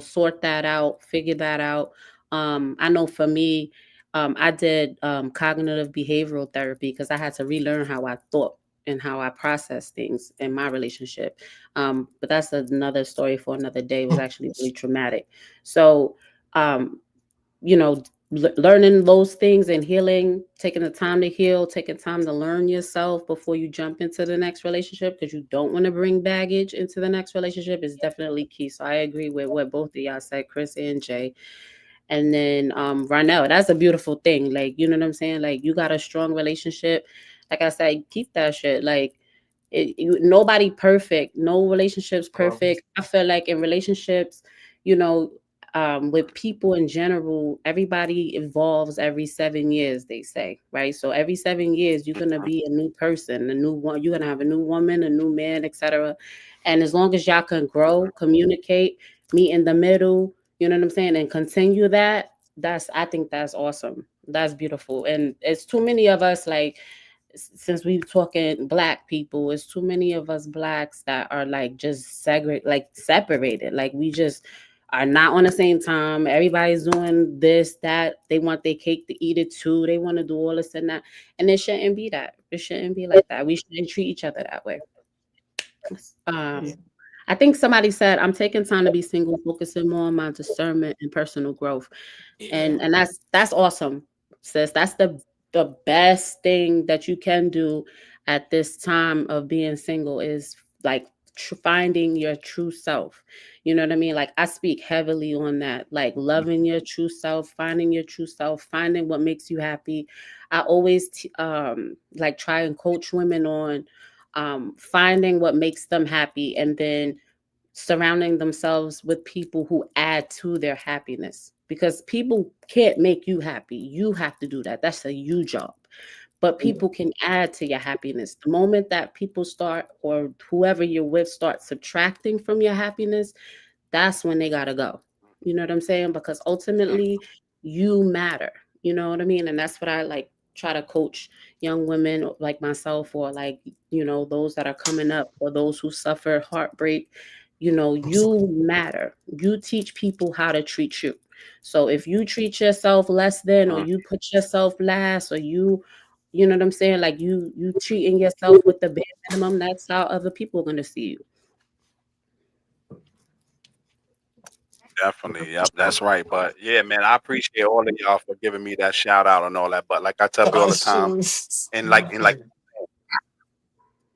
sort that out, figure that out. I know for me, I did cognitive behavioral therapy because I had to relearn how I thought and how I process things in my relationship. But that's another story for another day. It was actually really traumatic. So, um, learning those things and healing, taking the time to heal, taking time to learn yourself before you jump into the next relationship, because you don't want to bring baggage into the next relationship, is definitely key. So I agree with what both of y'all said, Chris and Jay. And then Ronell, that's a beautiful thing. Like, you know what I'm saying? Like, you got a strong relationship. Like I said, keep that shit. Like, nobody perfect. No relationship's perfect. I feel like in relationships, you know, with people in general, everybody evolves every 7 years, they say, right? So every 7 years, you're gonna be a new person, a new one. You're gonna have a new woman, a new man, etc. And as long as y'all can grow, communicate, meet in the middle, you know what I'm saying, and continue that, I think that's awesome. That's beautiful. And it's too many of us, like, since we talking black people, it's too many of us blacks that are like just like separated. Like, we just are not on the same time. Everybody's doing this, that. They want their cake to eat it too. They want to do all this and that. And it shouldn't be that. It shouldn't be like that. We shouldn't treat each other that way. Yeah. Um, I think somebody said, I'm taking time to be single, focusing more on my discernment and personal growth. Yeah. And that's awesome, sis. That's the best thing that you can do at this time of being single, is like finding your true self. You know what I mean? Like, I speak heavily on that, like loving your true self, finding your true self, finding what makes you happy. I always like try and coach women on finding what makes them happy, and then surrounding themselves with people who add to their happiness, because people can't make you happy. You have to do that. That's a you job. But people can add to your happiness. The moment that people start, or whoever you're with, start subtracting from your happiness, that's when they gotta go. You know what I'm saying? Because ultimately, you matter. You know what I mean? And that's what I like try to coach young women like myself, or like, those that are coming up, or those who suffer heartbreak. You matter. You teach people how to treat you. So if you treat yourself less than, or Mm, you put yourself last, or you know what I'm saying? Like, you treating yourself with the bare minimum, that's how other people are gonna see you. definitely. Yep, that's right. But yeah, man, I appreciate all of y'all for giving me that shout out and all that. But like I tell people all Oh, the time, shoot. and like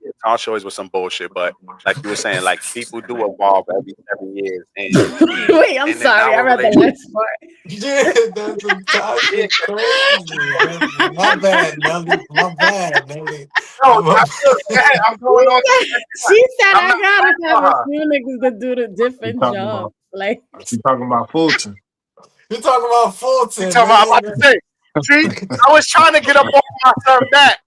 yeah, talk shows with some bullshit. But like you were saying, like people do evolve every 7 years, Wait, I'm and in sorry. I our read the relationship, last part. Yeah, that's some yeah, toxic crazy. My bad, Nelly. My bad, Nelly. no, I'm a, look, go ahead. I'm going on to the next one. She said I'm I not gotta playing have for a her. few niggas to do the She different talking jobs. about Like, she talking about Fulton. you talking about You Fulton, talking about? I'm about to nigga. say. See, I was trying to get up on my back.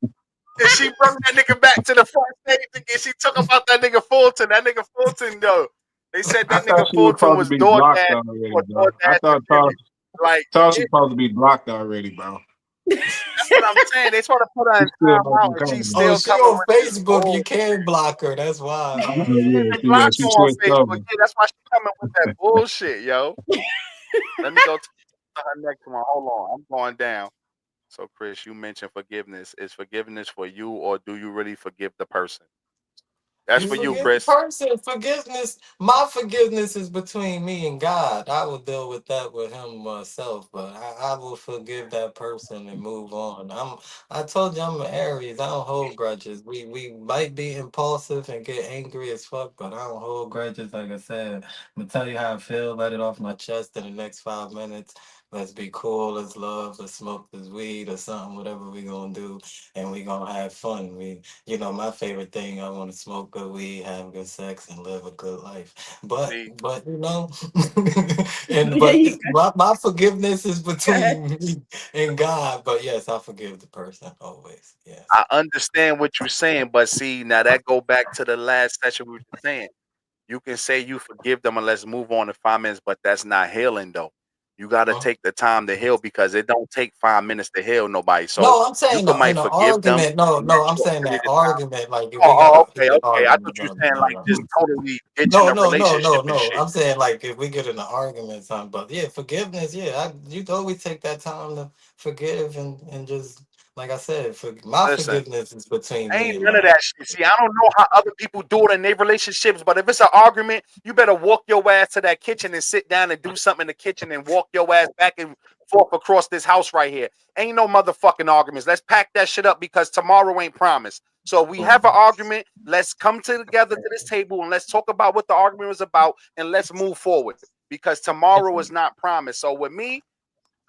And she brought that nigga back to the front stage again. She talk about that nigga Fulton. That nigga Fulton, though. They said I that thought nigga she was Fulton supposed to was be blocked DoorDash already, or bro. I DoorDash and thought women. Like, Tasha supposed to be blocked already, bro. that's what I'm saying. They sort of put her She in still timeout, making and she's comments. Oh, still she coming on with this Facebook. You bull. can't block her. That's why. Yeah, Oh she yeah, been blocked she on switched Facebook. over. Yeah, that's why she coming with that bullshit, yo. Let me go to her next one. Hold on, I'm going down. So, Chris, you mentioned forgiveness. Is forgiveness for you, or do you really forgive the person? That's You for you, forgive the Chris. person. Forgiveness, my forgiveness is between me and God. I will deal with that with him myself, but I will forgive that person and move on. I told you I'm an Aries. I don't hold grudges. We might be impulsive and get angry as fuck, but I don't hold grudges. Like I said, I'm gonna tell you how I feel. Let it off my chest in the next 5 minutes. Let's be cool. Let's love. Let's smoke this weed or something. Whatever we gonna do, and we gonna have fun. My favorite thing, I want to smoke good weed, have good sex, and live a good life. But, See, but and yeah, but you my forgiveness is got between me and God. But yes, I forgive the person always. Yes. I understand what you're saying, but see, now that go back to the last session we were just saying. You can say you forgive them and let's move on in 5 minutes, but that's not healing though. You got to Huh? take the time to heal because it don't take 5 minutes to heal nobody. So No, I'm you saying could in might an forgive them argument. No, in that no, I'm short saying period that of time. argument. Like if we got Oh, a okay, heated okay. I thought argument, you no, were saying no, like just no. totally ditching No, a no, no, relationship no, and no. shit. I'm saying like if we get in an argument, something. But yeah, forgiveness. Yeah, you always take that time to forgive and just like I said, for my Listen, forgiveness is between me ain't and none of my. that shit. See, I don't know how other people do it in their relationships, but if it's an argument, you better walk your ass to that kitchen and sit down and do something in the kitchen and walk your ass back and forth across this house right here. Ain't no motherfucking arguments. Let's pack that shit up because tomorrow ain't promised. So if we have an Mhm. argument, let's come together to this table and let's talk about what the argument was about and let's move forward because tomorrow is not promised. So with me,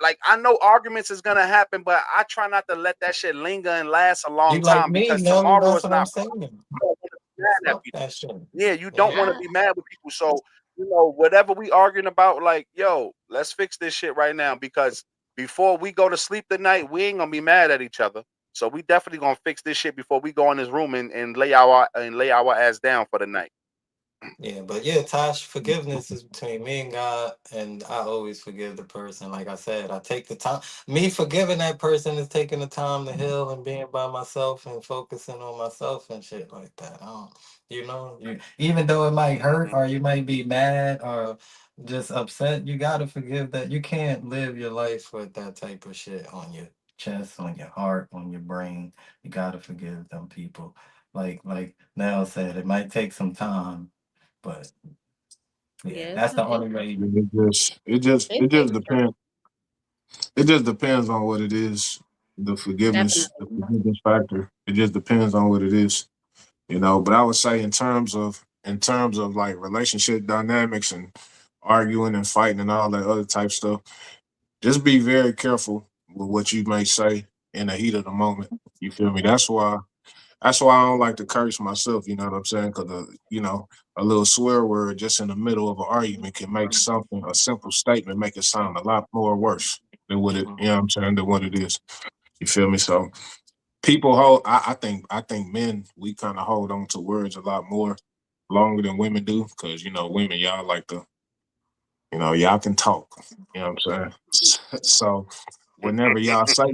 like I know arguments is gonna happen, but I try not to let that shit linger and last a You long like time me, because Nelly? tomorrow That's is what I'm not saying. promised. You don't want to be mad at Fuck people. that shit. Yeah, you don't want Yeah. to be mad with people. So whatever we arguing about, like, yo, let's fix this shit right now because before we go to sleep tonight, we ain't gonna be mad at each other. So we definitely gonna fix this shit before we go in this room and lay our ass down for the night. Yeah, but yeah, Tosh, forgiveness is between me and God, and I always forgive the person. Like I said, I take the time. Me forgiving that person is taking the time to heal and being by myself and focusing on myself and shit like that. I don't, even though it might hurt Mhm. or you might be mad or just upset, you gotta forgive that. You can't live your life with that type of shit on your chest, on your heart, on your brain. You gotta forgive them people. Like Nell said, it might take some time, but yeah, Yeah, that's the it only way. it takes time. It just depends on what it is. The Definitely. forgiveness factor. It just depends on what it is, you know. But I would say in terms of like relationship dynamics and arguing and fighting and all that other type stuff, just be very careful with what you may say in the heat of the moment. You feel me? That's why I don't like to curse myself. You know what I'm saying? Because a little swear word just in the middle of an argument can make something, a simple statement, make it sound a lot more worse than what it. You know what I'm saying? Than what it is. You feel me? So people hold. I think men we kind of hold on to words a lot more longer than women do because women y'all like to y'all can talk. You know what I'm saying? So whenever y'all say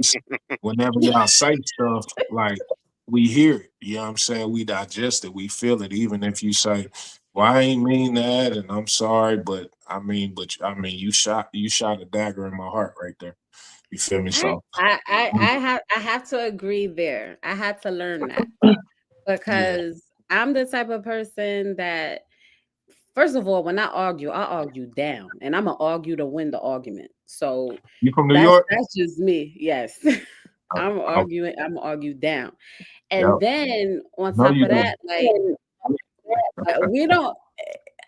whenever y'all say stuff, like we hear it. You know what I'm saying? We digest it, we feel it, even if you say, well, I ain't mean that and I'm sorry, but you shot a dagger in my heart right there. You feel me? I So I have to agree there. I had to learn that yeah. because I'm the type of person that first of all, when I argue down, and I'm gonna argue to win the argument. So You from New that's York? that's just me. Yes, Oh, oh, I'm gonna argue down, yeah. and then on No, top you of that, don't. like Okay. we don't.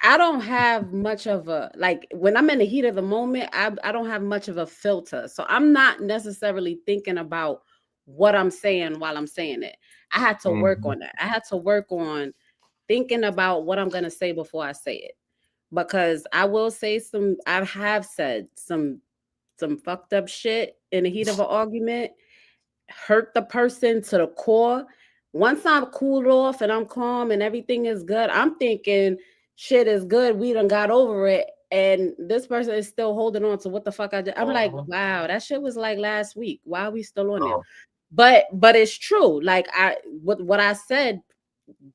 I don't have much of a like when I'm in the heat of the moment. I don't have much of a filter, so I'm not necessarily thinking about what I'm saying while I'm saying it. I had to work Mhm. on that. I had to work on thinking about what I'm gonna say before I say it because I will say I have said some fucked up shit in the heat of an argument, hurt the person to the core. Once I'm cooled off and I'm calm and everything is good, I'm thinking shit is good. We done got over it. And this person is still holding on to what the fuck I did. I'm like, Mhm. wow, that shit was like last week. Why are we still on there? Oh, But it's true. Like what I said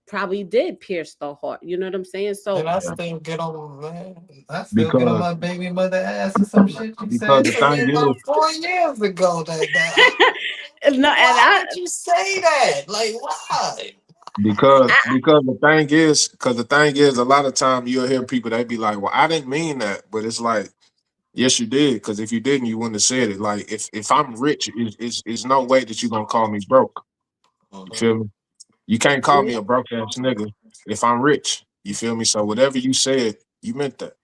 probably did pierce the heart. You know what I'm saying? And So I yeah. still get on, man. I still get on Because my baby mother ass for some shit you because said the to me thing is about 4 years ago. no, and Why would you say that? Like, why? because the thing is a lot of time you'll hear people they be like, well, I didn't mean that, but it's like, yes, you did. Because if you didn't, you wouldn't have said it. Like if I'm rich, it's no way that you're gonna call me broke. You Mhm. feel me? You can't call me a broke ass nigga if I'm rich. You feel me? So whatever you said, you meant that.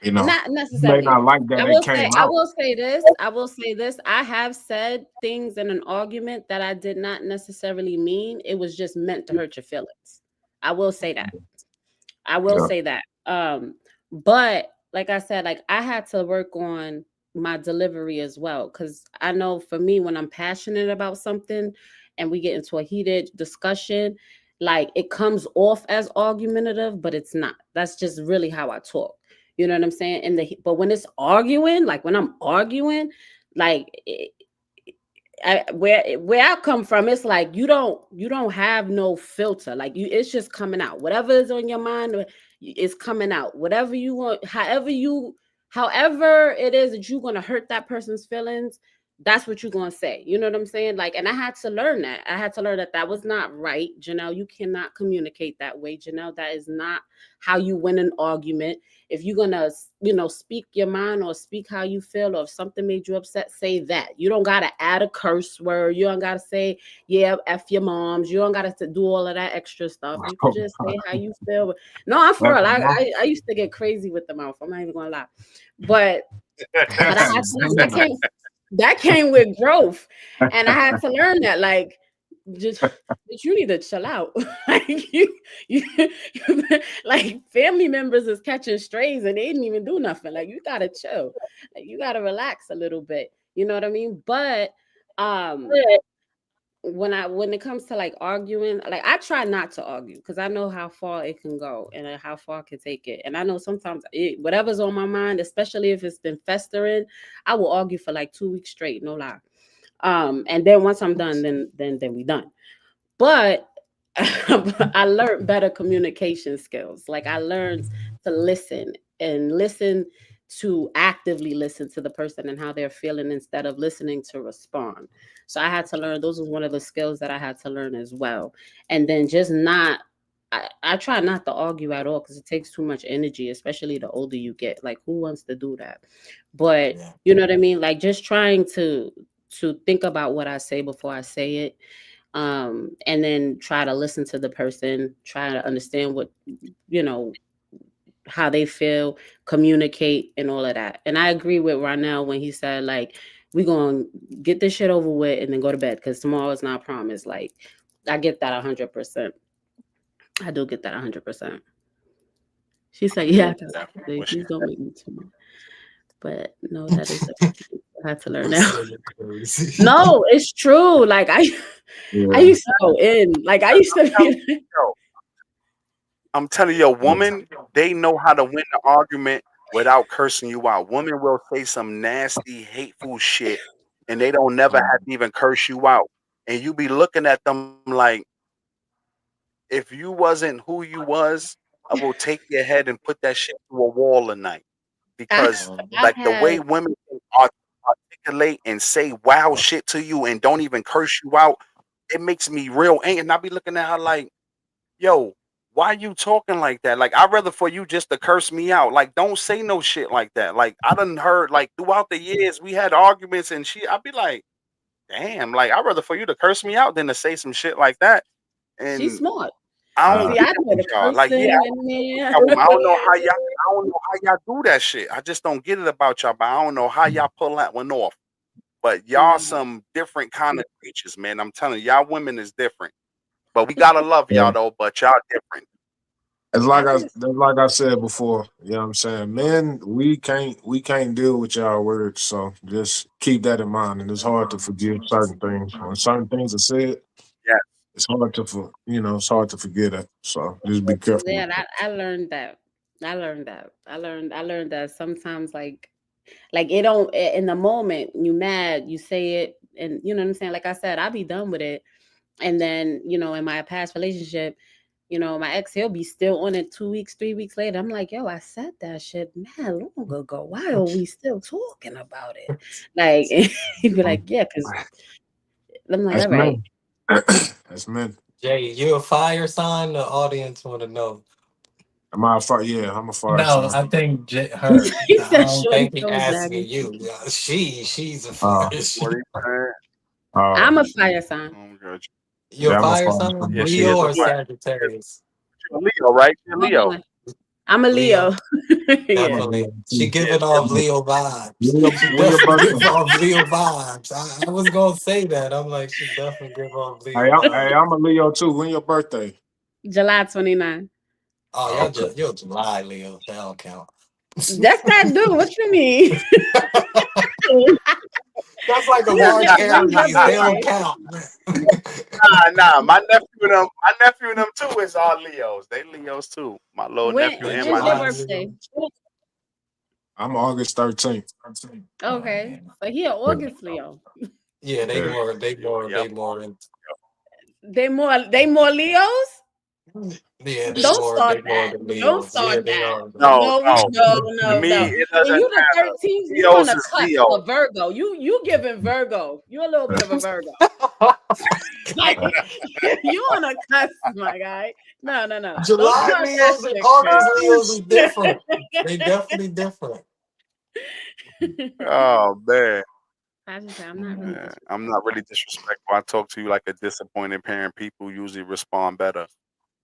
You know, not you may necessarily. not like that I it will say, came I out. will say this. I will say this. I have said things in an argument that I did not necessarily mean. It was just meant to hurt your feelings. I will say that. I will Yeah. say that. But like I said, like I had to work on my delivery as well. Cause I know for me, when I'm passionate about something and we get into a heated discussion, like it comes off as argumentative, but it's not. That's just really how I talk. You know what I'm saying? But when it's arguing, like when I'm arguing, like where I come from, it's like you don't have no filter. Like it's just coming out. Whatever is on your mind, it's coming out. Whatever you want, however it is that you're gonna hurt that person's feelings, that's what you're gonna say. You know what I'm saying? Like, and I had to learn that. I had to learn that that was not right, Janelle. You cannot communicate that way, Janelle. That is not how you win an argument. If you're gonna, speak your mind or speak how you feel, or if something made you upset, say that. You don't gotta add a curse word. You don't gotta say, yeah, f your moms. You don't gotta do all of that extra stuff. You could just say how you feel. No, I'm for real. I used to get crazy with the mouth. I'm not even gonna lie, but I had to learn that came with growth, and I had to learn that, like, just that you need to chill out. Like, you, like, family members is catching strays and they didn't even do nothing. Like, you gotta chill, like, you gotta relax a little bit. You know what I mean? But um when it comes to like arguing, like, I try not to argue because I know how far it can go and how far I can take it. And I know sometimes whatever's on my mind, especially if it's been festering, I will argue for like 2 weeks straight, no lie. And then once I'm done, then we done. But I learned better communication skills. Like, I learned to listen to actively listen to the person and how they're feeling instead of listening to respond. So I had to learn, those was one of the skills that I had to learn as well. And then just not, I try not to argue at all because it takes too much energy, especially the older you get. Like, who wants to do that? But Yeah. you know what I mean? Like, just trying to think about what I say before I say it, and then try to listen to the person, try to understand what, you know how they feel, communicate, and all of that. And I agree with Ronell when he said, like, we gonna get this shit over with and then go to bed because tomorrow is not promised. Like, I get that 100%. I do get that 100%. She said, yeah, Definitely. please don't make me too much. But no, that is I had to learn now. Crazy. No, it's true. Like, I Yeah. used to go in. Like, I used to be Yo, I'm telling you, a woman, they know how to win the argument without cursing you out. Women will say some nasty, hateful shit, and they don't never have to even curse you out. And you be looking at them like, if you wasn't who you was, I will take your head and put that shit through a wall tonight. I Because I like the way had women can articulate and say wow shit to you and don't even curse you out, it makes me real angry. And I be looking at her like, yo, why you talking like that? Like, I'd rather for you just to curse me out. Like, don't say no shit like that. Like, I done heard, like, throughout the years, we had arguments and I'd be like, damn, like, I'd rather for you to curse me out than to say some shit like that. she's And smart. I don't Uh, See, get I it know with the y'all. Like, yeah, cursing in there. I don't know how y'all, I don't know how y'all do that shit. I just don't get it about y'all, but I don't know how y'all pull that one off. But y'all No. some different kind of creatures, man. I'm telling you, y'all women is different. But we gotta love yeah. y'all though, but y'all different. It's I like just I said before, you know what I'm saying? Men, we can't deal with y'all words, so just keep that in mind. And it's hard to forgive certain things. When certain things are said, Yeah. it's hard to it's hard to forget it. So just be careful yeah, with that. I learned that. I learned that sometimes, like, it don't in the moment you mad, you say it, and you know what I'm saying? Like I said, I'll be done with it. And then, in my past relationship, my ex, he'll be still on it 2 weeks, 3 weeks later. I'm like, yo, I said that shit mad long ago. Why are we still talking about it? Like, he'd be like, yeah, because I'm like, That's all right. men. That's men. Jay, you a fire sign? The audience want to know. Yeah, I'm a fire No, sign. I think her. He I said, don't shorty think he toes asking zagging. you. She's a Uh, fire. What are you saying? I'm uh, a fire sign. Oh my god. You a yeah, I'm a fire fire sign? sign. Yeah, she Leo is a or Yeah. fire. Sagittarius? You're a Leo, right? You're Hold Leo. on. I'm a Leo. Leo. I'm a Yeah. Definitely. Leo She too. Yeah, giving she a off Leo vibes. She When your definitely birthday? give off Leo vibes. I was gonna say that. I'm like, she definitely give off Leo Hey, vibes. I'm a Leo too. When your birthday? July 29. Oh, Oh, y'all okay. just you're July Leo. That don't count. That's that dude. What you mean? That's like a When's March your, when's your Aries. They don't birthday? count. nah. My nephew and them too is all Leos. They Leos too. My little nephew They and When's my your July niece. birthday? Leo. I'm August 13th. Oh Okay. man. So he an Yeah. August Leo. Yeah, they Yeah. more they more Yep. they more than They more Leos? Yeah, Don't start they more that. the Don't Leos. start Yeah, they that. are the No, No, Leos. no. no, To no, me, no. it And doesn't you the matter. 13th, you on Leo's the is cusp Leo. of Virgo. You giving Virgo. You a little bit of a Virgo. Like you on a cusp, my guy. No, no, no. Don't July start that Leos and shit, Chris. August Oh, Leos is different. They definitely different. oh man. I just say I'm not really Yeah, I'm not disrespectful. really disrespectful. I talk to you like a disappointed parent. People usually respond better.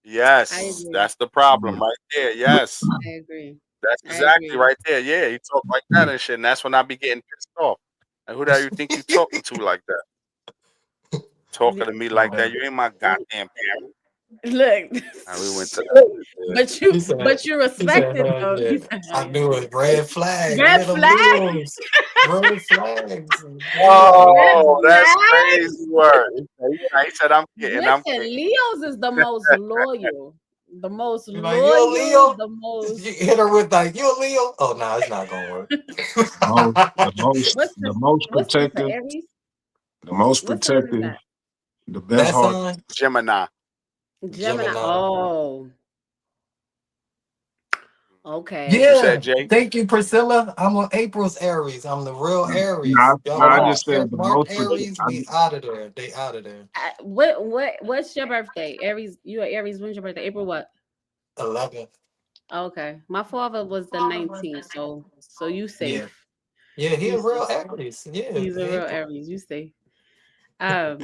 I Yes, agree. that's the problem right there. Yes, I agree. that's I exactly agree. right there. Yeah, you talk like that and shit, and that's when I be getting pissed off. Like, who the hell you think you talking to like that? Talking to me like that? You ain't my goddamn parent. Look, And we went to that. but you He respect said, it hell though. yeah. You said, hell I yeah. knew it. Red flag. Red Yeah, them flag, Leos. Red flags. red Leos. Oh, that's flags. crazy word. He said I'm kidding. I'm Listen, kidding. Leos is the most loyal, You're like, you a Leo? the You most. hit her with like, you a Leo? Oh, no, it's not gonna work. Most, What's the most what's this? The protective, Aries? the most What sign is protective, that? the best That heart. sign, Gemini. Gemini. Gemini. Oh, okay. What you Yeah, said, Jay? thank you, Priscilla. I'm on April's Aries. I'm the real Nah, Aries. Y'all Hold I on. mark just said the mark most protective. Aries. We out of there. They out of there. What's your birthday? Aries. You are Aries. When's your birthday? April what? 11. Okay, my father was the 19th, so you Yeah. safe. Yeah, he You a real safe. Aries. Yeah, He's a real April. Aries. You safe. Um,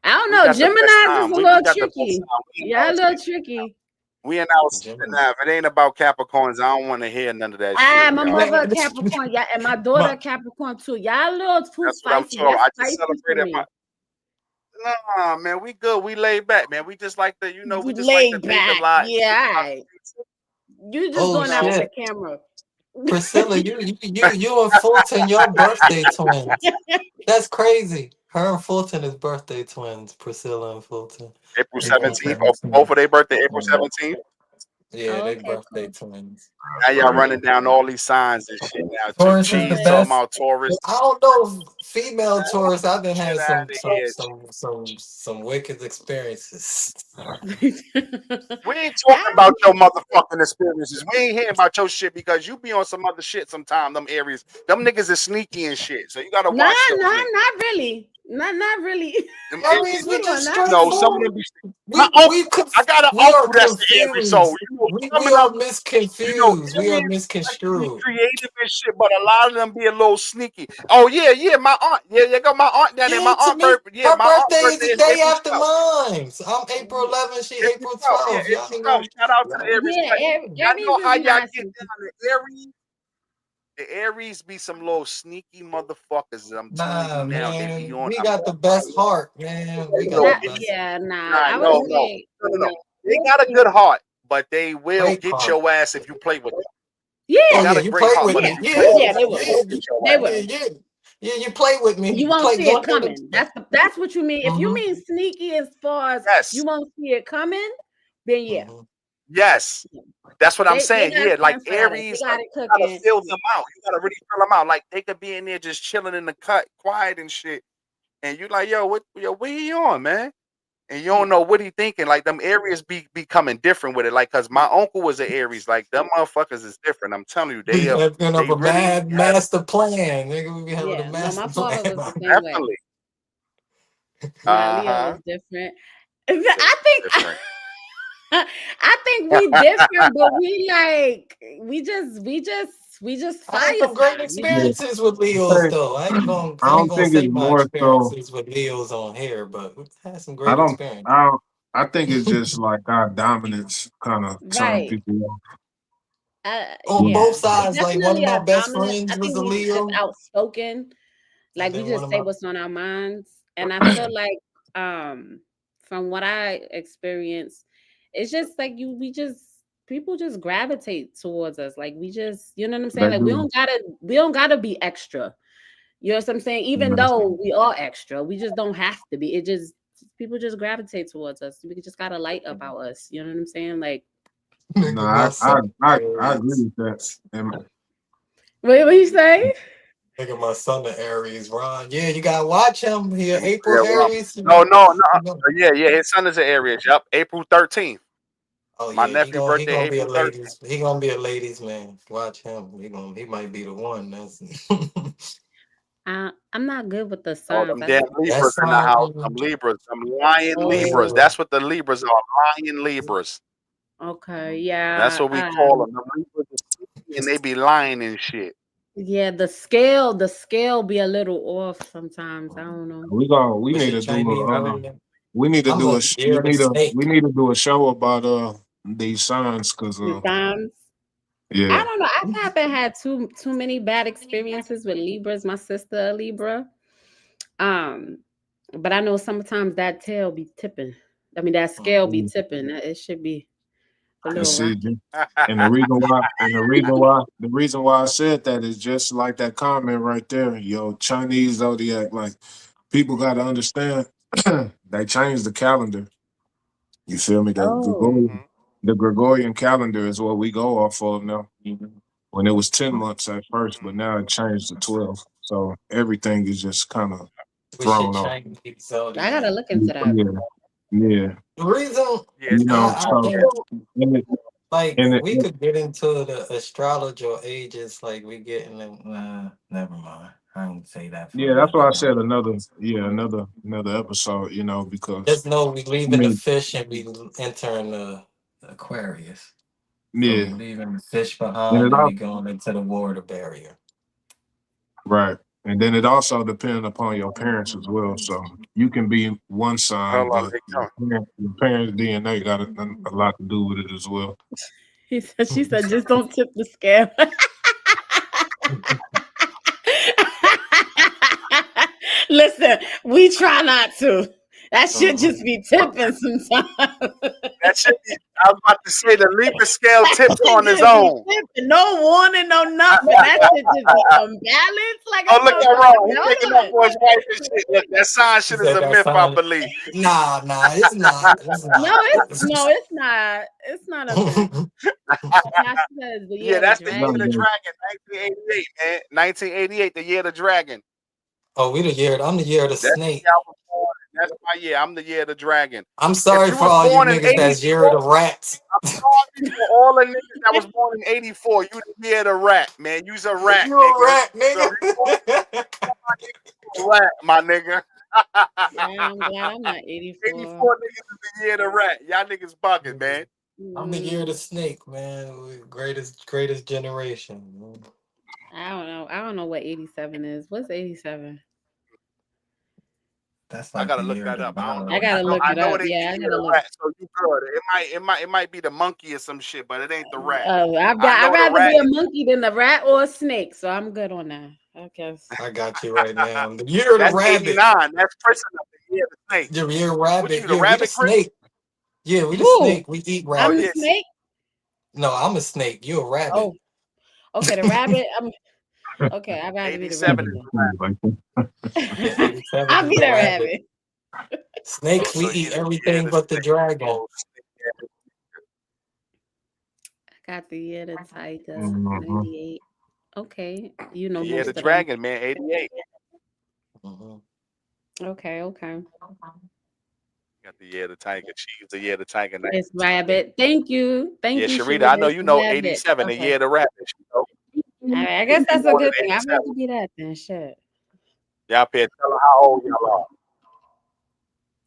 I don't We know. got the best Gemini's is time. a We little got the best tricky. time. Yeah, a little tricky. We in our season Gemini. now. If it ain't about Capricorns, I don't want to hear none of that Ah, shit, my y'all. mother a Man, Capricorn. Yeah, and my daughter my, a Capricorn too. Y'all a little too That's what I'm spicy. talking That's about. I just spicy for celebrated my. me. Nah, man, we good. We laid back, man. We just like to, we You just like to laid think a back. lot. Yeah, Think all about right. the future, You just oh going out with the shit. camera. Priscilla, you and Fulton, your birthday twins. That's crazy. Her and Fulton is birthday twins, Priscilla and Fulton. April April 17th. Oh, both 17th. of their birthday, April Yeah, 17th. yeah, Oh, they okay, birthday cool. twins. Now y'all Yeah. running down all these signs and shit now. Taurus is the G's Listen. talking best. about Taurus. I don't know if female Taurus. I've been Get had out of here. some wicked experiences. We ain't How? talking about your motherfucking experiences. We ain't hearing about your shit because you be on some other shit sometime. Them areas, them niggas is sneaky and shit. So you gotta Nah, watch those nah, niggas. not really. Not really. Them Aries, areas, we Hold on, just not no, really. some of straightforward. them be. My uncle, I got an We are uncle that's the Aries. So confused. We Gemini. are misconfused. We are Aries like to be misconstrued. creative and shit, but a lot of them be a little sneaky. Oh yeah, my aunt. Yeah, you got my aunt down there. Yeah, My to aunt me, birthday. Yeah, her my aunt birthday is birthday the is day April after 12th. mine. So I'm April 11th. She April April 12th. Yeah, 12th. Y'all April ain't 12th. gonna. Shout out to the Y'all, Aries. Yeah, Like, y'all Aries know how is y'all not get too. down the Aries. The Aries be some little sneaky motherfuckers. I'm telling you nah, now, they be man. on. We I'm got the best heart, man. We got the Not, best yeah, nah. Nah, I would no, say no. They we'll got a say good heart, but they will fake get heart. your ass if you play with them. They Oh yeah, yeah, got a you great play heart, with but if yeah, me. you play Yeah, with yeah. them, They they will. will yeah, get your They ass. yeah, will. yeah. Yeah, you play with me. You You won't play see it one at a coming. That's what you mean. If you mm-hmm, mean sneaky as far as you Yes, won't see it coming, then yeah, mm-hmm. yes. That's what I'm they saying. got Yeah, like time for that. They Aries, got like it you gotta cooking. fill them out. You gotta really fill them out. Like they could be in there just chilling in the cut, quiet and shit. And you like, what he on, man? And you Yeah. don't know what he thinking. Like them Aries be coming different with it. Like, cause my uncle was an Aries. Like them motherfuckers is different. I'm telling you, Be having up they a really mad have master plan. Nigga, we be having a Yeah, no, master my father plan. was the same way. definitely. Yeah, Uh Leo huh. is different. They I think different. I think we different, but we like we just I had fire some great signs. We just Yeah, experiences with I Leos say though. I I ain't don't gonna think it's say my more so. experiences with Leos on here, but we had some I great don't. experiences. I don't. I think it's just like our dominance kind of turn right. people off. On Mm. both Yeah, it's sides, like one of definitely my our best dominance. I friends was think a we just Leo, outspoken. and Like we then one just of say my what's on our minds. And I feel like from what I experienced, it's just like we just people just gravitate towards us. Like we just, you know what I'm saying? They Like do. we don't gotta be extra. You know what I'm saying? Even Mm. though we are extra, we just don't have to be. It just people just gravitate towards us. We just got a light about us. You know what I'm saying? Like, No, nigga, my son I agree Aries. with that. And wait, what you say? Nigga, my son the Aries, Ron. Yeah, you gotta watch him. He Yeah, April well, Aries. no. You know. Yeah. His son is an Aries. Yep. April 13th. Oh My yeah, nephew he birthday gonna be a April 13th. ladies he gonna be a ladies man. Watch him. He might be the one. That's I'm not good with the Oh, signs. them I damn just Libras that's in the fine. house. Them Libras. Them lion Libras. oh Yeah. That's what the Libras are. Lion Libras. okay That's yeah what we call them. Them Libras are sneaky and they be lying and shit. yeah the scale be a little off sometimes. I don't know We What's need your to do Chinese a zodiac? we need to I'm do a year of the we snake. need to do a show about these signs because the signs. I yeah. don't know. I haven't had too many bad experiences with Libras. My sister a Libra. Um, but I know sometimes that tail be tipping. I mean that scale be tipping. It should be a And little see, rocky. and the reason why I said that is just like that comment right there. Yo, Chinese zodiac, like people got to understand, they changed the calendar. You feel me? Oh, Mhm. The Gregorian calendar is what we go off of now. When it was 10 months at first, but now it changed to 12. So everything is just kind of What's your thrown off. Chinese I gotta zodiac? look into that. Yeah, yeah. The reason Yeah, it's You know, I different. so think and it, like and it, we could get into the astrologer ages, like we getting in. Never mind. I don't say that for yeah, that's another why I day. said another episode. You know, because Just know we I leaving the mean, fish and we entering the Aquarius. So we yeah, leaving the fish and behind it and all we going into the water barrier. right, and then it also depends upon your parents as well. So you can be one sign, Hold on, but they come. your parents' DNA got a lot to do with it as well. She said, just don't tip the scale. Listen, we try not to. That should Uh-huh. just be tipping sometimes. That should be. I was about to say the Libra scale That tips shit on his just be own. tipping. No warning, no nothing. That shit just be unbalanced like a Oh, look at motherfucker. I Ron. said, He's taking hold up on. for his wife and shit. Look, that sign He shit is said a that myth, I sign. believe. Nah, it's not. It's No, not. no, it's not. It's not a myth. Now she says the Yeah, year of the that's the year No, of the dragon. no, dragon, 1988, man. 1988, the year of the dragon. Oh, we the year. I'm the year of the That's the snake. year I was born. That's my year. I'm the year of the dragon. I'm If sorry you for was all you born in niggas that's year of 84, the rats. I'm sorry for all the niggas that was born in 84. You the year of the rat, man. You's a rat, You a nigga. rat, So if you born nigga. a rat, my nigga. Yeah, I'm glad I'm not 84. 84 niggas is the year of the rat. Y'all niggas bugging, man. I'm the year of Mm, the snake, man. We greatest generation. Man. I don't know. I don't know what 87 is. What's 87? That's I like the gotta look year of that the up. I don't know. I dog. gotta look I it know up. it ain't the Yeah, I year of gotta the look. rat, so you good. It might be the monkey or some shit, but it ain't the rat. I I'd know the rather rat be a is monkey than a rat or a snake, so I'm good on that. I guess. I got you right now. I'm the year of the that's rabbit. 89. That's Christmas, the year of the snake. The year What rabbit. you, the Yeah, we the rabbit Chris? snake. Yeah, we the Who? snake. We eat Oh I'm the yeah, rabbits. snake. No, I'm a snake. You a rabbit. Oh, okay. The rabbit. I'm okay. I'd rather be the 87 rabbit is then. the rat. Yeah, 87 I'll is be the the rabbit. rabbit. Oh, Snakes, we so you eat the year of everything the but the snake. dragon. Oh, snake. I got the year the tiger. mhm. 98. Okay, you The know year of the most of them. dragon, man. 88. Mhm. Okay, okay. Got the year of the tiger. She's the year of the tiger. It's 1968. rabbit. Thank Yeah, you, Sharita, I Sharita. know It's you know rabbit. 87, the Okay. year of the rabbit. You know, All right, I if guess you that's a born good in thing. I'd 87. rather be that than shit. Y'all pay tell her how old y'all are.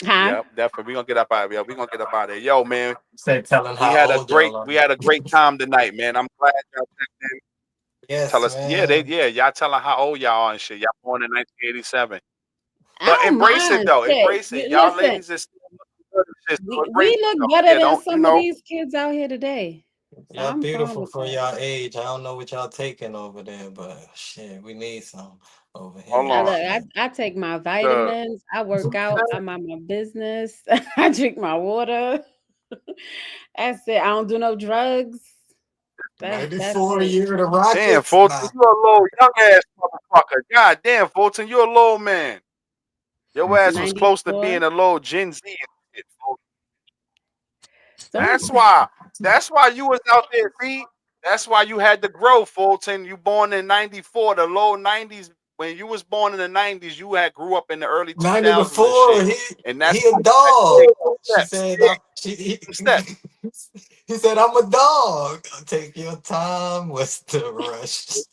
Huh? Yep, definitely. We gonna get up out of here. We gonna get up out of there. Yo, man, Said telling we how had a old great y'all are. we had a great time tonight, man. I'm glad y'all checked in. Tell Yes, us, man. y'all tell her how old y'all are and shit. Y'all born in 1987. I But don't embrace it mind though. shit. Embrace it. Y'all Listen, ladies is still looking good and shit. So embrace we it look though. better Yeah, than don't some of these kids out here today. So Y'all I'm fine beautiful with for that. y'all age. I don't know what y'all taking over there, but shit, we need some over hold here. I on. look, Shit. I take my The vitamins, I work out, I'm on my business, I drink my water. That's it. I don't do no drugs. That's 94 it. year of the damn Rockets. Fulton, Nah, you a little young ass motherfucker. God damn Fulton, you a little man. Your ass was close to 94. being a little Gen Z and shit, Fulton. Don't That's why. That's why you was out there. See, that's why you had to grow, Fulton. You born in '94, the low '90s. When you was born in the '90s, you had grew up in the early 2000s and 94. shit. He And he that's a why you had to dog. take them She steps. said Yeah, she them steps. He said, "I'm a dog. Take your time. What's the rush?" She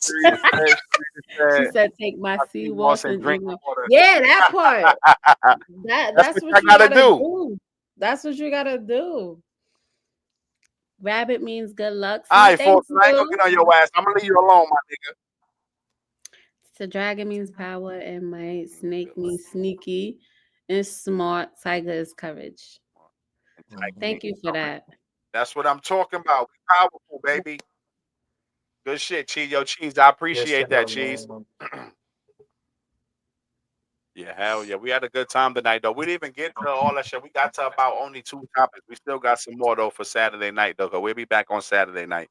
Said, said, "Take my "I sea see walls Moss and and drink eat my." water." Yeah, that part. That That's that's what what I you gotta gotta do. do. That's what you gotta do. Rabbit means good luck. All See, right, thank folks. I ain't gonna you. get on your ass. I'm gonna leave you alone, my So dragon means power and might. Snake means sneaky and smart. Tiger is courage. nigga. Thank you for that. That's what I'm talking about. We powerful, baby. Good shit, Cheese. Yo, Cheese, I Yes, appreciate that, sir, Cheese. man. Yeah, hell yeah. We had a good time tonight, though. We didn't even get to all that shit. We got to about only 2 topics. We still got some more, though, for Saturday night, though, because we'll be back on Saturday night.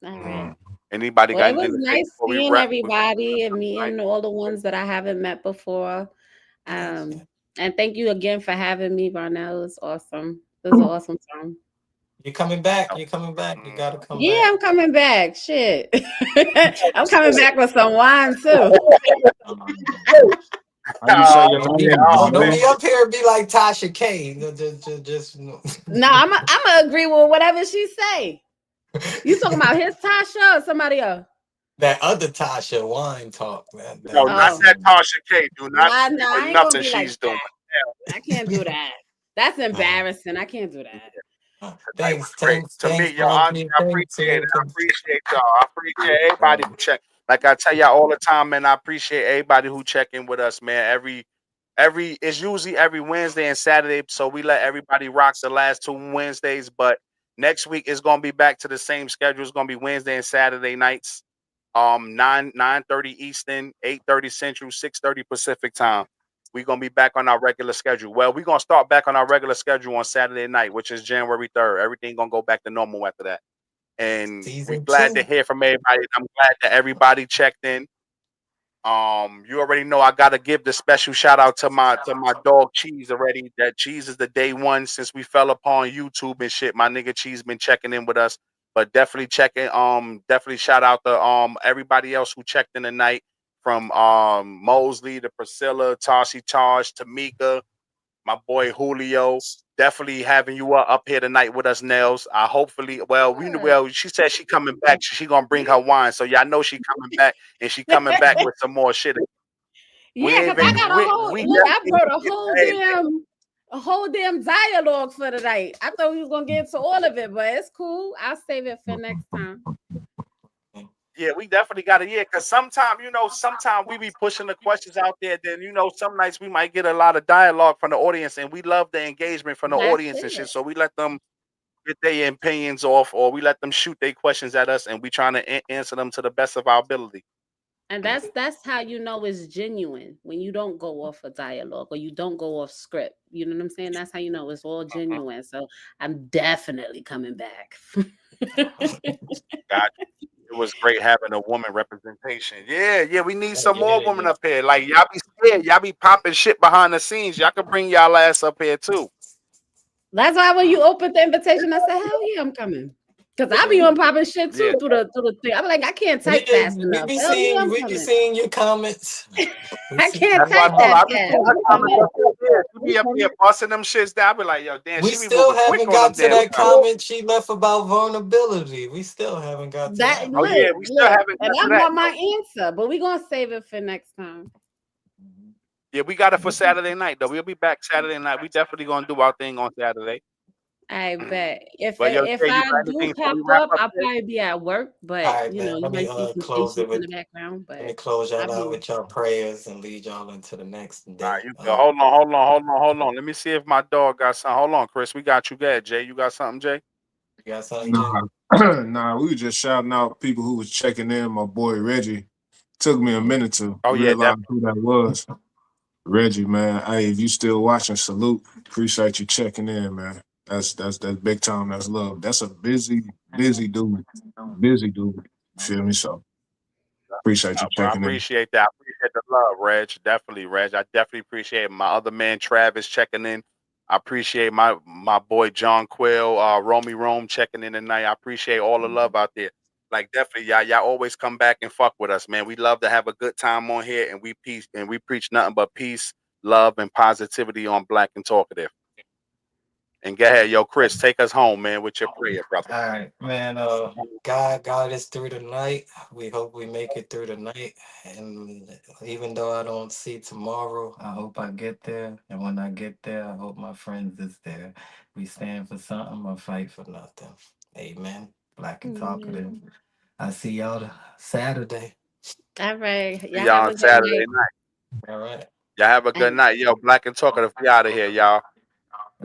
All right. Anybody Well, got it was anything to say nice before we seeing wrap? everybody and Right? meeting all the ones that I haven't met before. Yes, Um, yes. and thank you again for having me, Varnell. It was awesome. It was an awesome time. You coming back? You coming back? You gotta come Yeah, back. I'm coming back. Shit. I'm coming back with some wine too. Um, How you say your don't Yeah, be name, don't Varnell? be up here and be like Tasha K. Just No, I'm agree with whatever she say. You talking about his Tasha or somebody else? that other Tasha wine talk. That no, not Oh, that listen. Tasha K. Do not nah, I doing ain't gonna nothing be like she's doing. that. I can't do that. That's Uh, embarrassing. I can't do that. Tonight was thanks, great. thanks, To me, thanks, your auntie, Auntie. I Thanks, appreciate it. I thanks. appreciate y'all. I appreciate everybody who check. Like I tell y'all all the time, man. I appreciate everybody who check in with us, man. Every it's usually every Wednesday and Saturday, so we let everybody rock the last 2 Wednesdays. But next week is gonna be back to the same schedule. It's gonna be Wednesday and Saturday nights. 9:30 Eastern, 8:30 Central, 6:30 Pacific time. We're gonna be back on our regular schedule. Well, we're gonna start back on our regular schedule on Saturday night, which is January 3rd. Everything gonna go back to normal after that. And we Season glad to two. hear from everybody. I'm glad that everybody checked in. You already know I gotta give the special shout out to my dog Cheese already. That Cheese is the day one since we fell upon YouTube and shit. My nigga Cheese been checking in with us, but definitely checking. Definitely shout out to everybody else who checked in tonight, from Mosley to Priscilla, Tashi Taj, Tamika, my boy Julio. Definitely having you up here tonight with us, Nels. Hopefully, Good. well, she said she coming back. She gonna bring her wine, so y'all know she coming back, and she coming back with some more shit. We Yeah, ain't cause I even got a whole we look. I definitely wrote hey, a whole damn dialogue for tonight. I thought we was gonna get to all of it, but it's cool. I'll save it for next time. yeah, we definitely got it. Yeah, because sometimes we be pushing the questions out there. Then some nights we might get a lot of dialogue from the audience, and we love the engagement from the That's audience and shit. it. So we let them get their opinions off, or we let them shoot their questions at us, and we trying to answer them to the best of our ability. And that's how you know it's genuine when you don't go off a dialogue or you don't go off script. You know what I'm saying? That's how you know it's all Mhm. genuine. So I'm definitely coming back. God, it was great having a woman representation. Yeah, yeah, we need some more Yeah, women yeah. up here. Like y'all be scared, y'all be popping shit behind the scenes. Y'all can bring y'all ass up here too. That's why when you opened the invitation, I said, "Hell yeah, I'm coming." Because I be Yeah. on popping shit Yeah, too through the thing. I'm like, I can't type Yeah, fast enough. Hell yeah, I'm we be coming. seeing your comments. We I see can't that's your why I type told her that I comments. be fast. seeing her I'm comments coming. up there. Yeah, she be up there busting them shits down. I be like, yo, damn, We she be still moving quick haven't on them got to damn that comments. comment she left about vulnerability. We still haven't got to That that Oh one. yeah, look, we still look, haven't and got I to that want my though. answer, but we gonna save it for next time. Yeah, we got it for Saturday night though. We'll be back Saturday night. We definitely gonna do our thing on Saturday. I bet But yo, if Jay, you I got do anything before pop we wrap up, up I'll there? probably be at work. All But right, you know, man. you Let me might see some close patients it in with the background. let But me close I'll y'all out be with your prayers and lead y'all into the next All day. right, you go. Hold on. Let me see if my dog got something. Hold on, Chris. We got you. Good, Jay. You got something, Jay? You got something, Jay? Nah, nah, we were just shouting out people who was checking in. My boy Reggie. Took me a minute to Oh yeah, realize definitely. who that was. Reggie, man. Hey, if you still watching, salute. Appreciate you checking in, man. That's big time. That's love. That's a busy dude. Busy dude. Feel me? So appreciate you Bro, I checking in. appreciate that. I appreciate the love, Reg. Definitely, Reg. I definitely appreciate my other man Travis checking in. I appreciate my boy John Quill, Romy Rome checking in tonight. I appreciate all the love out there. Like definitely, y'all always come back and fuck with us, man. We love to have a good time on here, and we preach nothing but peace, love, and positivity on Black and Talkative. And go ahead, yo, Chris, take us home, man, with your prayer, brother. All right, man. God got us through the night. We hope we make it through the night. And even though I don't see tomorrow, I hope I get there. And when I get there, I hope my friends is there. We stand for something or fight for nothing. Amen. Black and talkative. Mm. I see y'all Saturday. All right. See Y'all y'all have on a good Saturday night. night. All right. Y'all have a good And night. Yo, Black and Talkative, we out of here, y'all.